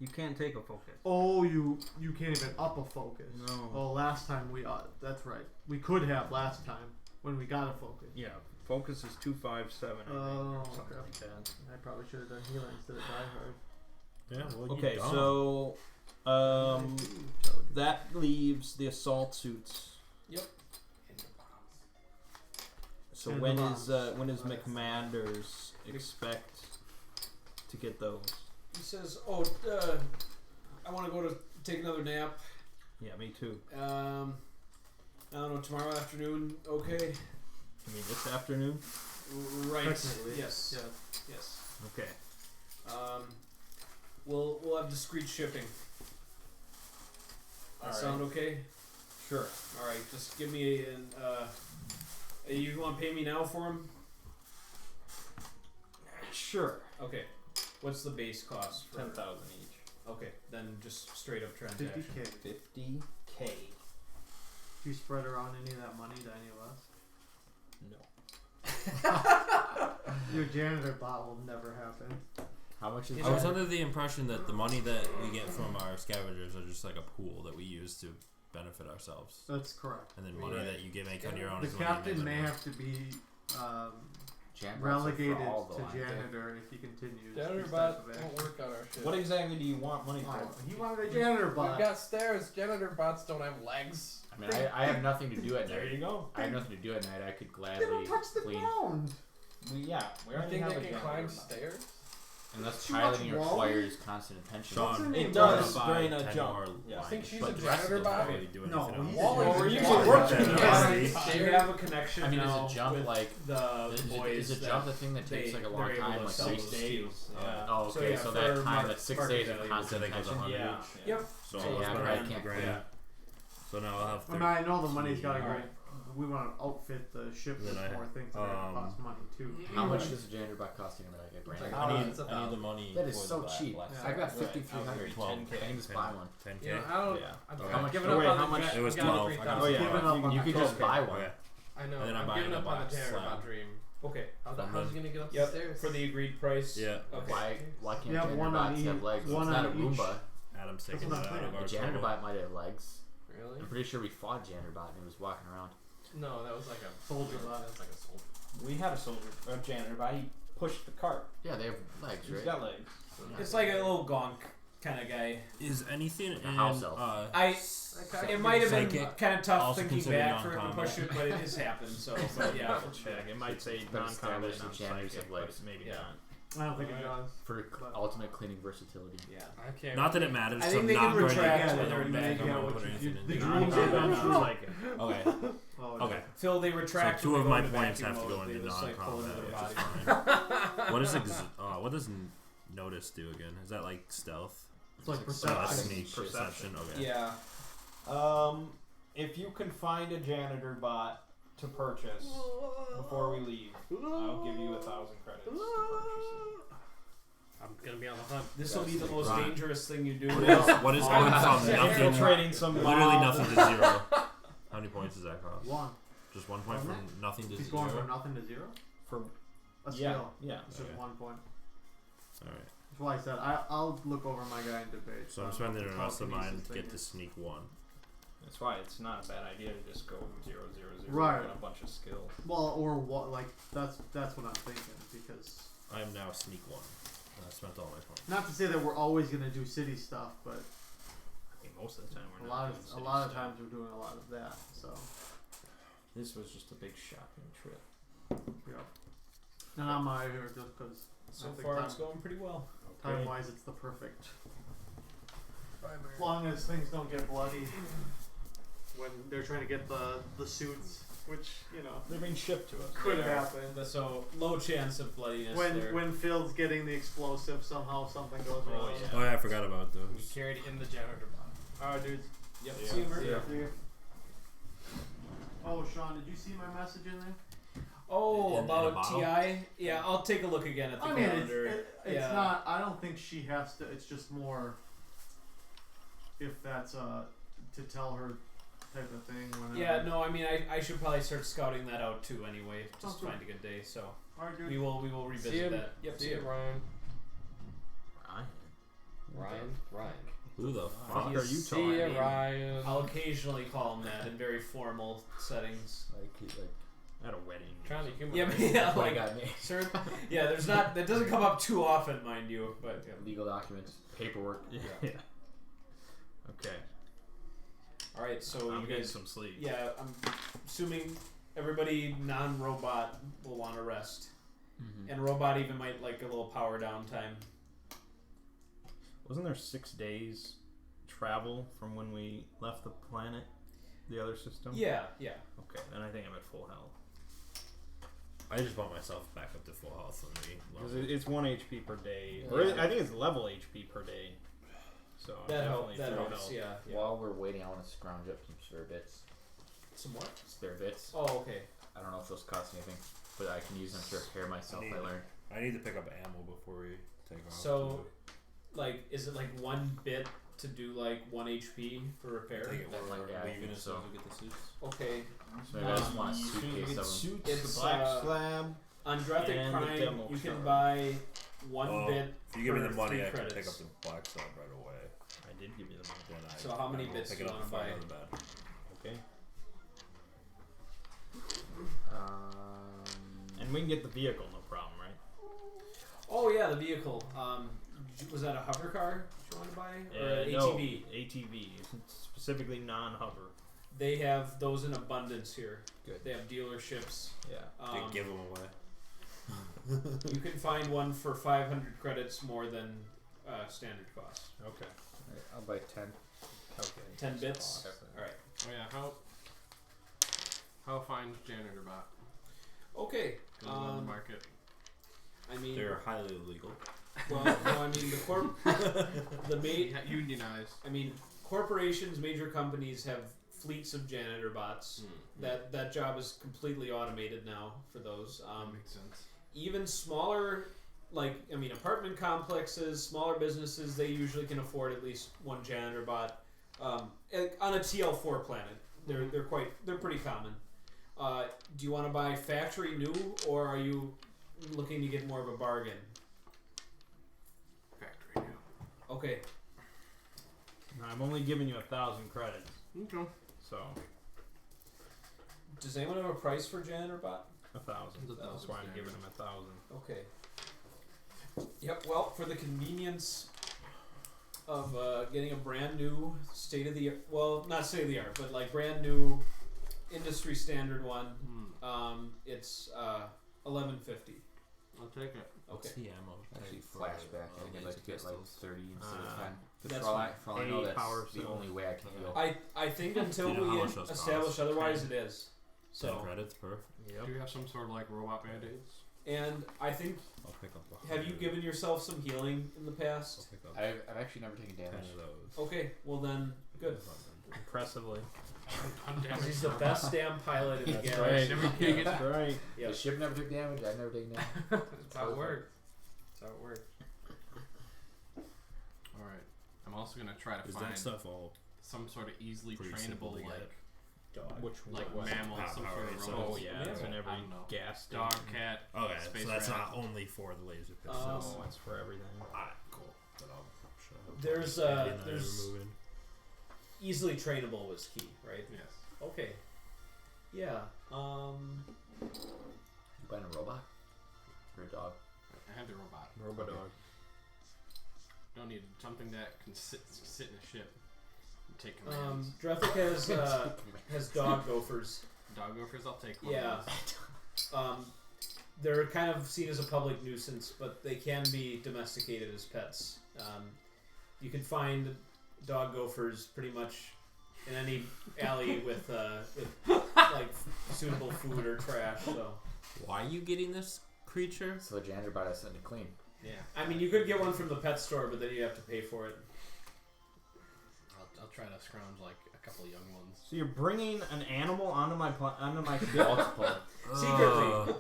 You can't take a focus. Oh, you can't even up a focus. No. Oh, last time we that's right. We could have last time when we got a focus. Yeah, focus is 257. I think, Oh, or something okay. like that. I probably should have done healer instead of die hard. Yeah. Well, Okay, you don't. so that leaves the assault suits. Yep. So And when the is McManders expect to get those? He says, "Oh, I want to go to take another nap. Yeah, me too. I don't know, tomorrow afternoon. Okay, I mean this afternoon. right? Technically, Yes. yeah. Yes. Okay. We'll have discreet shipping. That sound okay? Sure. All right. Just give me you want to pay me now for him? Sure. Okay. What's the base cost? For 10,000 each. Okay, then just straight up transaction. 50k. 50k. Do you spread around any of that money to any of us? No. Your janitor bot will never happen. How much is You I know- was under the impression that the money that we get from our scavengers are just like a pool that we use to benefit ourselves, That's correct. and then money Right. that you get make on your own. The is money you captain make may on have to be Jan bots are for relegated all, though, to aren't they? janitor if he continues. Janitor these bot types of won't actions. work on our shit. What exactly do you want money for? Oh, he wanted a janitor We've bot. got stairs. Janitor bots don't have legs. I mean, I have nothing to do at There night. you go. I have nothing to do at night. I could They gladly don't touch the clean. ground. We You already think have they a can janitor climb bot. stairs? Unless Too much piloting wall? requires constant attention. Sean, What's her It name? does Buy during a 10 jump. more Yeah. lines, Think she's but a the rest janitor of them bot? don't really do No, anything he's else. a Well, janitor. you bot. should work Yeah. together. You have a connection I mean, now is a jump with like the is boys a that jump the thing that takes they- like a long they're able time, to like sell 6 those days? too. Yeah. Oh, So, okay. yeah, So, for that time, market- that 6 market days of value. constant So I think it was attention. 100 Yeah. each. Yep. So, So, I'll yeah, spend I 100 can't grand. play. So now I'll have I mean, I know the money's got to go. Alright. We want to outfit the ship with Then I- more things that are gonna cost money too. How much does a janitor bot cost you? Like a grand? I need It's a the money. That is for so the cheap. black Yeah. I got Right. 5,300. 12. I can just buy one. 10k. Yeah, I don't. Yeah. I've, Okay. I've How given much- up wait, on how the much- jet- It was I've given up 12. I got 3,000. Oh, yeah. Giving up on You the could just 12K. buy one. Okay. I know. And then I'm I'm buying giving a up on the box janitor slab. bot dream. Okay. How's From he gonna get up the Yep. stairs? For the agreed price. Yeah. Okay. Why can't You have janitor one on bots have each- legs? one It's not a on each. Roomba. Adam's taking what that I'm out of saying. our A janitor trouble. bot might have legs. Really? I'm pretty sure we fought a janitor bot and it was walking around. No, that was like a Soldier bot. That's like a soldier. We had a soldier, a janitor bot. He pushed the cart. Yeah, they have legs, He's right? got legs. It's like a little gonk. kind of guy. Is anything in house elf. It might have been Psychic, kind of tough also thinking considered back for him to non-combat. push it, but it has happened. So, but yeah, Check. It might say But non-combat, establish the non-psychic, channels of but life. maybe Yeah. not. I don't think it does. For ultimate cleaning versatility. yeah. I can't. Not that it matters. I so think I'm they not can going to retract put when they're anything back in. out, Put which anything in the there. Non-combat, non-psychic. Okay. Oh, Okay. Phil, they retract. So two when of they my go into points vacuum have to go mode, into they just, like, pull into non-combat, their which body. is fine. What does notice do again? Is that like stealth? It's like Oh, perception. that's sneak perception. Okay. Yeah. If you can find a janitor bot to purchase before we leave, I'll give you 1,000 credits to purchase it. I'm gonna be on the hunt. This will be the most Right. dangerous thing you do. What is going from nothing? Infiltrating some Literally mob. nothing to zero. How many points does that cost? 1. Just 1 point from nothing to He's zero. going from nothing to 0. For A yeah, skill. yeah. It's just Okay. 1 point. All right. That's why I said I'll look over my guy and debate. So I'm spending the rest of mine telekinesis to get thing to is. sneak 1. That's why it's not a bad idea to just go 0, 0, 0, Right. and a bunch of skills. Well, or what? Like that's what I'm thinking because I am now sneak 1. I spent all my points. not to say that we're always gonna do city stuff, but I mean, most of the time we're a not lot doing of city stuff. times we're doing a lot of that. So This was just a big shopping trip. yeah. And I'm out here just because So far, it's going pretty well. time wise it's the perfect. As long as things don't get bloody when they're trying to get the suits, which you know They're being shipped to us. could Yeah. happen. So low chance of bloodiness there. When Phil's getting the explosive, somehow something goes wrong. yeah. Oh yeah, I forgot about We those. carried in the janitor box. Alright, dudes. Yep. Yeah. See you, Murray. Yeah. See ya. Oh, Sean, did you see my message in there? Oh, In a about bottle? TI? Yeah, I'll take a look again at the I mean, calendar. it's yeah. not. I don't think she has to. It's just more. If that's to tell her type of thing. Whenever. Yeah, no, I mean, I should probably start scouting that out too anyway. Just Okay. find a good day. So Alright, dude. we will revisit See ya. that. Yep. See See ya, ya. Ryan. Ryan. Who the fuck? Fuck are you See talking? ya, Ryan. I'll occasionally call him that in very formal settings. At a wedding. Trying to humor. Yeah, me. but yeah, That's what like got me. sir. Yeah, there's not. That doesn't come up too often, mind you. But yeah. Legal documents, paperwork. Yeah. Okay. All right. So I'm you getting guys. some sleep. Yeah, I'm assuming everybody non-robot will want to rest, Mm-hmm. and robot even might like a little power down time. Wasn't there 6 days travel from when we left the planet, the other system? Yeah. Okay, then I think I'm at full health. I just brought myself back up to full health when we Because leveled. it's 1 HP per day. Or Yeah. I think it's level HP per day. So I'm That definitely helps. That full helps. health. Yeah. While we're waiting, I want to scrounge up some spare bits. Some what? Spare bits. Oh, okay. I don't know if those cost anything, but I can use them to repair myself. I learned. I need to pick up ammo before we take off. So, like, is it like 1 bit to do like 1 HP for repair? take it That while might- we're yeah, I leaving think as so. soon as we get the suits. Okay. So maybe I just want a suitcase of them. Suits, It's, the black slab, On Druthic and the Prime, demo you can shard. buy 1 Oh, bit. If you give me for the money, 3 I can pick up credits. the black slab right away. I did give you the money. Then I, So how many I will bits pick do it you up wanna before I buy? go to bed. Okay. Um, And we can get the vehicle, no problem, right? Oh yeah, the vehicle. Was that a hover car you want to buy or an No, ATV? ATV, specifically non-hover. They have those in abundance here. Good. They have dealerships. Yeah. They Um, give them away. you can find one for 500 credits more than standard cost. Okay. Alright, I'll buy 10. Okay. 10 bits. Definitely. All right. Oh yeah. How finds janitor bot? Okay. Goes on the market. I mean, They're highly illegal. well, no, I mean Unionized. I mean, corporations, major companies have fleets of janitor bots. That job is completely automated now for those. Makes sense. Even smaller, apartment complexes, smaller businesses, they usually can afford at least 1 janitor bot. On a TL4 planet, they're pretty common. Do you want to buy factory new, or are you looking to get more of a bargain? Factory new. Okay. No, I'm only giving you 1,000 credits, Okay. so Does anyone have a price for janitor bot? 1,000. That's why I'm giving him 1,000. Okay. Yep. Well, for the convenience of getting a brand new state of the art. Well, not state of the art, but like brand new industry standard one. It's $11.50. I'll take it. What's Okay. the ammo? Actually, type for, flashback. I think I'd like to get like pistols? 30 instead of 10. That's For all I know, Eight that's power the cell. only way I can heal. I think until Do you know we how much those establish cost? otherwise, it is. 10 So, credits per. Yep. Do you have some sort of like robot band-aids? and I think I'll pick up. have you given yourself some healing in the I'll past? pick up I've actually never taken 10 damage. of those. Okay, well then, good. Impressively. He's the best damn pilot in the That's galaxy. right. That's right. Yep. The ship never took damage. I've never taken damage. That's how it works. That's how it works. Alright. I'm also gonna try to Is find that stuff all some sort of easily pretty simple trainable to like get? Dog. Which like what? mammal, some sort alright, of so robot. Oh yeah, it's in every I don't know. gas Dog, station. cat, Okay, Space so that's rat. not only for the laser Oh. pistols. No, it's for everything. Alright, cool. Then I'll shut up. There's, Standing there there's- moving. Easily trainable was key, right? Yes. Okay. Yeah. You buying a robot? Or a dog? I have the robot. Robodog. Don't need something that can sit in a ship and take commands. Drefik has dog gophers. Dog gophers, I'll take one. Yeah. Of those. They're kind of seen as a public nuisance, but they can be domesticated as pets. You can find dog gophers pretty much in any alley with like suitable food or trash. So Why are you getting this creature? So the janitor bought us something to clean. Yeah. I mean, you could get one from the pet store, but then you have to pay for it. I'll try to scrounge like a couple young ones. So you're bringing an animal onto my ship? Multiple. Secretly.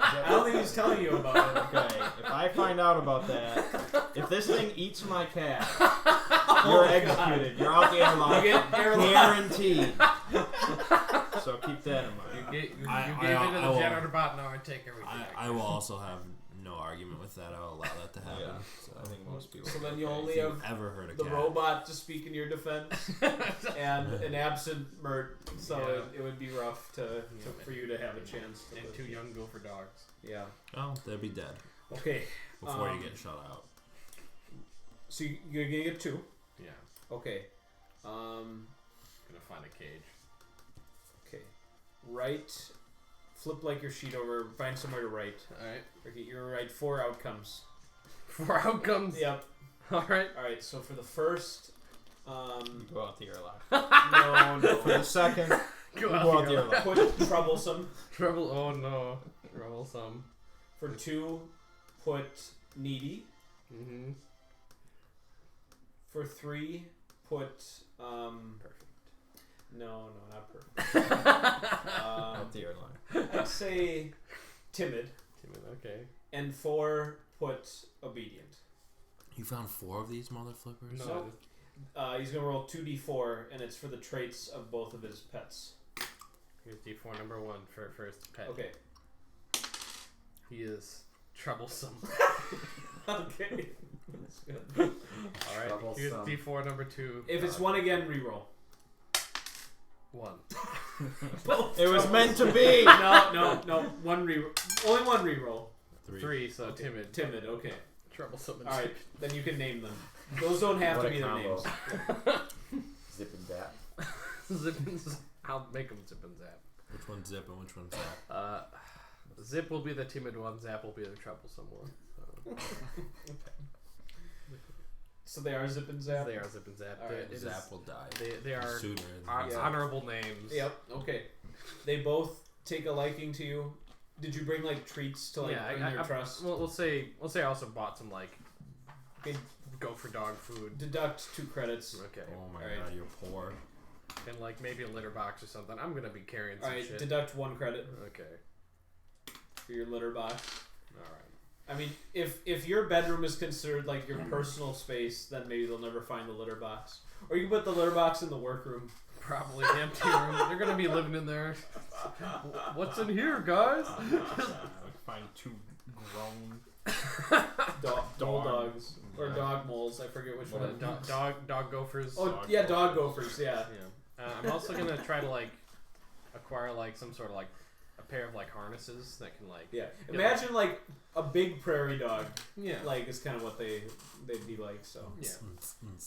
I don't think he's telling you about it. Okay, if I find out about that, if this thing eats my cat, you're executed. You're out the airlock. You get airlock. Guaranteed. So keep that in mind. You gave I it to the will- janitor bot, now I take everything. I will also have no argument with that. I'll allow that to happen. Yeah, So, I think most people. So then you would only if you have ever heard a the cat, robot to speak in your defense, and an absent Mert, so Yeah. it would be rough for you to have a chance. To And live. 2 young gopher dogs. Yeah. oh, they'll be dead Okay. before you get shut out. So you're gonna get 2. Yeah. Okay. Gonna find a cage. Okay. Write. Flip like your sheet over. Find somewhere to write. Alright. Okay, you're gonna write 4 outcomes. 4 outcomes. Yep. Alright. All right. So for the first, Go out the airlock. no. For the second, Go go out out the here. airlock. Put troublesome. Trouble. Oh no. Troublesome. For 2, put needy. Mm-hmm. For 3, put Perfect. No, not perfect. Out the airlock. I'd say timid. Timid. Okay. And 4, put obedient. You found 4 of these mother flippers? No. So, he's gonna roll 2d4, and it's for the traits of both of his pets. Here's D4 number 1 for first pet. Okay. He is troublesome. Okay. That's good. Alright. Here's Troublesome. D4 number 2. If it's 1 again, reroll. 1. It was meant to be. No. 1 reroll. Only 1 reroll. 3. So Okay. timid. Timid. Okay. Troublesome. And All right. Then you can name them. Those don't have What to a be their combo. names. Zip and zap. Zip and zap. I'll make him zip and zap. Which one's Zip and which one's Zap? Zip will be the timid one. Zap will be the troublesome one. So. So they are Zip and Zap. They are zip and zap. All right, It Zap is- will die they are sooner than Yeah. honorable names. Yep. Okay. They both take a liking to you. Did you bring like treats to like Yeah, earn their trust? Well, we'll say I also bought some like Okay. go for dog food. Deduct 2 credits. Okay. Oh my Alright. god, you're poor. And like maybe a litter box or something. I'm gonna be carrying some All right. shit. Deduct 1 credit Okay. for your litter box. All right. I mean, if your bedroom is considered like your personal space, then maybe they'll never find the litter box. Or you can put the litter box in the workroom. Probably the empty room. They're gonna be living in there. What's in here, guys? Find 2 grown. Bulldogs or Yeah. dog moles. I forget which one. Dog gophers. Oh Dog yeah, dog gophers. Yeah. Yeah. I'm also gonna try to like acquire like some sort of like a pair of like harnesses that can like. Yeah. Imagine like a big prairie dog. Yeah. Like is kind of what they'd be like. So Yeah.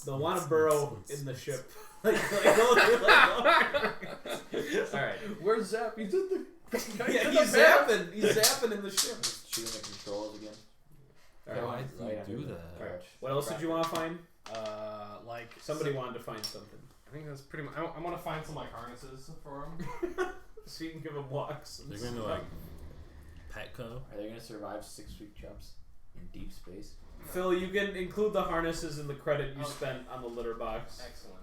they'll want to burrow in the ship. All right. Where's Zap? He's in the. Yeah, he's zapping. He's zapping in the ship. Shooting the controls again. All right. Why do you Right do under the that? All right. couch. What else did you want to find? Like Somebody wanted to find something. I think that's pretty much. I want to find some like harnesses for him. So you can give him walks. And They're going to stuff. like Petco. Are they gonna survive 6-week jumps in deep space? Phil, you can include the harnesses in the credit you spent on the litter box. Excellent.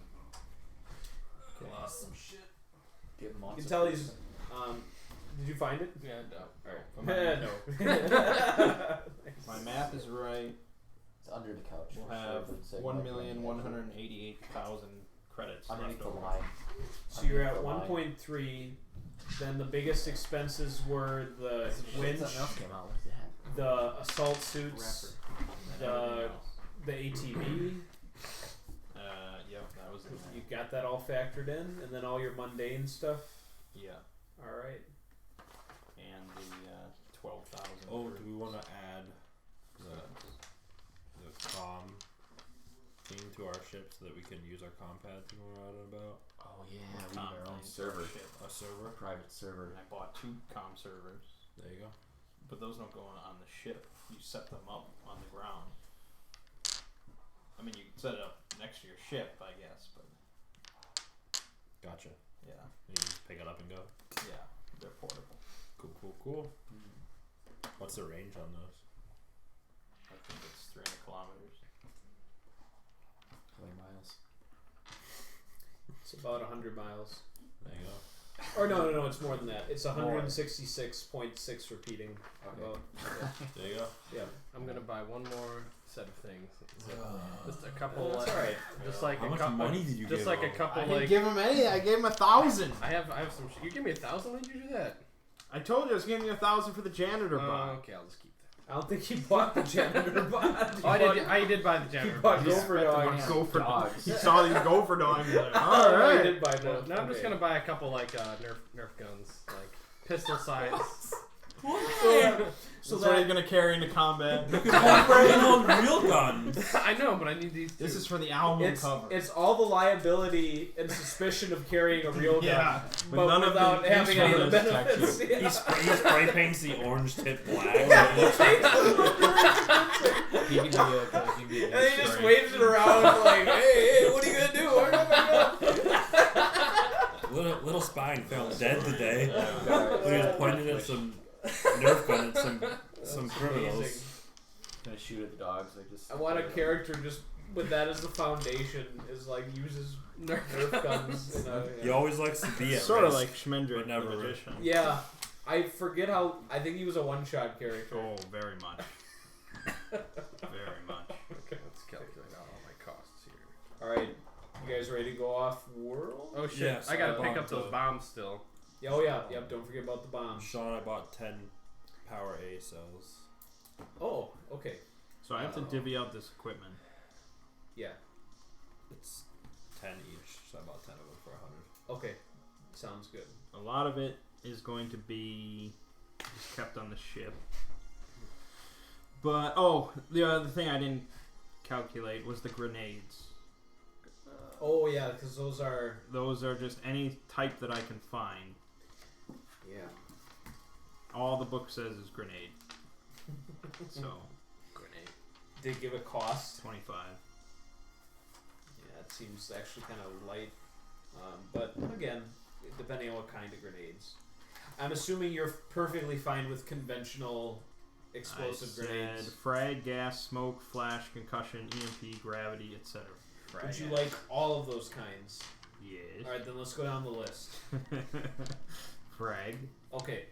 Awesome shit. Give them You lots can of tell food. he's. Did you find it? Yeah, no. Alright. My math is right. It's under the couch. We'll for sure, have but it's like 1,188,000 credits underneath left the over. line. So you're at Underneath the line. 1.3. Then the biggest expenses were the winch, Something else came out. What is that? the assault suits, And everything else. the ATV. Yep, that was in You there. got that all factored in, and then all your mundane stuff. Yeah, All right. and the 12,000. Oh, for do we want to add the comm thing to our ship so that we can use our comm pads when we're out and about? Oh yeah, we need comm our own thing for server. our ship. A server? Private server. And I bought 2 comm servers, There you go. but those don't go on the ship. You set them up on the ground. I mean, you can set it up next to your ship, I guess, but Gotcha. yeah, You just pick it up and go. yeah, they're portable. Cool. What's the range on those? I think it's 300 kilometers. How many miles? It's about 100 miles. There you go. Or no, it's more than that. It's 166.6 repeating. Okay. About, There you go. yeah. I'm gonna buy one more set of things. Just a couple. That's all right. Just like How a much couple. money did you Just give like a him? couple. I didn't Like give him any. I gave him 1,000. I have some. You give me 1,000. When did you do that? I told you I was giving you 1,000 for the janitor box. Okay, I'll just keep that. I don't think he bought the janitor bot. Oh, I did buy the He janitor. bought box. Gopher dogs. Gopher dogs. He saw these gopher dogs. He's like, Oh, all no, he right. did buy both. No, I'm just Okay. gonna buy a couple like Nerf guns, like pistol size. So That's what that you're gonna carry into combat. Bring on real guns. I know, but I need these. This too. is for the album it's cover. all the liability and suspicion of carrying a real gun, yeah, but none of without the having any of the usefulness benefits. Yeah. He spray paints the orange tip black. He can be a. He can be a And then he just waves it around like, hey, what are you gonna do? Where am I going? Little spine fell dead today. Alright. When he was pointing at some Nerf gun at some criminals. Amazing. Gonna shoot at the dogs. Like just. I want a character just with that as the foundation is like uses Nerf guns. In a, He always likes to be at sort of risk. like Schmendrick, but never the really. magician. yeah, I forget how. I think he was a one-shot character. Oh, very much. Very much. Okay, let's calculate out all my costs here. All right, you guys ready to go off world? Oh shit! Yes, I gotta I pick bought up those the- bombs still. Yeah, oh yeah, yep. Don't forget about the bombs. Sean, I bought 10 power A cells. Oh, okay. So I have to divvy out this equipment. Yeah. It's 10 each, so I bought 10 of them for 100. Okay. Sounds good. A lot of it is going to be just kept on the ship. But the other thing I didn't calculate was the grenades. Oh yeah, because those are. Those are just any type that I can find. Yeah. All the book says is grenade. So Grenade. Did give a cost. 25. Yeah, it seems actually kind of light. But again, depending on what kind of grenades. I'm assuming you're perfectly fine with conventional explosive I said grenades. frag, gas, smoke, flash, concussion, EMP, gravity, etc. Would you like all of those kinds? Yes. Alright, then let's go down the list. Frag. Okay.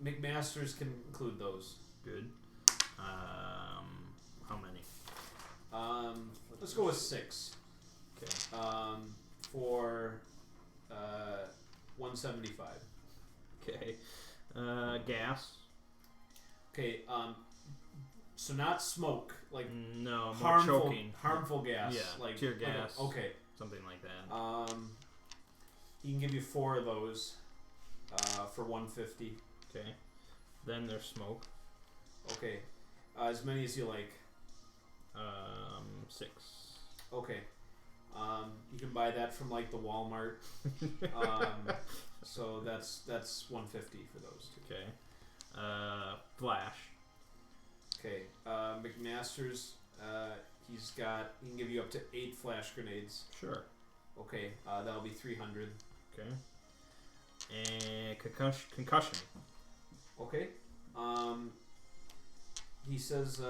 McMasters can include those. Good. How many? Let's go with 6. Okay. For 175. Okay. Gas. Okay, so not smoke, like No, more harmful, choking. harmful gas, Yeah, like tear like gas. okay, Something like that. he can give you 4 of those. for 150. Okay. Then there's smoke. Okay. As many as you like. 6. Okay. You can buy that from like the Walmart. So that's 150 for those two. Okay. Flash. Okay. McMaster's he can give you up to 8 flash grenades. Sure. Okay. That'll be 300. Okay. And concussion. Okay. He says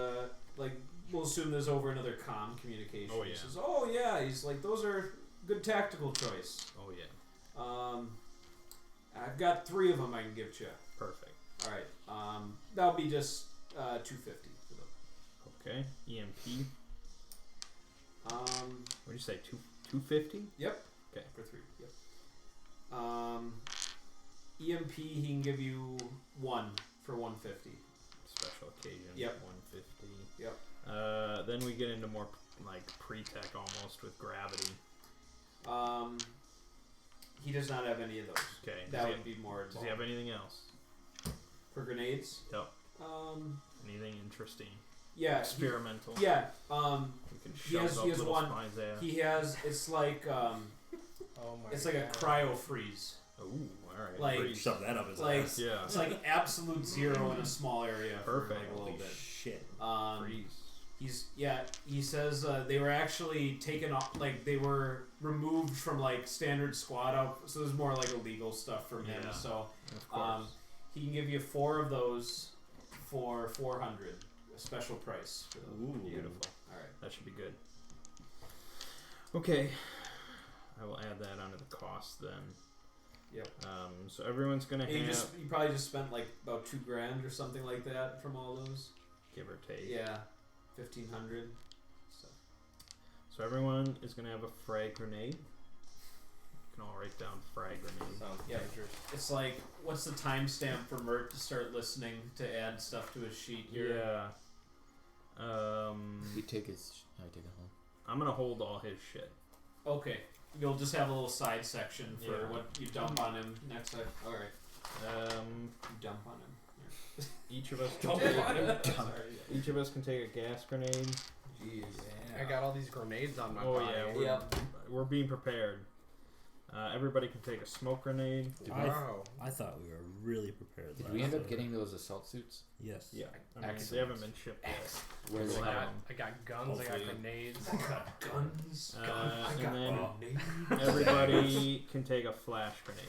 like we'll assume there's over another comm communication. Oh, He yeah. says, "Oh yeah." He's like, "Those are good tactical choice." Oh yeah. I've got 3 of them I can give to you. Perfect. All right. That'll be just 250 for them. Okay. EMP. Um, What did you say? 250? Yep. Okay. For 3. Yep. EMP he can give you 1 for 150. Special occasion. Yep. 150. Yep. Then we get into more like pre-tech almost with gravity. He does not have any of those. Okay. That would be more. Does he have anything else? For grenades? Yep. Anything interesting? Yeah. Experimental. Yeah. We can He shove has up little one. spines there. He has. It's like Oh my it's like a cryo freeze. Ooh, alright. Like- Freeze. Shove that up his Like ass. Yeah. it's like absolute 0 in a small area. For Perfect. like a little Holy bit. shit. Freeze. He says they were actually taken off, like they were removed from like standard squad up, so there's more like illegal stuff from him. Yeah. So Of course. he can give you 4 of those for 400, a special price for those. Ooh. Beautiful. All right. That should be good. Okay. I will add that onto the cost then. Yep. So everyone's gonna And have you probably just spent like about $2,000 or something like that from all those. give or take. Yeah, 1,500. So So everyone is gonna have a frag grenade. You can all write down frag grenade. Sounds Yeah. dangerous. it's like, what's the timestamp for Mert to start listening to add stuff to his sheet here? Yeah. He take his. I take it home. I'm gonna hold all his shit. Okay. You'll just have a little side section for Yeah. what you dump on him next time. Alright. You dump on him. Each of us can Dump take, on him. Sorry. each of us can take a gas grenade. Jeez. I got all these grenades on my Oh body. yeah, we're being prepared. Everybody can take a smoke grenade. Wow. I thought we were really prepared. Did last we end up time. getting those assault suits? Yes. Yeah, I mean, they Excellent. haven't been shipped yet. Where's We'll the have I them. got guns, I got Hopefully. grenades. I got guns. And then grenades. everybody can take a flash grenade.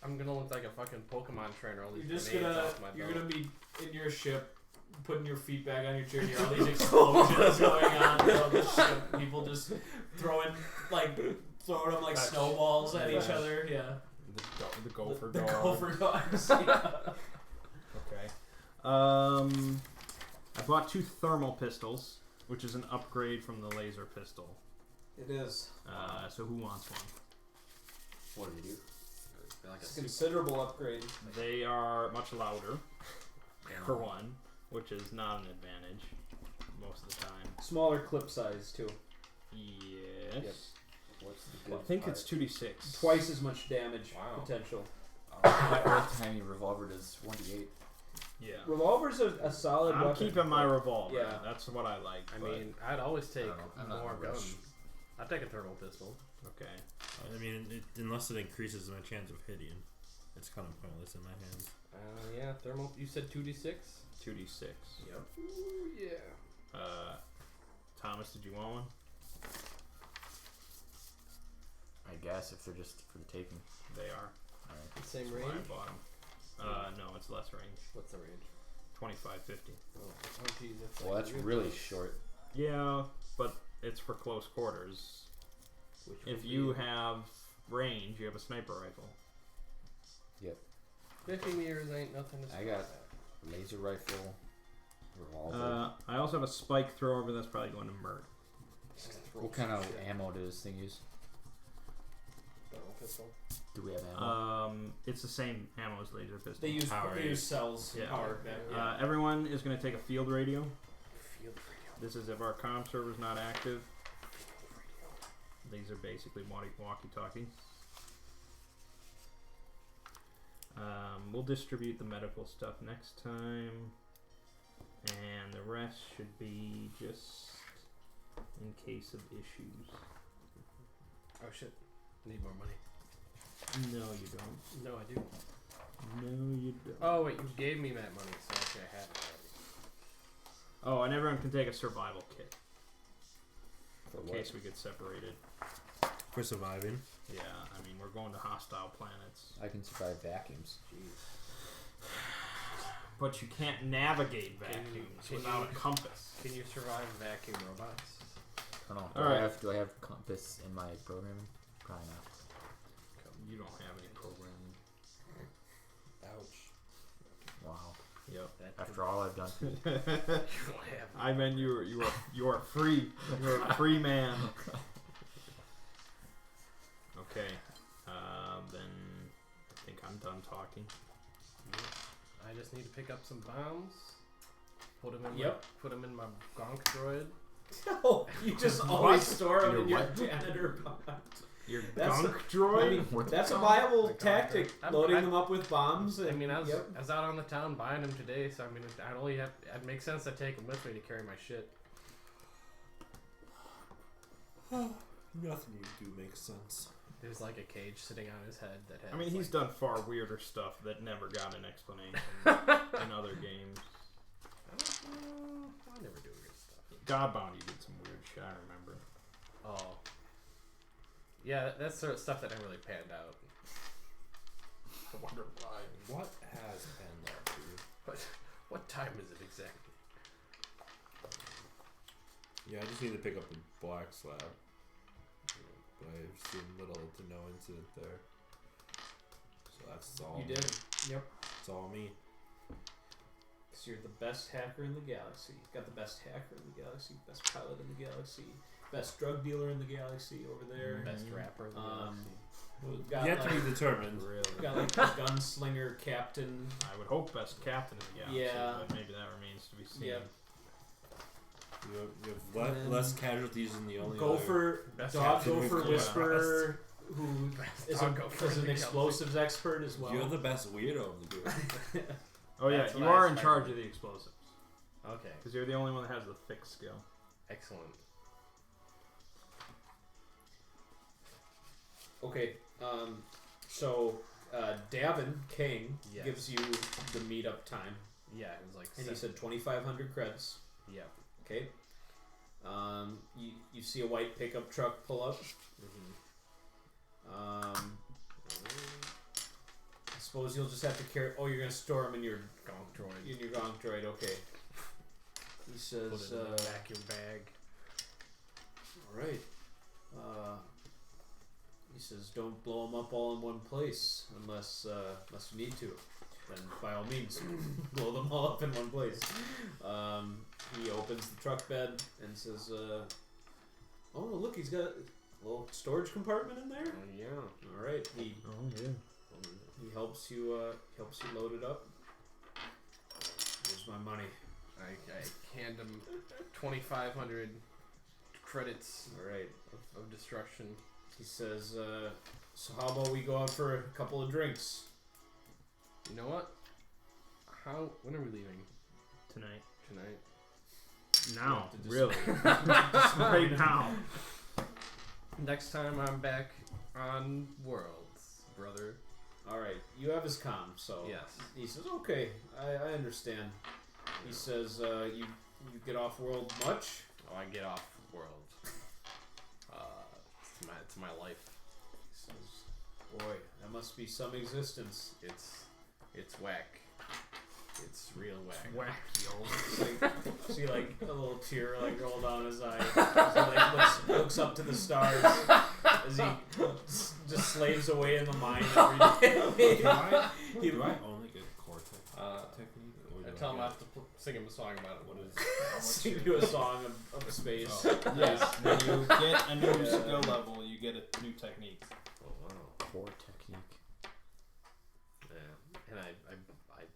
I'm gonna look like a fucking Pokemon trainer. All these You're just grenades gonna off my you're belt. gonna be in your ship, putting your feet back on your chair, and you hear all these explosions going on on the ship. People just throwing them like snowballs at each other. Yeah. The gopher The dog. gopher dogs. Yeah. Okay. I bought 2 thermal pistols, which is an upgrade from the laser pistol. It is. So who wants one? What do they do? Like It's a considerable upgrade. They are much louder, for one, which is not an advantage most of the time. Smaller clip size too. Yes. Yep. What's the I good think part? it's 2d6. Twice as much damage Wow. potential. My old-timey revolver does 1d8. Yeah. Revolver's a solid I'm weapon. keeping my revolver. Yeah. That's what I like. I but- mean, I'd always take I don't know, I'm not more in a rush. guns. I'd take a thermal pistol. okay. I mean, unless it increases my chance of hitting, it's kind of pointless in my hands. Yeah, thermal. You said 2d6. 2d6. Yep. Ooh, yeah. Thomas, did you want one? I guess if they're just for the taking. They are. Alright. Same That's why range. I bought them. No, it's less range. What's the range? 25, 50. Oh, geez, that's Well, like that's real really close. short. Yeah, but it's for close quarters. Which If would you be have range, you have a sniper rifle. 50 meters ain't nothing to I scoff got- at. Laser rifle, revolver. I also have a spike thrower, but that's probably going to Mert. What kind of ammo does this thing use? Thermal pistol. Do we have ammo? It's the same ammo as laser pistol. They use Power they eight. use cells. Yeah. Power back. Yeah. Everyone is going to take a field radio. Field radio. This is if our comm server is not active. These are basically walkie-talkie. We'll distribute the medical stuff next time, and the rest should be just in case of issues. Oh shit! Need more money. No, you don't. No, I do. No, you don't. Oh wait, you gave me that money, so actually I have it already. Oh, and everyone can take a survival kit For in what? case we get separated. For surviving. Yeah, I mean, we're going to hostile planets. I can survive vacuums. But you can't navigate Can you- vacuums can without you- a compass. Can you survive vacuum robots? I don't know. Alright. Do I have compass in my programming? Probably not. You don't have any programming. Ouch. Wow. Yep. After all I've done. You don't have. I meant you are free. You're a free man. Okay. Then I think I'm done talking. I just need to pick up some bombs. Put them in. Yep. Put them in my gonk droid. Oh, you just always store them Your in your what? janitor box. Your That's gunk I droid? mean, What the that's a fuck? viable The tactic. I'm- Loading I'm- them up with bombs. And, I mean, I was yep. out on the town buying them today, so I mean, I'd only have. It makes sense to take them with me to carry my shit. Nothing you do makes sense. There's like a cage sitting on his head that has. I mean, he's like, done far weirder stuff that never got an explanation in other games. I never do weird stuff. Godbound, you did some weird shit, I remember. Oh. Yeah, that's sort of stuff that never really panned out. I wonder why. What has panned out for you? What time is it exactly? Yeah, I just need to pick up the black slab. But I've seen little to no incident there. So that's all. You did. Yep. It's all me. Because you're the best hacker in the galaxy. Got the best hacker in the galaxy. Best pilot in the galaxy. Best drug dealer in the galaxy over there. Best rapper in the galaxy. We've got Yet like, to be determined. Really? got like the gunslinger captain. I would hope best captain in the galaxy, Yeah. but maybe that remains to be seen. Yep. You have And then less casualties than the only Gopher, Best dog captain gopher we've got. whisperer, who Best is, dog gopher is in an the explosives expert as well. You're the best weirdo of the group. Oh yeah, That's you what I are in expected. charge of the explosives. Okay, Because you're the only one that has the thick skill. excellent. Okay, so Davin King Yes. gives you the meetup time, Yeah, it was like. and he said 2,500 credits. Yeah. Okay. You see a white pickup truck pull up. Mm-hmm. I suppose you'll just have to carry. Oh, you're gonna store them in your Gonk droid. in your gonk droid. Okay. He Put says, it in a vacuum bag. "All right." He says, "Don't blow them up all in one place, unless you need to. Then by all means, blow them all up in one place." He opens the truck bed and says, "Oh, look, he's got a little storage compartment in there." Oh yeah. All right, he Oh yeah. helps you load it up. Here's my money. I hand him 2,500 credits All right. of destruction. He says, "So how about we go out for a couple of drinks?" You know what? When are we leaving Tonight. tonight? Now. have to just- Really. Just right now. Next time I'm back on Worlds, brother. All right. You have his comm, so Yes. he says, "Okay, I understand." He says, "You get off world much?" Oh, I get off Worlds. It's my life. He says, "Boy, that must be some existence." It's whack. It's real whack. Whack, yo. See, like a little tear like roll down his eye. As he like looks up to the stars as he just slaves away in the mine every day. do I only get core technique? Or I do tell him I get- have to sing him a song about it. What is sing you a song of space. Oh. Yes. When you get a new skill level, you get a new technique. Oh wow. Core technique. Yeah. And I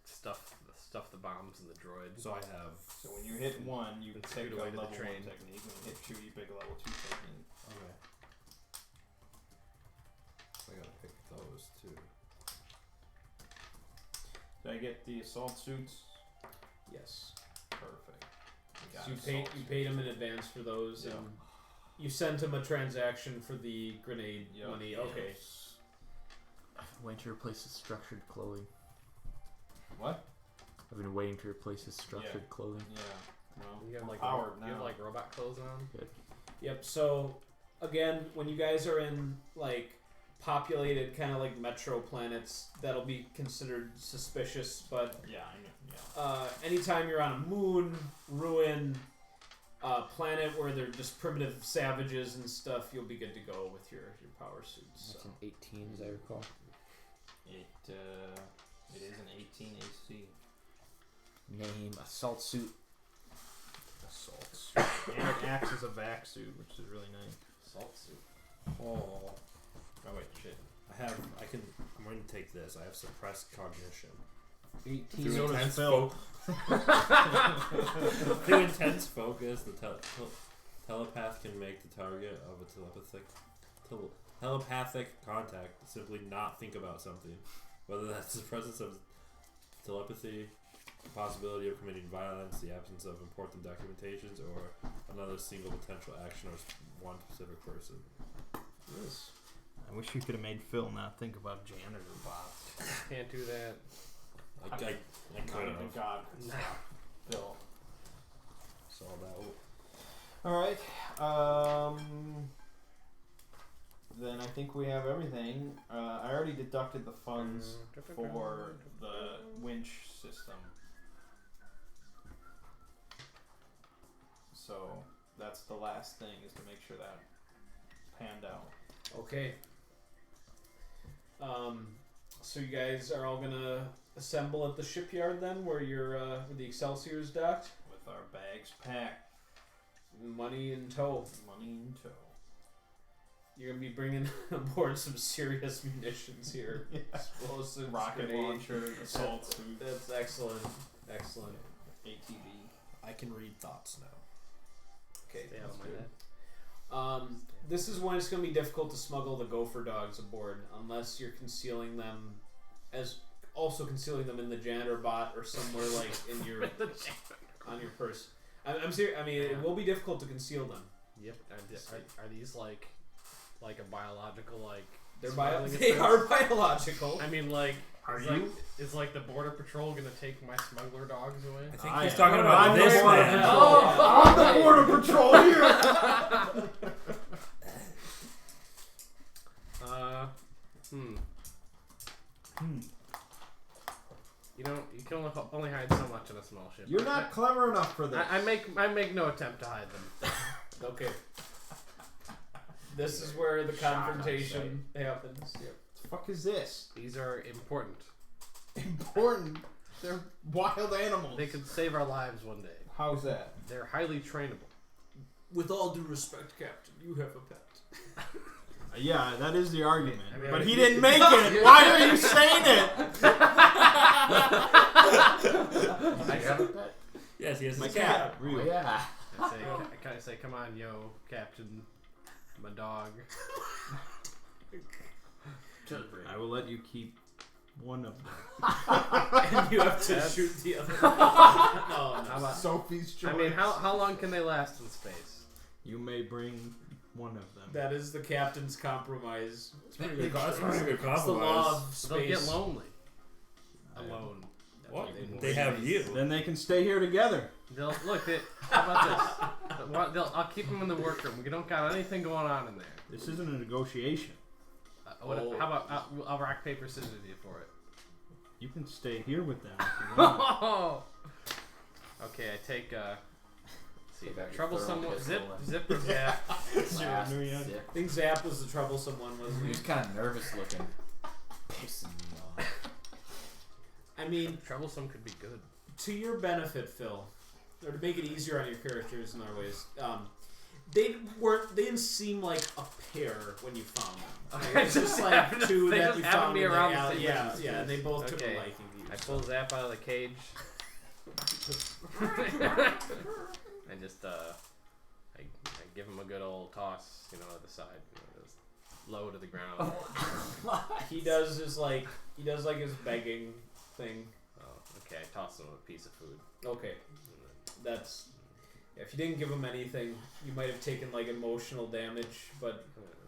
stuff the bombs in the droid. So I have. So when you hit 1, you And pick scoot a away to the level 1 train. technique. When you hit 2, you pick a level 2 technique. Okay. I gotta pick those too. Did I get the assault suits? Yes. Perfect. We got So assault you paid him in advance for those, Yep. and you sent him a transaction for the grenade Yep. money. Okay. I'm waiting to replace his structured clothing. What? I've been waiting to replace his structured clothing. Yeah. Well, You have we're like powered now. you have like robot clothes on. Yep. So again, when you guys are in like populated kind of like metro planets, that'll be considered suspicious. But Yeah, I know. Yeah. anytime you're on a moon, ruin, planet where they're just primitive savages and stuff, you'll be good to go with your power suits. That's So. an 18, as I recall. It is an 18 AC. Name assault suit. Assault suit. And it acts as a vac suit, which is really nice. Salt suit. Oh, Oh wait, shit. I'm going to take this. I have suppressed cognition. 18 Through so does intense Phil. Through intense focus, the telepath can make the target of a telepathic contact simply not think about something, whether that's the presence of telepathy, the possibility of committing violence, the absence of important documentations, or another single potential action or one specific person. Yes. I wish you could have made Phil not think about janitor bots. Can't do that. I could Not even have God could stop Phil. saw that. Alright. Then I think we have everything. I already deducted the funds for the winch system. So that's the last thing, is to make sure that panned out. Okay. So you guys are all gonna assemble at the shipyard then, where where the Excelsior's docked, With our bags packed, money in tow. money in tow. You're gonna be bringing aboard some serious munitions here. Yeah. Explosives, Rocket grenades. launcher, assault suit, That's excellent. Excellent. ATV. I can read thoughts now. Okay. Stay out that's of my good. head. This is when it's going to be difficult to smuggle the gopher dogs aboard, unless you're concealing them, concealing them in the janitor bot or somewhere like in your on your purse. I'm serious. I mean, it will be difficult to conceal them. Yep. Are these like a biological like? They smuggling are offense? biological. I mean, like, Are is you? like, is like the border patrol gonna take my smuggler dogs away? I think I he's am. talking about I'm this the border man. patrol. Oh, I'm the border patrol here. You know, you can only hide so much in a small ship. You're not clever enough for this. I make no attempt to hide them. Okay. This is where the Shot, confrontation happens. Yep. the fuck is this? These are important. Important. They're wild animals. They could save our lives one day. How's that? They're highly trainable. With all due respect, Captain, you have a pet. Yeah, that is the argument. I mean, But he didn't make it. Why are you saying it? I got a pet. Yes, he has My his cat. Oh, yeah. I say, come on, yo, Captain, my dog. I will let you keep one of them. And you have to That's- shoot the other. How No. about? Sophie's choice. I mean, how long can they last in space? You may bring one of them. That is the captain's compromise. It's pretty good. That's pretty good It's the law compromise. of space. They'll get lonely. Alone. What? They have you. Then they can stay here together. They'll look. How about this? I'll keep them in the workroom. We don't got anything going on in there. This isn't a negotiation. Oh. How about I'll rock paper scissors you for it? You can stay here with them if you want. Okay, I take let's see, Take out your troublesome thermal one. pistol Zip or zap. Last Nuya. sip. I think Zap was the troublesome one, wasn't He he? was kind of nervous looking. Pissing me off. I mean, Troublesome could be good. to your benefit, Phil, or to make it easier on your characters in other ways, they didn't seem like a pair when you found them. Like, it's just like two They that just we happened found to be in the around the alley. same Yeah, distance. yeah, they both took Okay. a liking to you. I so. pull Zap out of the cage. I just I give him a good old toss, to the side, just low to the ground. He does his begging thing. Okay, I tossed him a piece of food. Okay, that's. If you didn't give him anything, you might have taken like emotional damage, but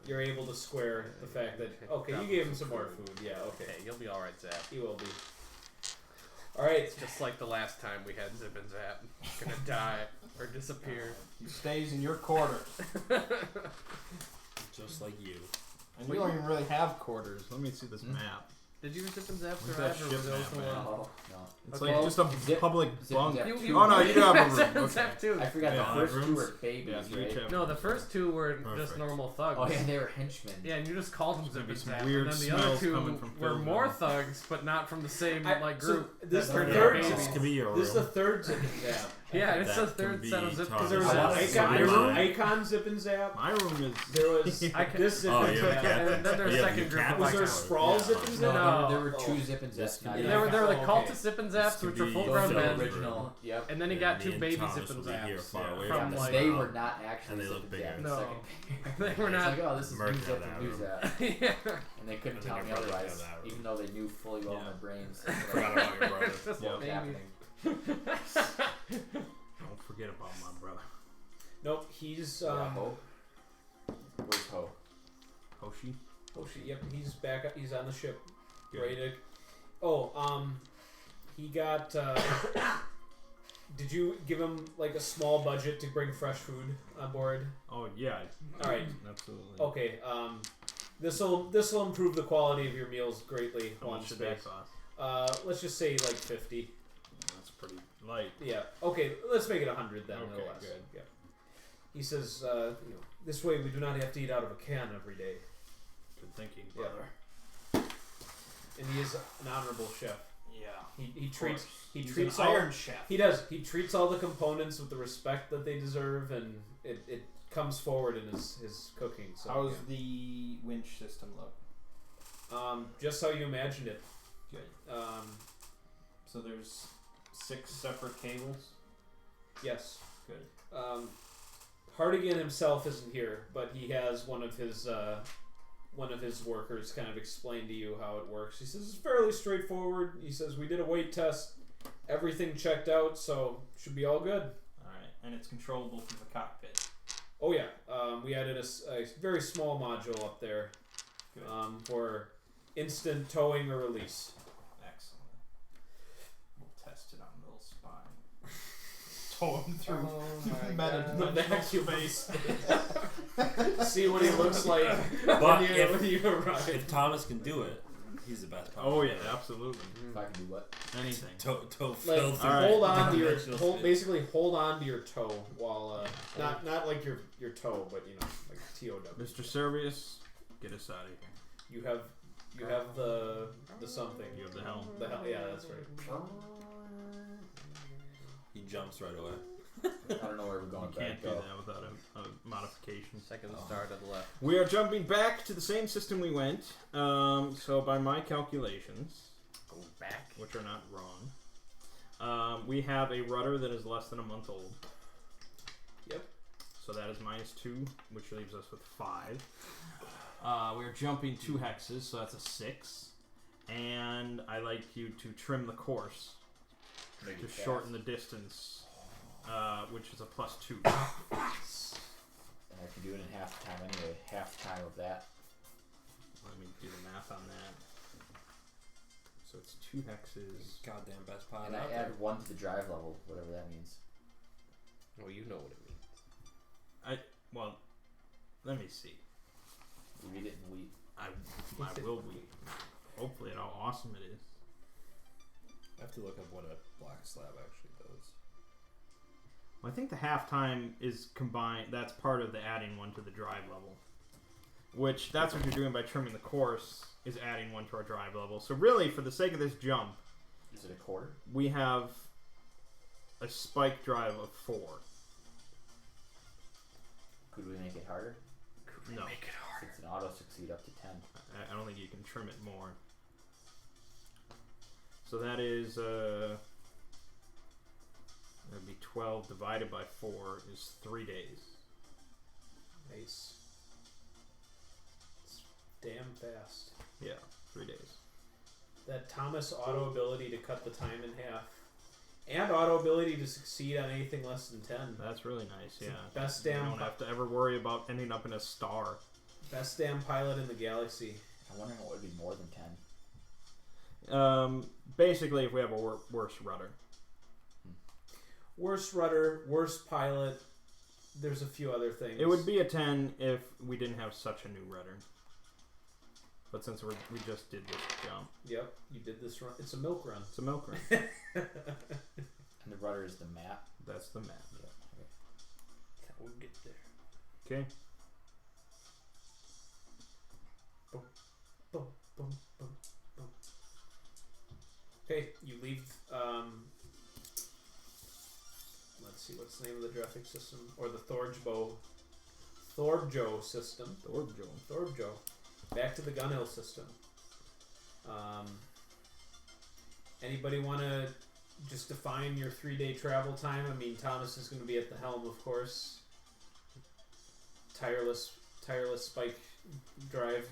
you're able to square the fact that you gave him some more food. Yeah, okay, Hey, you'll be all right, Zap. he will be. All right, It's just like the last time we had Zip and Zap. Gonna die or disappear. He stays in your quarter. Just like you. And you don't even really have quarters. Let me see this map. Did you Zip and Zap Where's that survive, or ship was those map, the man? one? Oh, no. It's Okay. like just a Zip- public Zip bunk. Zap. Oh no, you do have a room. Zip and Okay. Zap too. I forgot Yeah, the first two rooms? were babies, Yeah, you right? each have- No, the first two were just Perfect. normal thugs. Oh, yeah, they were henchmen. Yeah, and you just called them There's gonna Zip be and some Zap, weird and then the other smells two coming from were Phil's more room. thugs, but not from the same like so group. this that is the turned third. into This babies. could be your room. This is the third Zip and Zap. Yeah, it's That the can third be set of Zip. Thomas. Because there was I an wanna see icon. There was an mine. icon Zip and Zap. My room is. There was I can- this Zip Oh, and you Zap. have a cat. And then there's a Yeah, second you group cat of Was there like icons. sprawl Yeah. Zip and No, Zap? No. there were Oh. two Zip and This Zaps. could Not be- even- There were the Okay. cultist Zip and Zaps, This could which are be full Those grown are the men, original. Yep. and then he And got me two and baby Thomas Zip and will be here Zaps. far away From from but this like they now. were not actually And they Zip look and bigger. Zap. No. The second They were It's not. like, oh, this is Merc new had Zip that and new room. Zap. Yeah. And they couldn't And then tell your me brother had otherwise, that room. even though they knew fully well in Yeah. their brains Forgot about your brother. Just Yeah. what was babies. happening. Don't forget about my brother. Nope, he's Yeah, Ho. Where's Ho? Hoshi. Oh shit! Yep, he's back. He's on the ship, Good. ready to. Oh, he got. Did you give him like a small budget to bring fresh food on board? Oh yeah. All right. Absolutely. Okay. This'll improve the quality of your meals greatly. How one much should space. that cost? Let's just say like 50. That's pretty light. Yeah. Okay. Let's make it 100 then. Okay, No less. good. Yeah. He says, this way we do not have to eat out of a can every day. Good thinking, Yeah. brother. And he is an honorable chef. Yeah. He treats He's treats an all, Iron Chef. He does. He treats all the components with the respect that they deserve, and it comes forward in his cooking. So How's the winch system look? just how you imagined it. Good. So there's 6 separate cables. Yes. Good. Hardigan himself isn't here, but he has one of his workers kind of explain to you how it works. He says it's fairly straightforward. He says we did a weight test, everything checked out, so should be all good. All right, and it's controllable from the cockpit. Oh yeah, we added a very small module up there Good. for instant towing or release. Excellent. We'll test it on Will's spine. Tow him through The vacuum space. See what he looks like But when you arrive. if Thomas can do it, he's the best. Oh yeah, absolutely. If I can do what? Anything. Toe Like fill through Alright. hold on to your dimensional space. basically hold on to your toe while not like your toe, but like TOW. Mr. Servius, get us out of here. You have the something. You have the helm. The hell, yeah, that's right. He jumps right away. I don't know where we're going. You can't do Go. that without a modification. Second star to the left. We are jumping back to the same system we went. So by my calculations, Go back. which are not wrong, we have a rudder that is less than a month old. Yep. So that is -2, which leaves us with 5. We're jumping 2 hexes, so that's a 6. And I like you to trim the course Make to it fast. shorten the distance, which is a +2. And I can do it in half time anyway. Half time of that. Let me do the math on that. So it's 2 hexes. Goddamn best pilot And I out add there. 1 to the drive level, whatever that means. Well, you know what it means. Well, let me see. You read it in wheat. I will be. Hopefully at how awesome it is. I have to look up what a black slab actually does. Well, I think the halftime is combined. That's part of the adding 1 to the drive level. Which, that's what you're doing by trimming the course, is adding 1 to our drive level. So really, for the sake of this jump, Is it a quarter? we have a spike drive of 4. Could we make it harder? No, It's an auto succeed up to 10. I don't think you can trim it more. So that is, that'd be 12 divided by 4 is 3 days. Nice. It's damn fast. Yeah, 3 days. that Thomas auto ability to cut the time in half, and auto ability to succeed on anything less than 10. That's really nice. Yeah. Best You damn, don't have to ever worry about ending up in a star. best damn pilot in the galaxy. I'm wondering what would be more than 10. Basically, if we have a worse rudder. Worst rudder, worst pilot. There's a few other things. It would be a 10 if we didn't have such a new rudder. But since we just did this jump. Yep, you did this run. It's a milk run. It's a milk run. And the rudder is the map. That's the map. Yeah. Okay. We'll get there. Okay. Boom, boom, boom, boom. Okay, you leave. Let's see, what's the name of the graphic system? Or the Thorbjo system. Thorbjo. Back to the Gunhill system. Anybody want to just define your 3-day travel time? I mean, Thomas is going to be at the helm, of course. Tireless spike drive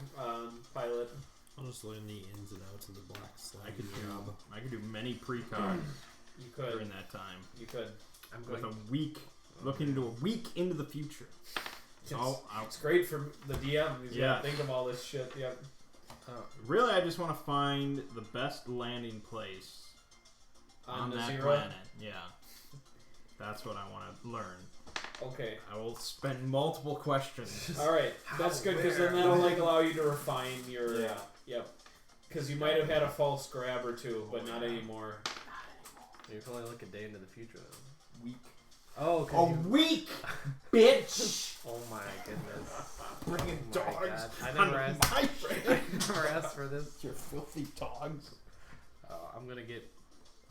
pilot. I'll just learn the ins and outs of the black slide I could job. do many precogs You could. during that time. You could. I'm With going. a week, looking into a week into the future. So It's great for the DM. He's Yeah. got to think of all this shit. Yep. really, I just want to find the best landing place on the that zero. planet. Yeah, that's what I want to learn. Okay. I will spend multiple questions. All right. That's good because then that'll like allow you to refine your. Yeah. Yep. Because you might have had a false grab or two, but not anymore. You can only look a day into the future. Though. Week. Oh, okay. A week, bitch. Oh my goodness. Bringing Oh my dogs. God. I never asked. My I never asked for this. Your filthy dogs. I'm gonna get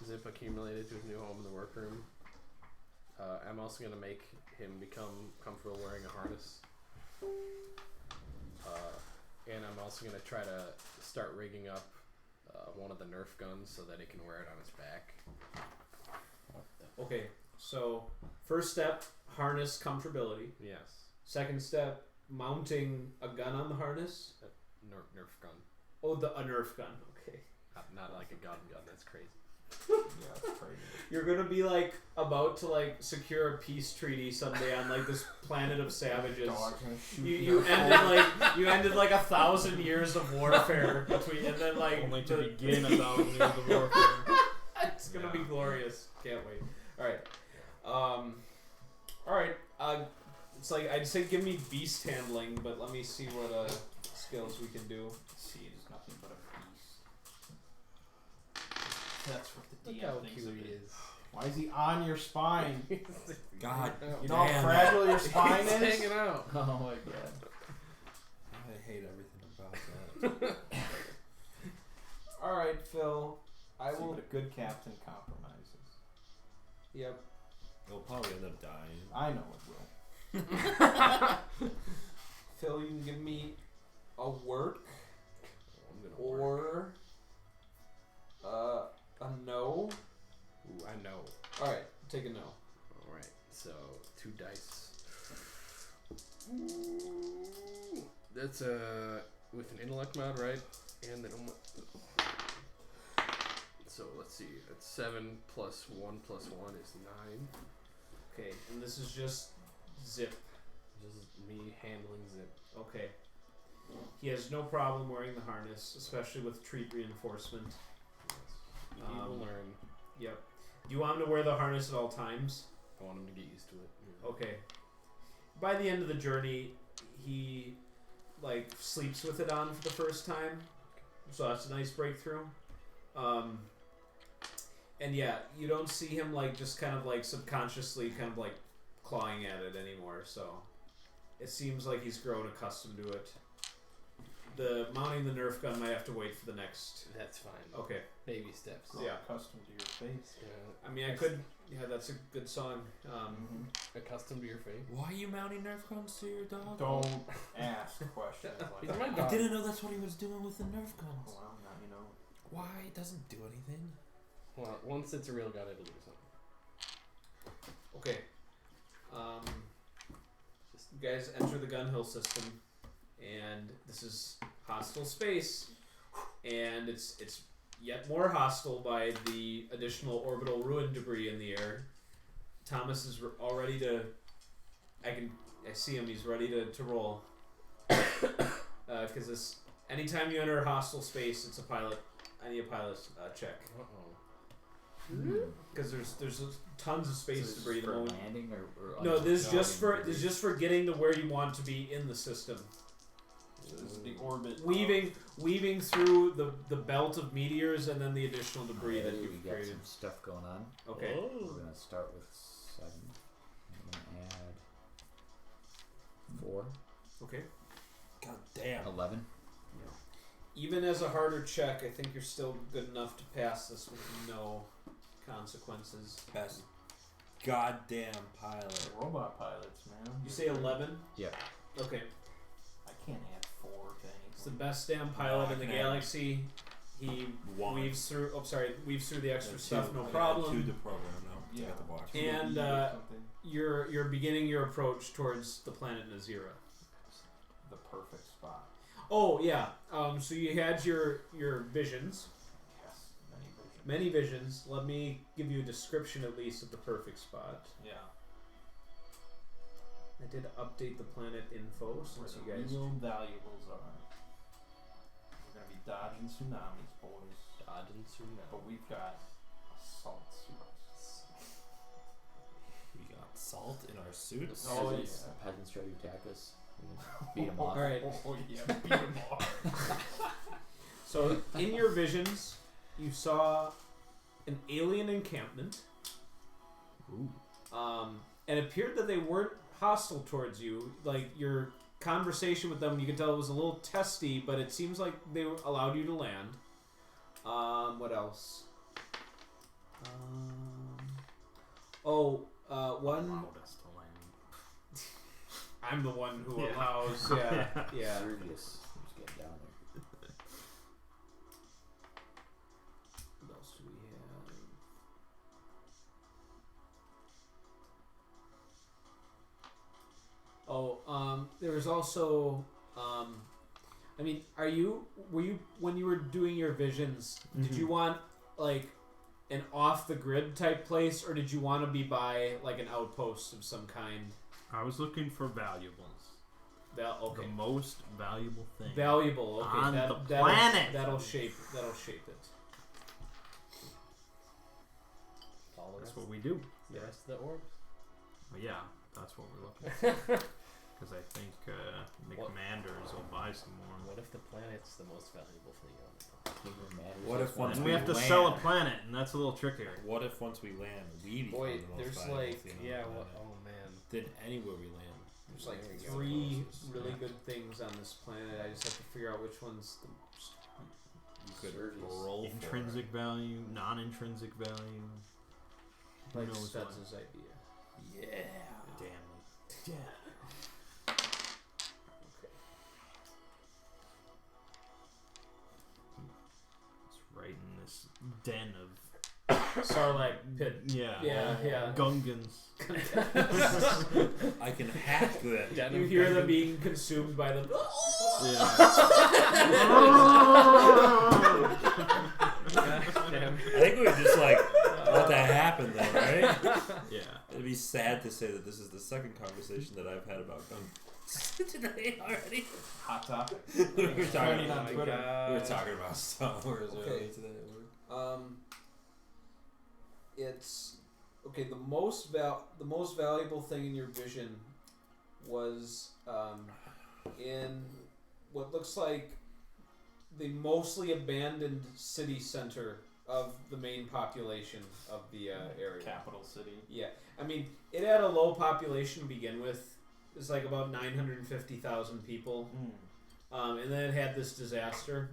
Zip accumulated to his new home in the workroom. I'm also gonna make him become comfortable wearing a harness. And I'm also gonna try to start rigging up one of the Nerf guns so that he can wear it on his back. Okay. So first step, harness comfortability. Yes, Second step, mounting a gun on the harness. Nerf gun, Oh, a Nerf gun. Okay. not like a gun. That's crazy. Yeah, that's crazy. You're gonna be like about to like secure a peace treaty someday on like this planet of savages. You ended like 1,000 years of warfare between, and then like Only to begin 1,000 years of warfare. It's gonna be glorious. Can't wait. All right. All right. It's like I'd say give me beast handling, but let me see what skills we can do. See, it is nothing but a beast. That's what the Look DM how thinks cute of he it. is. Why is he on your spine? God, You know how fragile your spine He's is? hanging out. Oh my god. I hate everything about that. All right, Phil. I See, will. but a good captain compromises. Yep. He'll probably end up dying. I know it will. Phil, you can give me a work I'm gonna work. or a no. Ooh, I know. All right, take a no. All right, so 2 dice. Ooh, that's with an intellect mod, right? And then so let's see. That's 7 plus 1 plus 1 is 9. Okay, and this is just zip. This is me handling Zip. Okay. He has no problem wearing the harness, especially with treat reinforcement. Yes. He will learn. Yep. Do you want him to wear the harness at all times? I want him to get used to it. Yeah. Okay. By the end of the journey, he like sleeps with it on for the first time, so that's a nice breakthrough. And yeah, you don't see him like just kind of like subconsciously kind of like clawing at it anymore. So it seems like he's grown accustomed to it. The mounting the Nerf gun might have to wait for the next. That's fine. Okay. Baby steps. Yeah. Accustomed to your face. Yeah. I mean, I could. Yeah, that's a good song. Accustomed to your fate. Why are you mounting Nerf guns to your dog? Don't ask questions like He's that. my I dog. didn't know that's what he was doing with the Nerf guns. Well, now you know. Why? It doesn't do anything. Well, once it's a real gun, it'll do something. Okay. You guys enter the Gunhill system, and this is hostile space, and it's yet more hostile by the additional orbital ruin debris in the air. Thomas is all ready to. I see him. He's ready to roll. Because anytime you enter a hostile space, it's a pilot. I need a pilot check. Because there's tons of space debris. For landing or No, this is just for debris? for getting to where you want to be in the system. So this is the orbit. Weaving through the belt of meteors and then the additional debris that Alright, you've we got created. some stuff going on. Okay. We're gonna start with 7. I'm gonna add 4. Okay. God damn. 11. Even as a harder check, I think you're still good enough to pass this with no consequences. Best goddamn pilot. Robot pilots, man. You say 11? Yep. Okay. I can't add 4 to It's the anything. best damn pilot No, in the I can galaxy. He One. weaves through the extra Yeah, stuff, two. no I can add problem. 2 to program now. Yeah. I got the box. And, Something. You're beginning your approach towards the planet Nazira. The perfect spot. Oh yeah. So you had your visions, Yes. many visions. Let me give you a description at least of the perfect spot. Yeah. I did update the planet info Where since the you guys. real valuables are. We're gonna be dodging tsunamis, boys. Dodging tsunami. But we've got assault suits. We got salt in our suits. Oh, Peasants, yeah. peasants try to attack us. We can beat them off. All right. Oh yeah, beat them off. So in your visions, you saw an alien encampment. Ooh. And it appeared that they weren't hostile towards you. Like your conversation with them, you can tell it was a little testy, but it seems like they allowed you to land. What else? One. Allowed us to land. I'm the one who Yeah. allows. Yeah. Serious. Who's getting down there? What else do we have? There was also, I mean, were you, when you were doing your visions, did you want, like, an off-the-grid type place, or did you want to be by, like, an outpost of some kind? I was looking for valuables. Okay. The most valuable thing. Valuable, okay. On the that'll- planet. That'll shape it. Follow That's us. what we do. The rest of the orbs. Well, yeah, that's what we're looking for. Because I think the What? commanders will buy some more. What if the planet's the most valuable thing on the planet? Even matters What if once And we we have to land, sell a planet, and that's a little trickier. What if once we land, we become Boy, the most there's valuable like, thing on yeah, the what, planet? oh man. Then anywhere we land. There's like There you go. 3 really Yeah. good things on this planet. I just have to figure out which one's the most. You could Serious. roll Intrinsic value, non-intrinsic value. Who Like knows what? Studs' idea. for it. Yeah. Damn. Okay. It's right in this den of Sarlacc pit. Yeah. Gungans. I can hack that. You hear them being consumed by them. Damn. I think we would just like let that happen then, right? Yeah. It'd be sad to say that this is the second conversation that I've had about guns today already. Hot topic. we were Trending talking, on my Twitter. we were God. talking about Star Wars Okay. earlier today at work. It's okay. The most valuable thing in your vision was in what looks like the mostly abandoned city center of the main population of the area. Capital city. Yeah, I mean, it had a low population to begin with. It's like about 950,000 people, and then it had this disaster.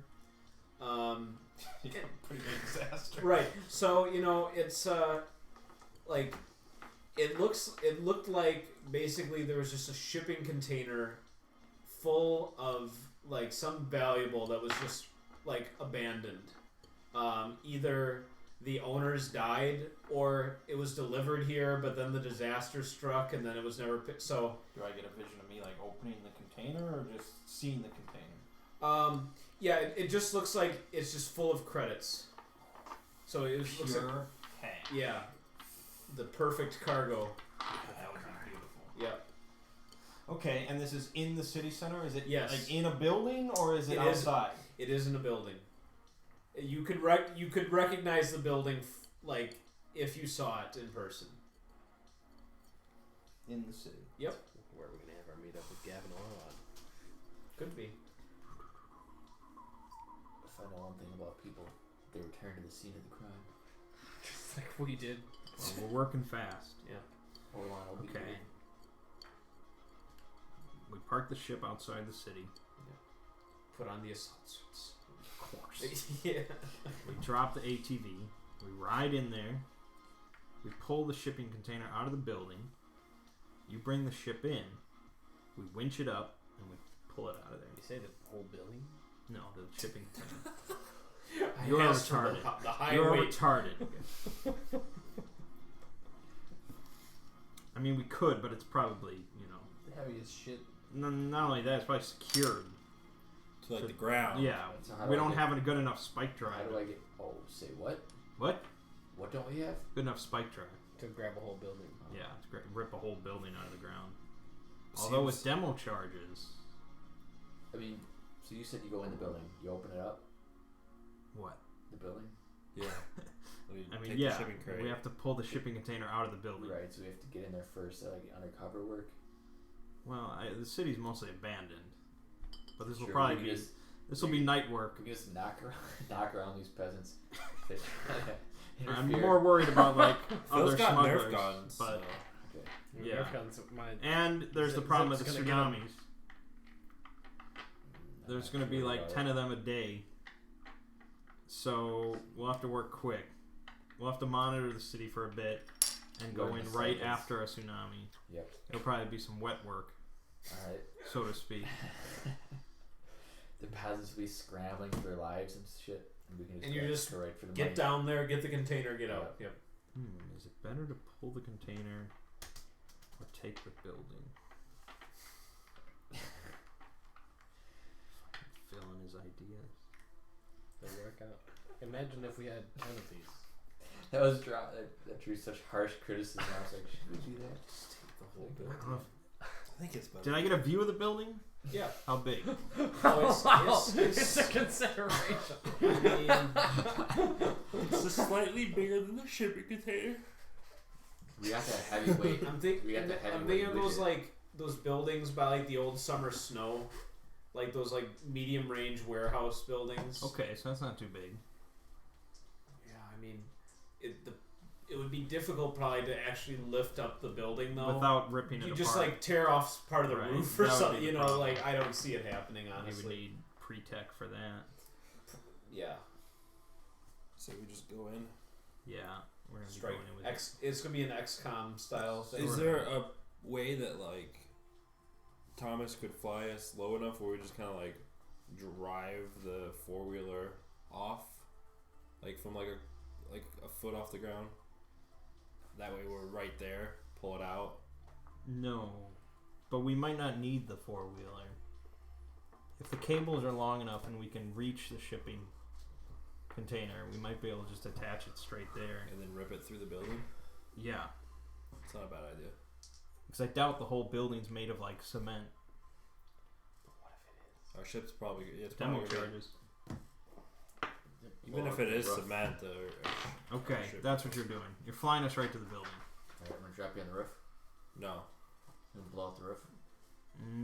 Pretty big disaster. Right. So it's like it looked like basically there was just a shipping container full of like some valuable that was just like abandoned. Either the owners died or it was delivered here, but then the disaster struck and then it was never picked. So Do I get a vision of me like opening the container or just seeing the container? yeah, it just looks like it's just full of credits. So it looks like, Pure cash. yeah, the perfect cargo. That would be beautiful. Yeah. Okay, and this is in the city center? Is it Yes. like in a building or is it, It is. outside? It is in a building. You could recognize the building like if you saw it in person. In the city. Yep. Where are we gonna have our meetup with Gavin Orlon? Could be. If I know one thing about people, they return to the scene of the crime. Just like we did. Well, we're working fast. Orlon will be Okay. doing. We park the ship outside the city. Put on the assault suits. Of course. Yeah. We drop the ATV. We ride in there. We pull the shipping container out of the building. You bring the ship in. We winch it up and we pull it out of there. You say the whole building? No, the shipping container. I You are asked for retarded. The high You're weight. retarded. I mean, we could, but it's probably, Heavy as shit. not only that, it's probably secured. To like the ground. Yeah, So how we do I don't get- have a good enough spike drive. How do I get? Oh, say what? What? What don't we have? Good enough spike drive. To grab a whole building. Yeah, to rip a whole building out of the ground. Although with demo charges, I mean, so you said you go in the building, you open it up, what? the building, Yeah. We I mean, take yeah, the shipping crate. we have to pull the shipping container out of the building. right? So we have to get in there first, like undercover work. Well, the city's mostly abandoned, but this will Sure, probably we be can just- this will be night work. We can just knock around these peasants. I'm Interfere. more worried about like Phil's other got smugglers, Nerf guns. but so. Yeah. Nerf guns, and there's the problem with the Zip's gonna get tsunamis. I'm There's not going to be worried like about 10 it. of them a day, so we'll have to work quick. We'll have to monitor the city for a bit and go Learn in the right cycles. after a tsunami. Yep. It'll probably be some wet work, All right. so to speak. The peasants will be scrambling for their lives and shit, and we can just And you just go right for the Get money. down there, get the container, get out. Yep. Is it better to pull the container or take the building? Fucking fill in his ideas. They'll work out. Imagine if we had 10 of these. That was that drew such harsh criticism. I was like, should we do that? Just take the whole I building. don't know if- I think it's better. Did I get a view of the building? Yeah. How big? Oh, It's a consideration. It's just slightly bigger than the shipping container. We got that heavyweight. I'm thinking. We got the I'm heavyweight thinking of those widget. like those buildings by like the old summer snow, like those like medium range warehouse buildings. Okay, so that's not too big. Yeah, I mean, it would be difficult probably to actually lift up the building though. Without ripping it you apart. just like tear off part of the Right, roof or that would be something. the You know, problem. like I don't see it happening You would honestly. need pre-tech for that. Yeah, So we just go in. Yeah, we're gonna strike be going in with X. It's gonna be an XCOM style thing. Is there a way that like Thomas could fly us low enough where we just kind of like drive the 4-wheeler off, like from like a foot off the ground? That way we're right there. Pull it out. No, but we might not need the 4-wheeler. If the cables are long enough and we can reach the shipping container, we might be able to just attach it straight there. And then rip it through the building. Yeah, It's not a bad idea. because I doubt the whole building's made of like cement. Our ship's probably it's Demo probably good. charges. Even if it is cement or Okay, Ship. that's what you're doing. You're flying us right to the building. Alright, I'm gonna drop you on the roof. no. I'm gonna blow out the roof.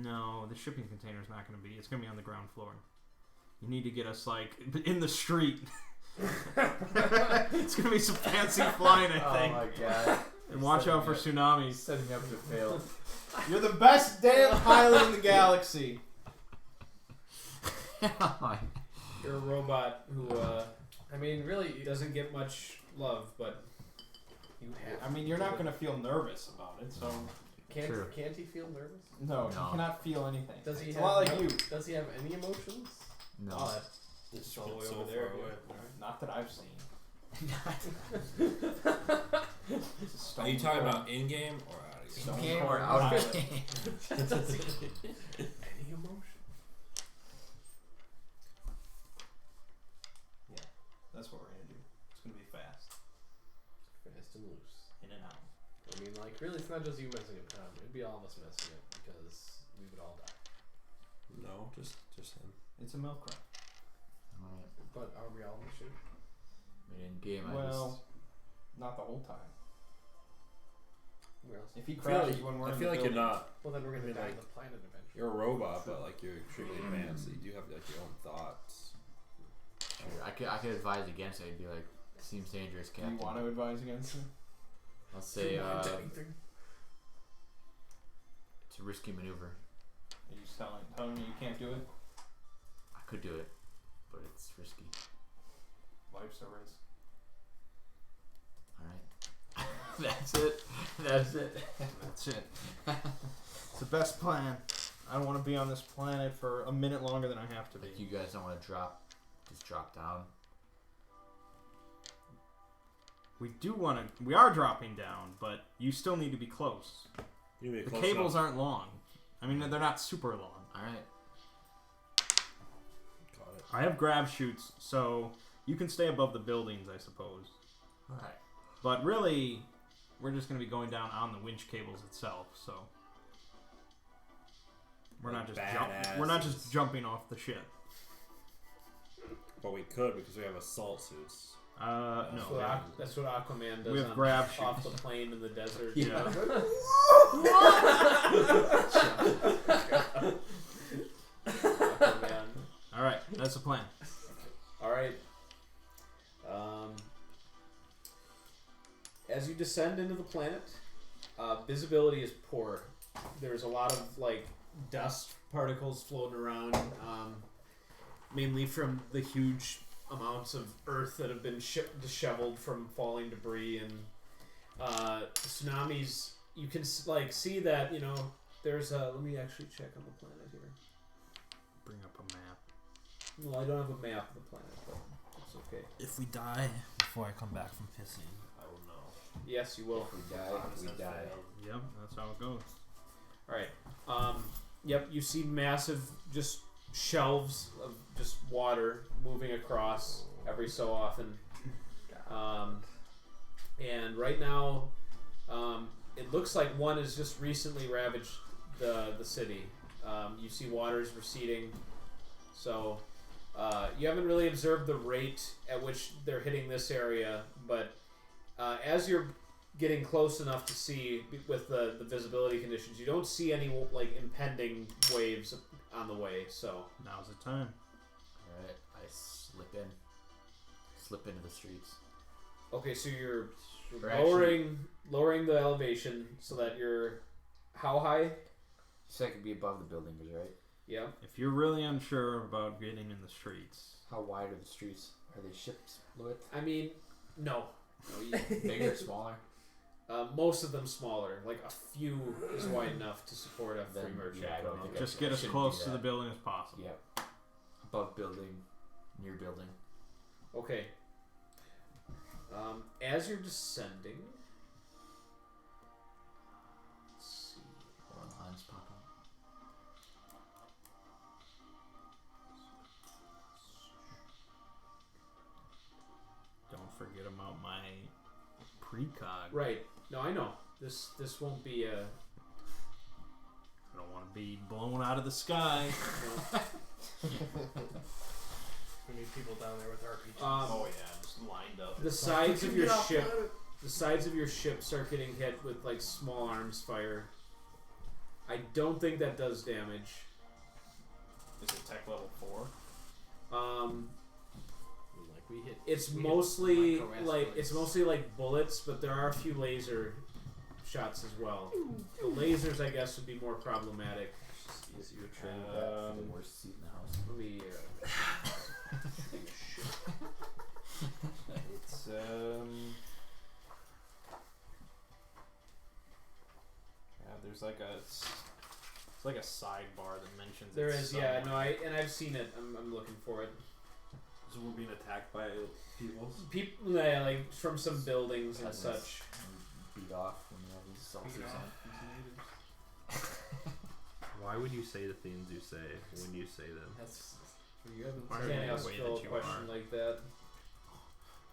No, the shipping container's not going to be. It's going to be on the ground floor. You need to get us like in the street. It's going to be some fancy flying, I think. Oh my god. And watch out for tsunamis. Setting me up to fail. You're the best damn pilot in the galaxy. You're a robot who I mean, really, doesn't get much love, but you have. I mean, you're not going to feel nervous about it, so True. Can't he feel nervous? no, No. you cannot feel anything. Does he It's have? a lot like you. Does he have any emotions? No. it's So- all the way so over there. far away. Not that I've seen. Are you talking about in game or out of game? Stone Game Cold or out of pilot. game? Does he any emotion? That's what we're gonna do. It's gonna be fast. mean, like, really, it's not just you messing it up. It'd be all of us messing it because we would all die. No, just him. It's a milk run. Alright. But are we all missing? I mean, in game, Well, not the whole time. Where else? If he I feel crashes like, when we're I in feel the like you're building, not. Well, then we're gonna I mean, die like, on the planet eventually. You're a robot, but like you're extremely advanced. So you do have like your own thoughts. sure, I could advise against it. I'd be like, seems dangerous, do Captain. you want to advise against it? I'll say Mind anything. it's a risky maneuver. Are you telling me you can't do it? I could do it, but it's risky. Life's a risk. Alright. That's it. That's it. That's it. It's the best plan. I don't want to be on this planet for a minute longer than I have to be. Like, you guys don't want to just drop down. We are dropping down, but you still need to be close. You need to be The close cables enough. aren't long. I mean, they're not super long. Alright. Got it. I have grab chutes, so you can stay above the buildings, I suppose. Alright. But really, we're just going to be going down on the winch cables itself, so we're not just jumping off the ship. But we could because we have assault suits. No. That's what Aquaman does We have on, grab off chutes. the plane in the desert. Yeah. Aquaman. All right, that's the plan. All right. As you descend into the planet, visibility is poor. There's a lot of like dust particles floating around, mainly from the huge amounts of earth that have been disheveled from falling debris and tsunamis. You can like see that there's a. Let me actually check on the planet here. Bring up a map. Well, I don't have a map of the planet, but it's okay. If we die before I come back from pissing, I will know. Yes, you will. If we die. Yep, that's how it goes. All right. Yep. You see massive, just shelves of just water moving across every so often. And right now, it looks like one has just recently ravaged the city. You see waters receding, so you haven't really observed the rate at which they're hitting this area, but as you're getting close enough to see with the visibility conditions, you don't see any like impending waves on the way. So Now's the time. Alright, I slip into the streets. okay, so you're We're lowering the elevation so that you're how high? So I could be above the buildings, right? Yeah. If you're really unsure about getting in the streets, How wide are the streets? Are they ships width? I mean, no. Bigger or smaller? Most of them smaller. Like a few is wide enough to support a free Then, merchant. yeah, I don't think just I get as shouldn't close do to the that. building as possible. Yep. Above building, near building. Okay. As you're descending, let's see. Or lines pop up. Don't forget about my precog. Right. No, I know. This won't be a. I don't want to be blown out of the sky. No. We need people down there with RPGs. Oh yeah, just lined up. The sides of your ship, the sides of your ship start getting hit with like small arms fire. I don't think that does damage. Is it tech level 4? Like we hit. It's we hit mostly micro like asteroids. bullets, but there are a few laser shots as well. The lasers, I guess, would be more problematic. You would trade that for the worst seat in the house. Let me. It's yeah, there's like it's like a sidebar that mentions There it's is, yeah. No, somewhere. I've seen it. I'm looking for it. So we're being attacked by people. People, yeah, like from some buildings and Peasants. such. Beat off when you have these saucers on. Why would you say the things you say when you say them? That's you haven't Why You are can't you ask the way Phil that a you question are? like that.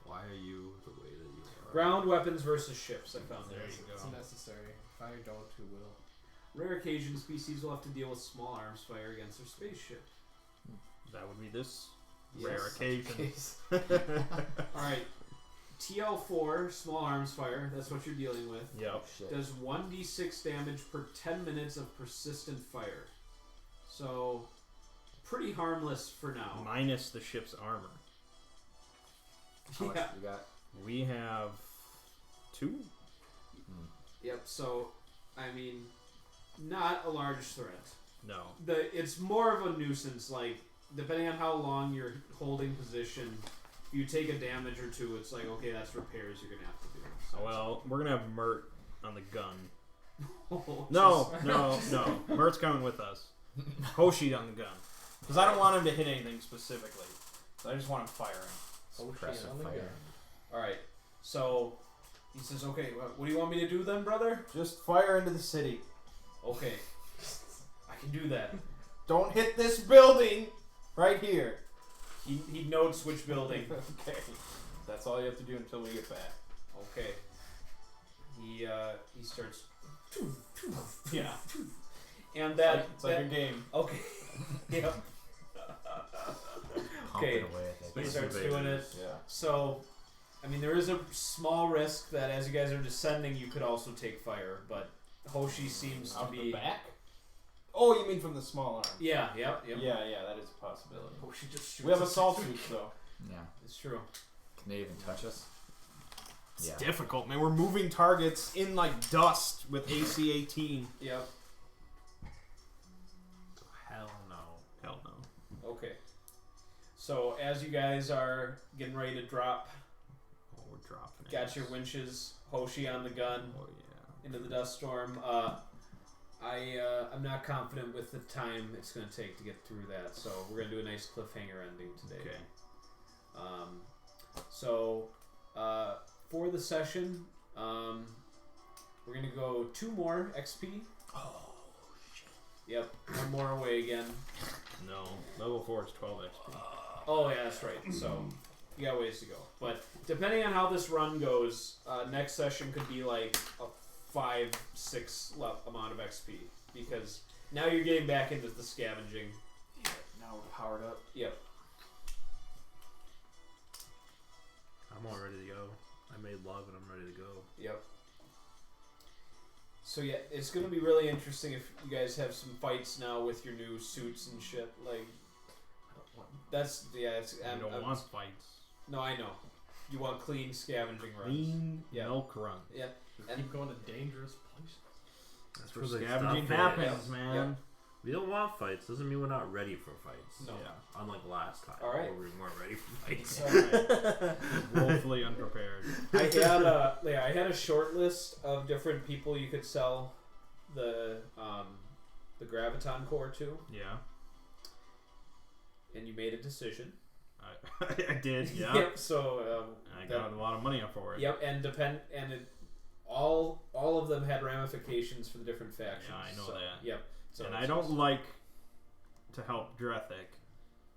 Why are you the way that you are? Ground weapons versus ships. I found There there. you go. It's necessary. Fire dog to will. Rare occasion, species will have to deal with small arms fire against their spaceship. That would be this Yes. rare occasion. Case. Alright. TL4, small arms fire, that's what you're dealing with. Yep. Shit. Does 1d6 damage per 10 minutes of persistent fire. So, pretty harmless for now. Minus the ship's armor. How much Yeah. you got? We have 2. Yep, so, I mean, not a large threat. No. It's more of a nuisance, like, depending on how long you're holding position, if you take a damage or two, it's like, okay, that's repairs you're gonna have to do. So Well, we're gonna have Mert on the gun. Oh, No. Mert's coming with us. Hoshi on the gun. Because I don't want him to hit anything specifically. So I just want him firing. Suppressive on the fire. gun. Alright, so he says, okay, what do you want me to do then, brother? Just fire into the city. Okay, I can do that. Don't hit this building right here. He notes which building. Okay. That's all you have to do until we get back. Okay. He starts. Yeah. And It's like a game. Okay. Yep. Okay. Pumping away at that. He Space starts invaders. doing it. Yeah. So, I mean, there is a small risk that as you guys are descending, you could also take fire, but Hoshi seems to Out be. the back? Oh, you mean from the small arm? Yeah. Yep. Yeah, that is a possibility. Hoshi just shoots We have us. assault suits though. Yeah. It's true. Can they even touch us? It's Yeah. difficult, man. We're moving targets in like dust with AC-18. Yep. Hell no. Hell no. Okay. So as you guys are getting ready to drop, Oh, we're dropping it. got your winches, Hoshi on the gun Oh yeah. into the dust storm. I'm not confident with the time it's going to take to get through that, so we're going to do a nice cliffhanger ending today. Okay. So for the session, we're going to go 2 more XP. Oh shit. Yep, 1 more away again. No. Level 4 is 12 XP. Oh yeah, that's right. So you got ways to go. But depending on how this run goes, next session could be like a 5-6 amount of XP because now you're getting back into the scavenging. Now we're powered up. Yep. I'm all ready to go. I made love and I'm ready to go. Yep. So yeah, it's gonna be really interesting if you guys have some fights now with your new suits and shit. Like, that's It's, We don't want fights. No, I know. You want clean scavenging runs. Clean Yeah. milk run. Yeah. And keep going to dangerous places. That's where where they scavenging stop it. happens, man. We don't want fights. Doesn't mean we're not ready for fights. No. Yeah. Unlike last time, All right. where we weren't ready for fights. Alright. Woefully unprepared. I had a short list of different people you could sell the graviton core to, Yeah. and you made a decision. I did, yeah. Yep. So I got a lot of money up for it. yep, and all of them had ramifications for the different factions. Yeah, I know so, that. Yep. So And it's I don't just- like to help Drethic,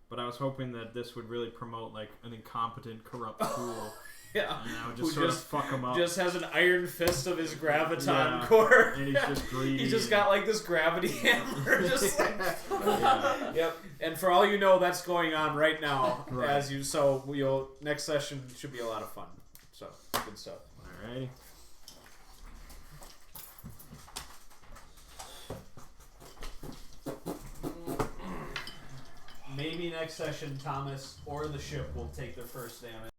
but I was hoping that this would really promote like an incompetent, corrupt fool, Yeah. and I would Who just sort of just- fuck him up. Just has an iron fist of his graviton Yeah. core. And he's just greedy. He's just got like this gravity hammer, just like. Yeah. Yep. And for all you know, that's going on right now. Right. As you, so we'll next session should be a lot of fun. So good stuff. Alrighty. Maybe next session, Thomas or the ship will take their first damage.